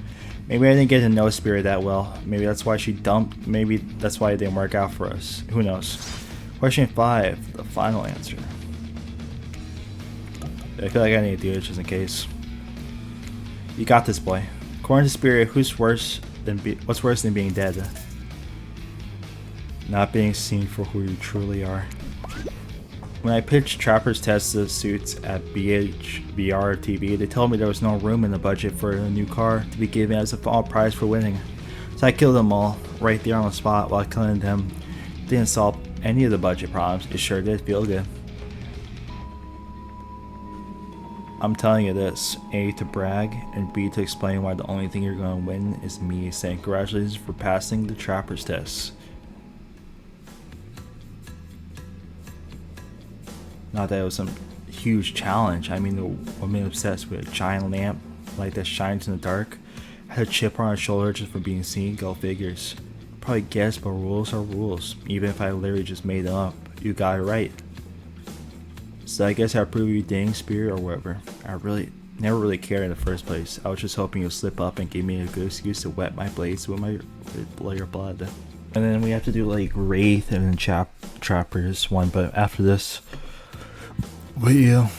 Maybe I didn't get to know Spirit that well. Maybe that's why she dumped. Maybe that's why it didn't work out for us. Who knows? Question 5, the final answer. I feel like I need to do it just in case. You got this, boy. According to Spirit, what's worse than being dead? Not being seen for who you truly are. When I pitched Trapper's Test suits at BHBR TV, they told me there was no room in the budget for a new car to be given as a fall prize for winning. So I killed them all, right there on the spot. While killing them didn't solve any of the budget problems, it sure did feel good. I'm telling you this, A, to brag, and B, to explain why the only thing you're going to win is me saying congratulations for passing the Trapper's Test. Not that it was some huge challenge. I mean, the woman obsessed with a giant lamp light that shines in the dark had a chip on her shoulder just for being seen. Go figures. Probably guess, but rules are rules. Even if I literally just made them up, you got it right. So I guess I approve you dang Spirit or whatever. I really never really cared in the first place. I was just hoping you'd slip up and give me a good excuse to wet my blades with your blood. And then we have to do like Wraith and then Trappers one, but after this, we'll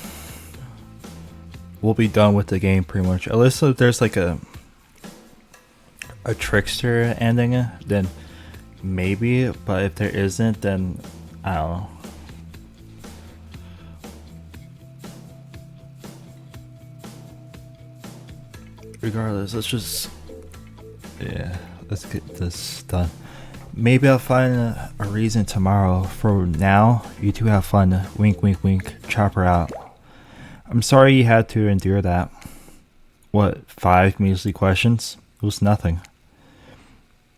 be done with the game pretty much. Unless there's like a trickster ending, then maybe. But if there isn't, then I don't know. Regardless, let's get this done. Maybe I'll find a reason tomorrow. For now, you two have fun. Wink, wink, wink. Chopper out. I'm sorry you had to endure that. What, 5 measly questions? It was nothing.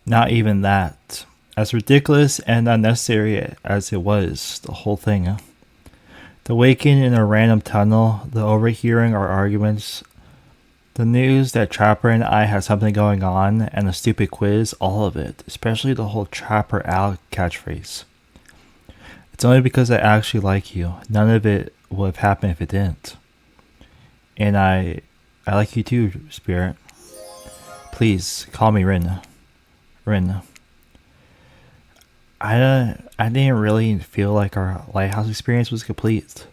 Not even that. As ridiculous and unnecessary as it was, the whole thing. The waking in a random tunnel, the overhearing our arguments, the news that Trapper and I had something going on, and the stupid quiz, all of it, especially the whole Trapper out catchphrase. It's only because I actually like you. None of it would have happened if it didn't. And I like you too, Spirit. Please, call me Rin. Rin. I didn't really feel like our lighthouse experience was complete.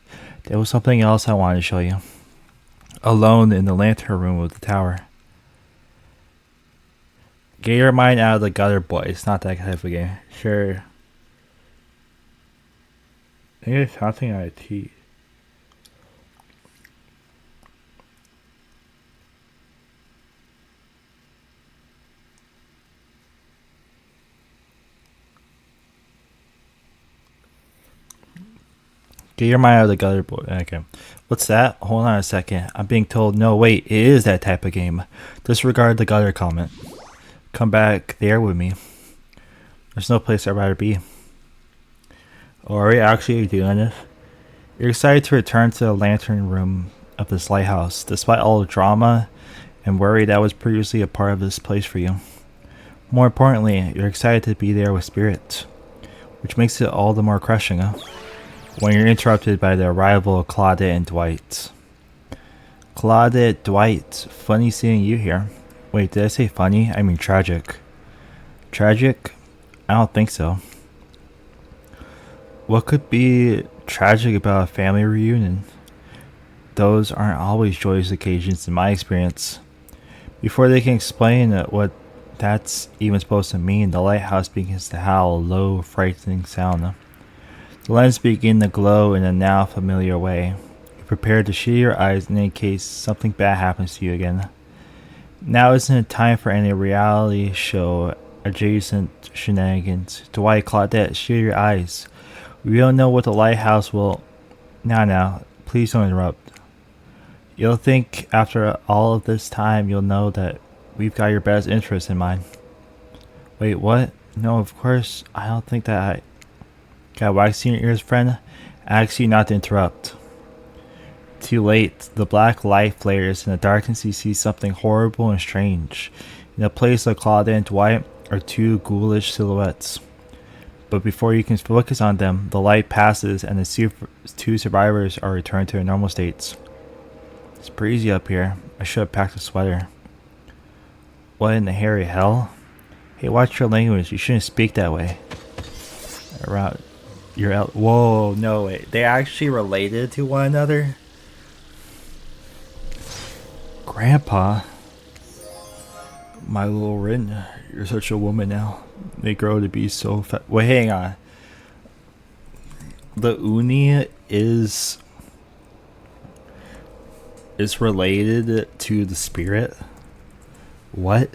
There was something else I wanted to show you. Alone in the lantern room of the tower. Get your mind out of the gutter, boy. It's not that type of game. Sure. I think it's something out of tea. Get your mind out of the gutter, boy. Okay. What's that? Hold on a second. I'm being told, no, wait, it is that type of game. Disregard the gutter comment. Come back there with me. There's no place I'd rather be. Oh, are we actually doing this? You're excited to return to the lantern room of this lighthouse, despite all the drama and worry that was previously a part of this place for you. More importantly, you're excited to be there with Spirit, which makes it all the more crushing, huh? When you're interrupted by the arrival of Claudette and Dwight. Claudette, Dwight, funny seeing you here. Wait, did I say funny? I mean tragic. Tragic? I don't think so. What could be tragic about a family reunion? Those aren't always joyous occasions in my experience. Before they can explain what that's even supposed to mean, the lighthouse begins to howl a low, frightening sound. The lens begin to glow in a now familiar way. You prepare to shield your eyes in case something bad happens to you again. Now isn't it time for any reality show adjacent shenanigans? Dwight, Claudette, shield your eyes. We don't know what the lighthouse will... Now, please don't interrupt. You'll think after all of this time you'll know that we've got your best interest in mind. Wait, what? No, of course, I don't think that I... Got wax in your ears, friend? I ask you not to interrupt. Too late. The black light flares. In the darkness you see something horrible and strange. In the place of Claudette and Dwight are two ghoulish silhouettes. But before you can focus on them, the light passes and the two survivors are returned to their normal states. It's breezy up here. I should have packed a sweater. What in the hairy hell? Hey, watch your language. You shouldn't speak that way. Around... You're out. Whoa, no way. They actually related to one another? Grandpa, my little Rin, you're such a woman now. They grow to be so fat. Wait, hang on. The uni is related to the spirit. What?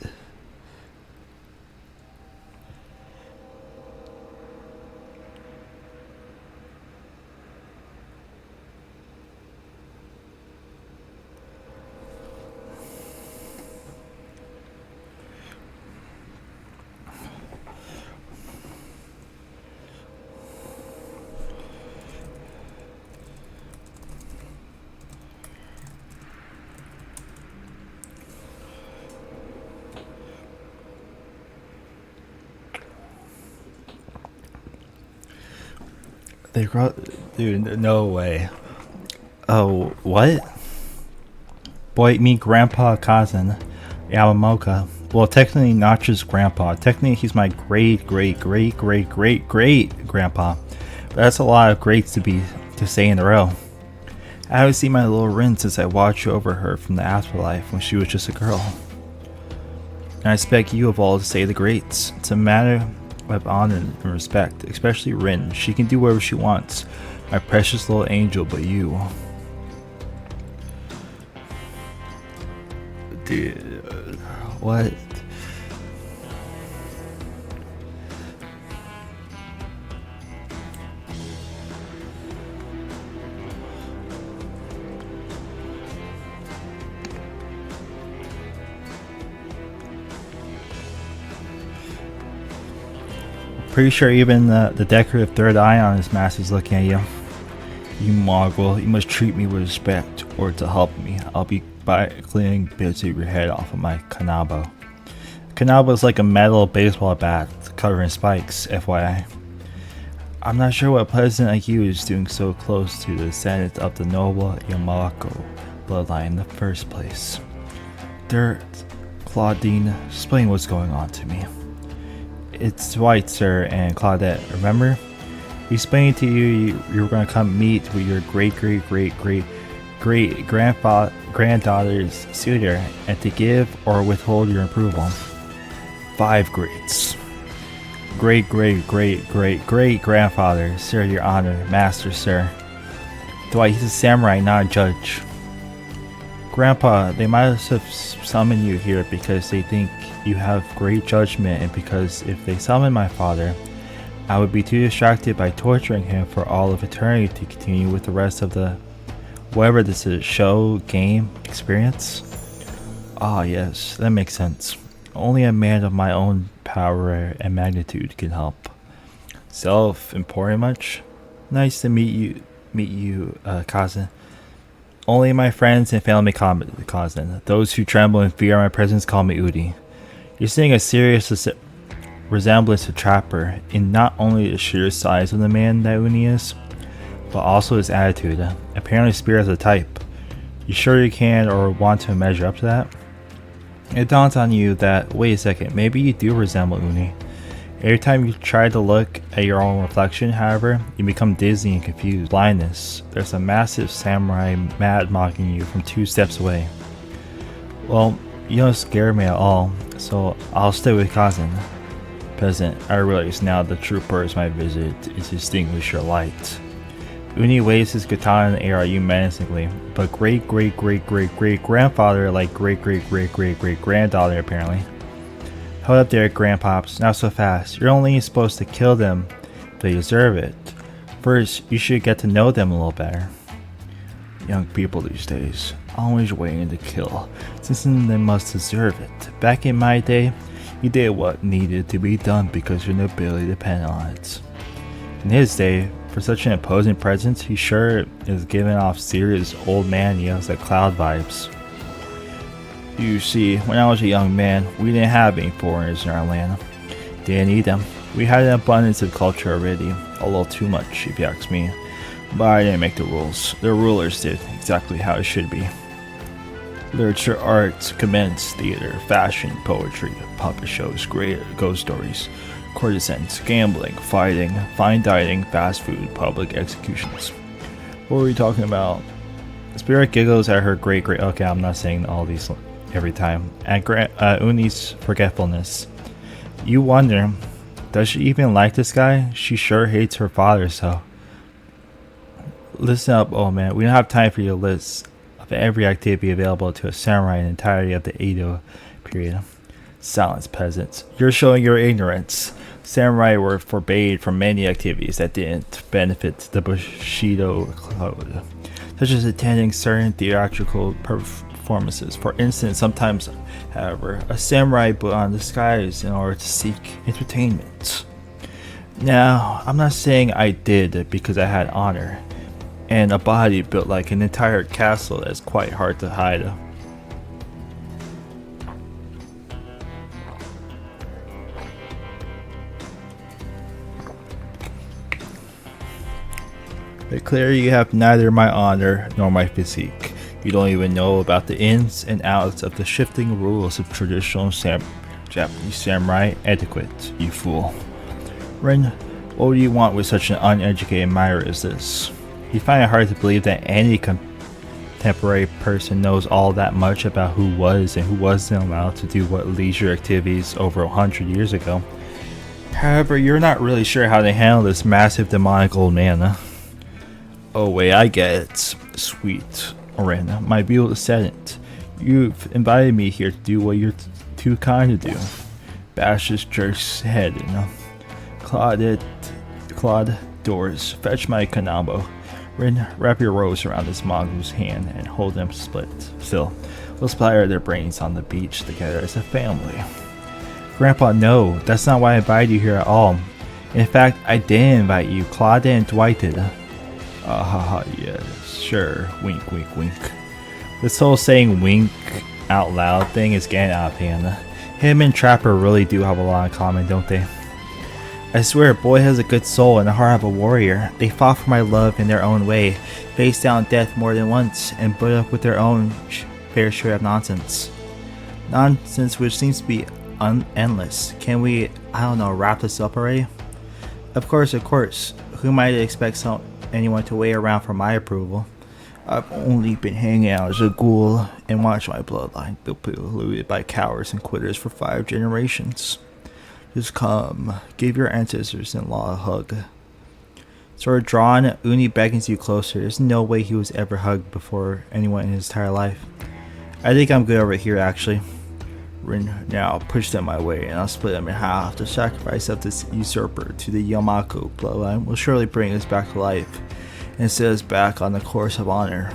They grow, dude. No way. Oh, what? Boy, meet Grandpa Kazan Yamamoka. Well, technically not just Grandpa. Technically, he's my great grandpa. But that's a lot of greats to say in a row. I haven't seen my little Rin since I watched over her from the afterlife when she was just a girl. And I expect you of all to say the greats. It's a matter of honor and respect, especially Rin. She can do whatever she wants. My precious little angel, but you. Dude, what? Pretty sure even the decorative third eye on his mask is looking at you. You mongrel, you must treat me with respect, or to help me, I'll be by clearing bits of your head off of my kanabo. Kanabo is like a metal baseball bat covered in spikes, FYI. I'm not sure what president like you is doing so close to the descendants of the noble Yamako bloodline in the first place. Dirt, Claudine, explain what's going on to me. It's Dwight, sir, and Claudette, remember? He explained to you you were going to come meet with your great granddaughter's suitor and to give or withhold your approval. 5 greats. Great grandfather, sir, your honor, master, sir. Dwight, he's a samurai, not a judge. Grandpa, they might have summoned you here because they think you have great judgment, and because if they summon my father, I would be too distracted by torturing him for all of eternity to continue with the rest of the whatever this is, show, game, experience. Ah, yes, that makes sense. Only a man of my own power and magnitude can help. Self-important much? Nice to meet you, Kazan. Only my friends and family call me Kazan. Those who tremble in fear of my presence call me Udi. You're seeing a serious resemblance to Trapper in not only the sheer size of the man that Uni is, but also his attitude. Apparently Spirit's a type. You sure you can or want to measure up to that? It dawns on you that, wait a second, maybe you do resemble Uni. Every time you try to look at your own reflection, however, you become dizzy and confused. Blindness. There's a massive samurai mad mocking you from 2 steps away. Well, you don't scare me at all, so I'll stay with Kazan. Peasant, I realize now the true purpose of my visit is to extinguish your light. Uni waves his katana in the air at you menacingly, but great grandfather like great granddaughter apparently. Hold up there, grandpops, not so fast. You're only supposed to kill them if they deserve it. First, you should get to know them a little better. Young people these days, always waiting to kill, since they must deserve it. Back in my day, you did what needed to be done because your nobility depended on it. In his day, for such an imposing presence, he sure is giving off serious old man yells like Cloud vibes. You see, when I was a young man, we didn't have any foreigners in our land. Didn't need them. We had an abundance of culture already, a little too much if you ask me. But I didn't make the rules. The rulers did exactly how it should be. Literature, arts, commence, theater, fashion, poetry, puppet shows, great ghost stories, courtesans, gambling, fighting, fine dining, fast food, public executions. What were we talking about? Spirit giggles at her great. Okay, I'm not saying all these every time. At Uni's forgetfulness. You wonder, does she even like this guy? She sure hates her father, so. Listen up, oh man. We don't have time for your list of every activity available to a samurai in the entirety of the Edo period. Silence, peasants. You're showing your ignorance. Samurai were forbade from many activities that didn't benefit the Bushido code, such as attending certain theatrical performances. For instance, sometimes, however, a samurai put on disguise in order to seek entertainment. Now, I'm not saying I did it because I had honor, and a body built like an entire castle that's quite hard to hide. But clearly you have neither my honor nor my physique. You don't even know about the ins and outs of the shifting rules of traditional Japanese samurai etiquette, you fool. Ren, what do you want with such an uneducated admirer as this? You find it hard to believe that any contemporary person knows all that much about who was and who wasn't allowed to do what leisure activities over 100 years ago. However, you're not really sure how to handle this massive demonic old man, huh? Oh wait, I get it. Sweet, Ren. My view is sedent. You've invited me here to do what you're too kind to do. Bashes jerks head, Claude doors. Fetch my kanabo. Ren, wrap your rose around this mongoose hand and hold them split. Still, we'll splatter their brains on the beach together as a family. Grandpa, no, that's not why I invited you here at all. In fact, I didn't invite you. Claude and Dwight did. Yes, sure. Wink, wink, wink. This whole saying wink out loud thing is getting out of hand. Him and Trapper really do have a lot in common, don't they? I swear, boy has a good soul and the heart of a warrior. They fought for my love in their own way, faced down death more than once, and put up with their own fair share of nonsense. Nonsense which seems to be endless. Can we, I don't know, wrap this up already? Of course. Who might expect anyone to wait around for my approval? I've only been hanging out as a ghoul and watched my bloodline be polluted by cowards and quitters for 5 generations. Just come, give your ancestors-in-law a hug. Sort of drawn, Uni beckons you closer. There's no way he was ever hugged before anyone in his entire life. I think I'm good over here, actually. Rin, now push them my way, and I'll split them in half. The sacrifice of this usurper to the Yamako bloodline will surely bring us back to life, and set us back on the course of honor.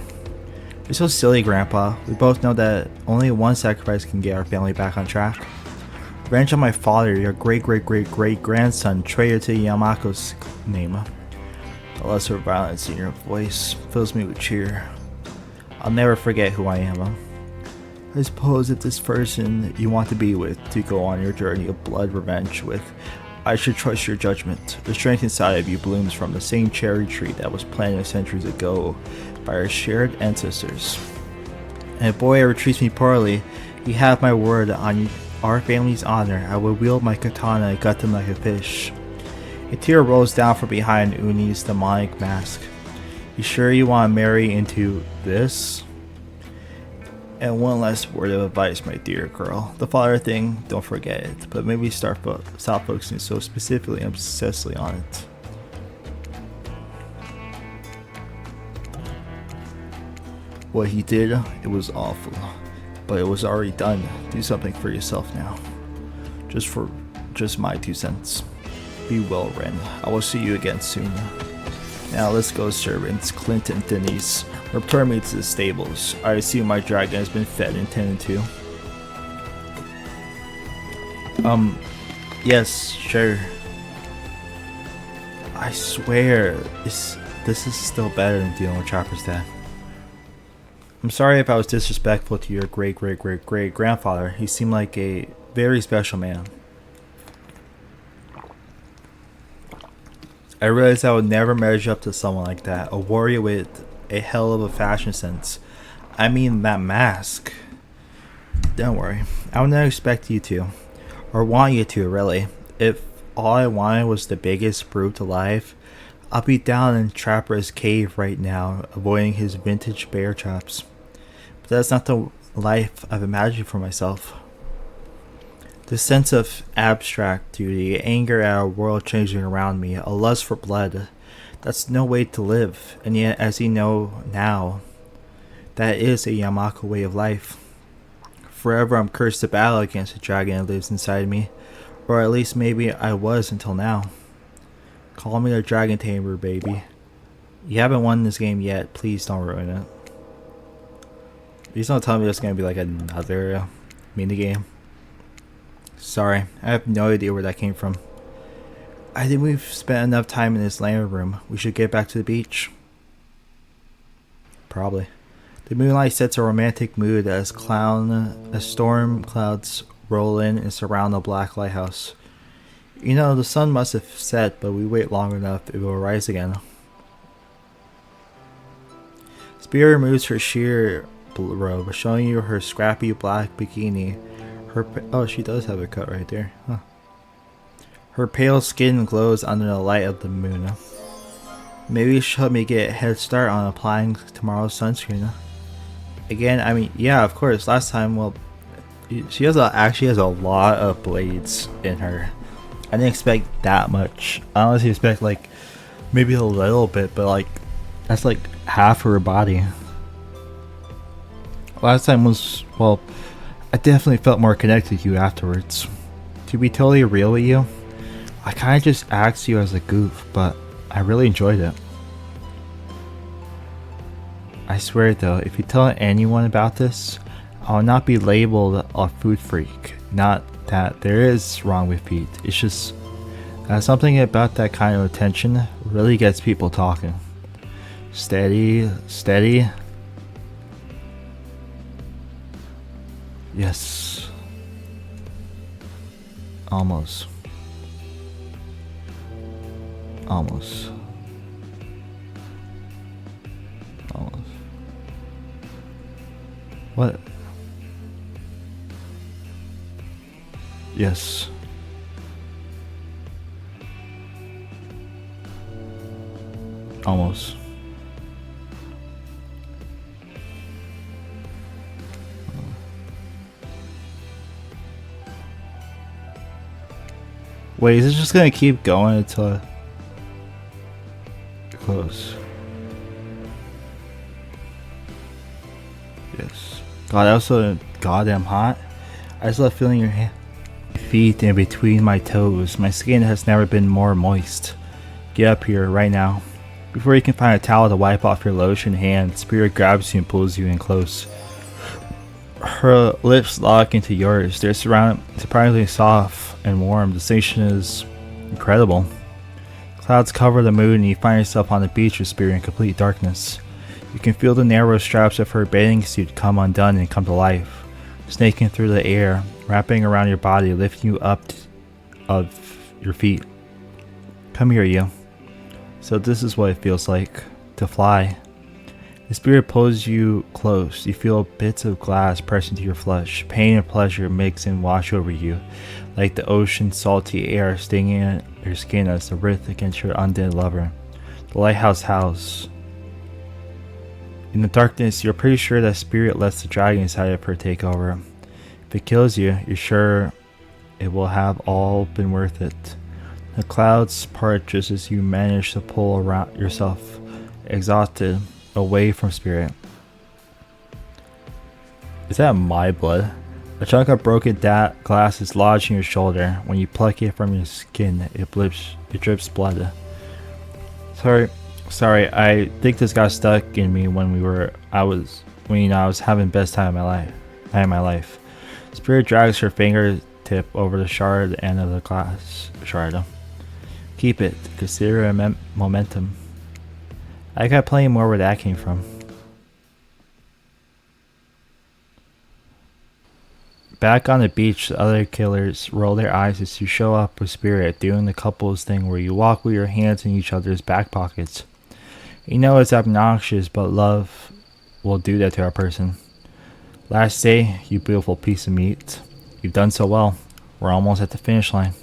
You're so silly, Grandpa. We both know that only one sacrifice can get our family back on track. Revenge on my father, your great-great-great-great-grandson, traitor to Yamako's name. The lesser violence in your voice fills me with cheer. I'll never forget who I am. I suppose if this person you want to be with, to go on your journey of blood revenge with, I should trust your judgment. The strength inside of you blooms from the same cherry tree that was planted centuries ago by our shared ancestors. And if boy ever treats me poorly, you have my word on our family's honor. I will wield my katana and gut them like a fish. A tear rolls down from behind Uni's demonic mask. You sure you want to marry into this? And one last word of advice, my dear girl. The father thing, don't forget it, but maybe stop focusing so specifically and obsessively on it. What he did, it was awful, but it was already done. Do something for yourself now. Just my 2 cents. Be well, Ren. I will see you again soon. Now let's go, servants. Clint and Denise, return me to the stables. I assume my dragon has been fed and tended to. Yes, sure. I swear, this is still better than dealing with Chopper's dad. I'm sorry if I was disrespectful to your great-great-great-great-grandfather. He seemed like a very special man. I realized I would never measure up to someone like that. A warrior with a hell of a fashion sense. I mean, that mask. Don't worry. I would not expect you to. Or want you to, really. If all I wanted was the biggest brute alive, I'll be down in Trapper's cave right now, avoiding his vintage bear traps. But that's not the life I've imagined for myself. The sense of abstract duty, anger at a world changing around me, a lust for blood, that's no way to live. And yet, as you know now, that is a Yamaka way of life. Forever I'm cursed to battle against the dragon that lives inside me, or at least maybe I was until now. Call me the Dragon Tamer, baby. You haven't won this game yet, please don't ruin it. Please don't tell me there's gonna be like another minigame. Sorry, I have no idea where that came from. I think we've spent enough time in this landing room. We should get back to the beach. Probably. The moonlight sets a romantic mood as storm clouds roll in and surround the black lighthouse. You know, the sun must have set, but we wait long enough, it will rise again. Spear removes her sheer robe, showing you her scrappy black bikini. Oh, she does have a cut right there. Huh. Her pale skin glows under the light of the moon. Maybe she'll help me get a head start on applying tomorrow's sunscreen. Again, I mean, yeah, of course. Last time, well, she actually has a lot of blades in her. I didn't expect that much. I honestly expect like maybe a little bit, but like that's like half her body. Last time was, well, I definitely felt more connected to you afterwards. To be totally real with you, I kind of just asked you as a goof, but I really enjoyed it. I swear though, if you tell anyone about this, I'll not be labeled a food freak. Not that there is wrong with feet. It's just something about that kind of attention really gets people talking. Steady, steady. Yes. Almost. Almost. Almost. What? Yes. Almost. Wait, is it just gonna keep going until close? Yes. God, that was so goddamn hot. I just love feeling your feet in between my toes. My skin has never been more moist. Get up here right now. Before you can find a towel to wipe off your lotion hand, Spirit grabs you and pulls you in close. Her lips lock into yours. They're surprisingly soft and warm. The sensation is incredible. Clouds cover the moon and you find yourself on the beach with Spirit in complete darkness. You can feel the narrow straps of her bathing suit come undone and come to life, snaking through the air, wrapping around your body, lifting you up of your feet. Come here, you. So this is what it feels like to fly. The Spirit pulls you close. You feel bits of glass press into your flesh. Pain and pleasure mix and wash over you, like the ocean's salty air stinging your skin as the wrath against your undead lover. The lighthouse house. In the darkness, you're pretty sure that Spirit lets the dragon inside of her take over. If it kills you, you're sure it will have all been worth it. The clouds part just as you manage to pull around yourself, exhausted, away from Spirit. Is that my blood? A chunk of broken glass is lodged in your shoulder. When you pluck it from your skin, it drips blood. Sorry, I think this got stuck in me when I was having best time of my life. Spirit drags her fingertip over the shard end of the glass shard. Keep it. Consider it momentum. I got plenty more where that came from. Back on the beach, the other killers roll their eyes as you show up with Spirit, doing the couples thing where you walk with your hands in each other's back pockets. You know it's obnoxious, but love will do that to a person. Last day, you beautiful piece of meat. You've done so well. We're almost at the finish line.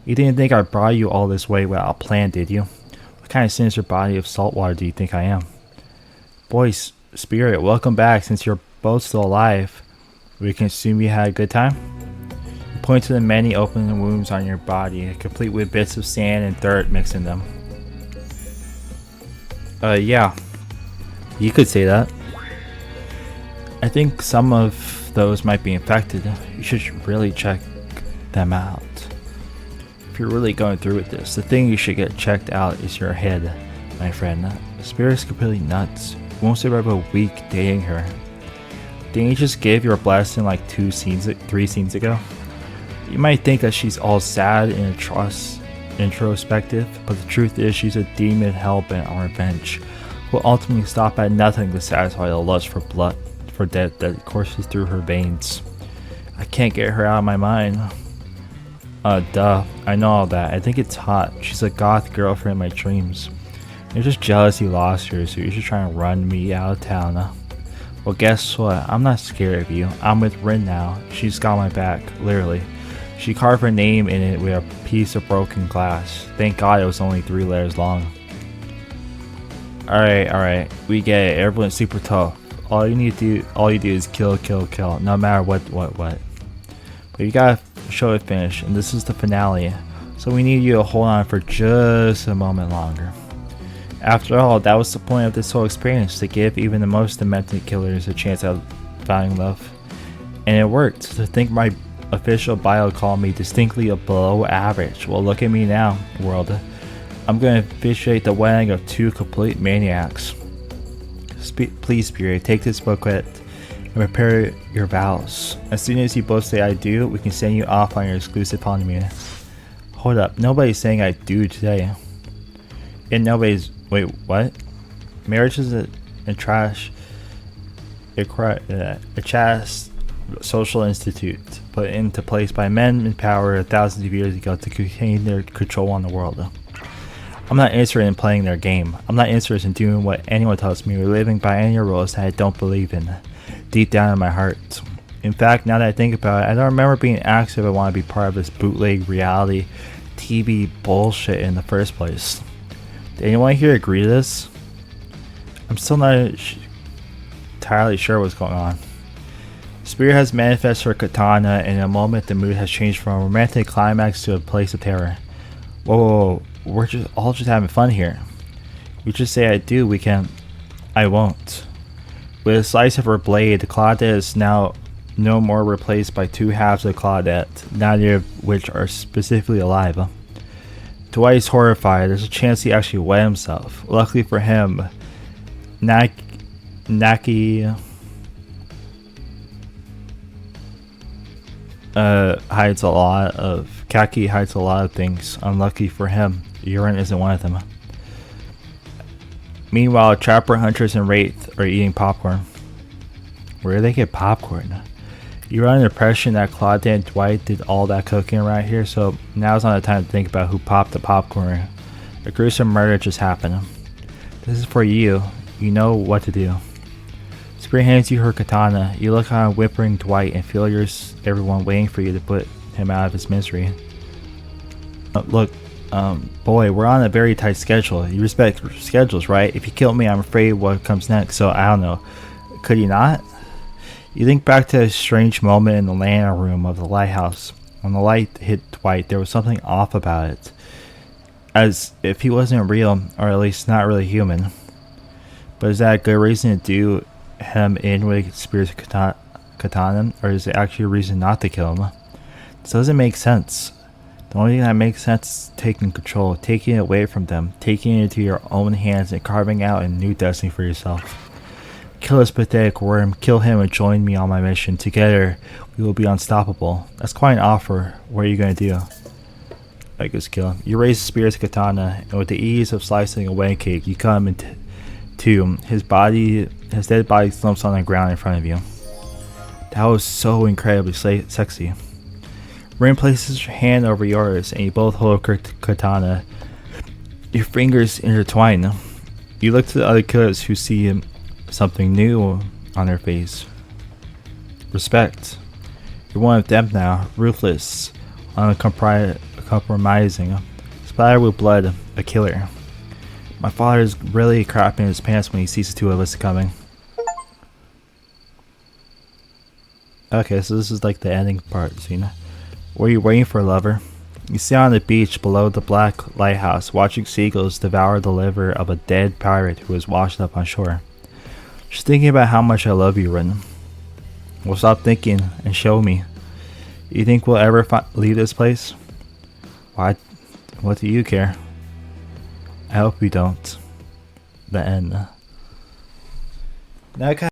You didn't think I brought you all this way without a plan, did you? What kind of sinister body of salt water do you think I am? Boys, Spirit, welcome back. Since you're both still alive, we can assume you had a good time? You point to the many open wounds on your body, complete with bits of sand and dirt mixed in them. Yeah. You could say that. I think some of those might be infected. You should really check them out. If you're really going through with this, the thing you should get checked out is your head, my friend. The Spirit's completely nuts. You won't survive a week dating her. Didn't you just give your blessing like 3 scenes ago? You might think that she's all sad and introspective, but the truth is she's a demon hell-bent on revenge, who will ultimately stop at nothing to satisfy the lust for blood, for death that courses through her veins. I can't get her out of my mind. Duh, I know all that. I think it's hot. She's a goth girlfriend in my dreams. You're just jealous you lost her, so you're just trying to run me out of town. Well, guess what? I'm not scared of you. I'm with Rin now. She's got my back, literally. She carved her name in it with a piece of broken glass. Thank God it was only 3 letters long. Alright. We get it. Everyone's super tough. All you do is kill. No matter what. But you gotta show it finished, and this is the finale. So we need you to hold on for just a moment longer. After all, that was the point of this whole experience, to give even the most demented killers a chance at finding love. And it worked. To think my official bio called me distinctly below average. Well, look at me now, world. I'm going to officiate the wedding of 2 complete maniacs. Please, Spirit, take this booklet and prepare your vows. As soon as you both say I do, we can send you off on your exclusive honeymoon. Hold up, nobody's saying I do today. And nobody's... Wait, what? Marriage is a chaste social institute put into place by men in power thousands of years ago to contain their control on the world. I'm not interested in playing their game. I'm not interested in doing what anyone tells me or living by any rules that I don't believe in, deep down in my heart. In fact, now that I think about it, I don't remember being asked if I want to be part of this bootleg reality TV bullshit in the first place. Did anyone here agree to this? I'm still not entirely sure what's going on. Spirit has manifested her katana, and in a moment the mood has changed from a romantic climax to a place of terror. Whoa, we're all just having fun here. You just say I do, we can... I won't. With a slice of her blade, Claudette is now no more replaced by 2 halves of Claudette, neither of which are specifically alive. Dwight is horrified. There's a chance he actually wet himself. Luckily for him, Naki hides a lot of things. Unlucky for him, urine isn't one of them. Meanwhile, Trapper, Huntress, and Wraith are eating popcorn. Where do they get popcorn? You're under the impression that Claudette and Dwight did all that cooking right here, so now's not the time to think about who popped the popcorn. A gruesome murder just happened. This is for you. You know what to do. Spirit hands you her katana. You look on whimpering Dwight and feel everyone waiting for you to put him out of his misery. Look, boy, we're on a very tight schedule. You respect schedules, right? If you kill me, I'm afraid what comes next, so I don't know. Could you not? You think back to a strange moment in the lantern room of the lighthouse. When the light hit Dwight, there was something off about it. As if he wasn't real, or at least not really human. But is that a good reason to do him in with Spirit's katana, or is it actually a reason not to kill him? This doesn't make sense. The only thing that makes sense is taking control, taking it away from them, taking it into your own hands and carving out a new destiny for yourself. Kill this pathetic worm, kill him and join me on my mission. Together, we will be unstoppable. That's quite an offer. What are you going to do? I guess kill him. You raise Spirit's katana, and with the ease of slicing a wedding cake, you come into his dead body slumps on the ground in front of you. That was so incredibly sexy. Rin places her hand over yours, and you both hold her katana. Your fingers intertwine. You look to the other killers who see something new on their face. Respect. You're one of them now, ruthless, uncompromising, splattered with blood, a killer. My father is really crapping his pants when he sees the two of us coming. Okay, so this is like the ending part, Zena. What are you waiting for, lover? You sit on the beach below the black lighthouse, watching seagulls devour the liver of a dead pirate who was washed up on shore. Just thinking about how much I love you, Rin. Well, stop thinking and show me. You think we'll ever leave this place? Why? What do you care? I hope we don't. The end. Now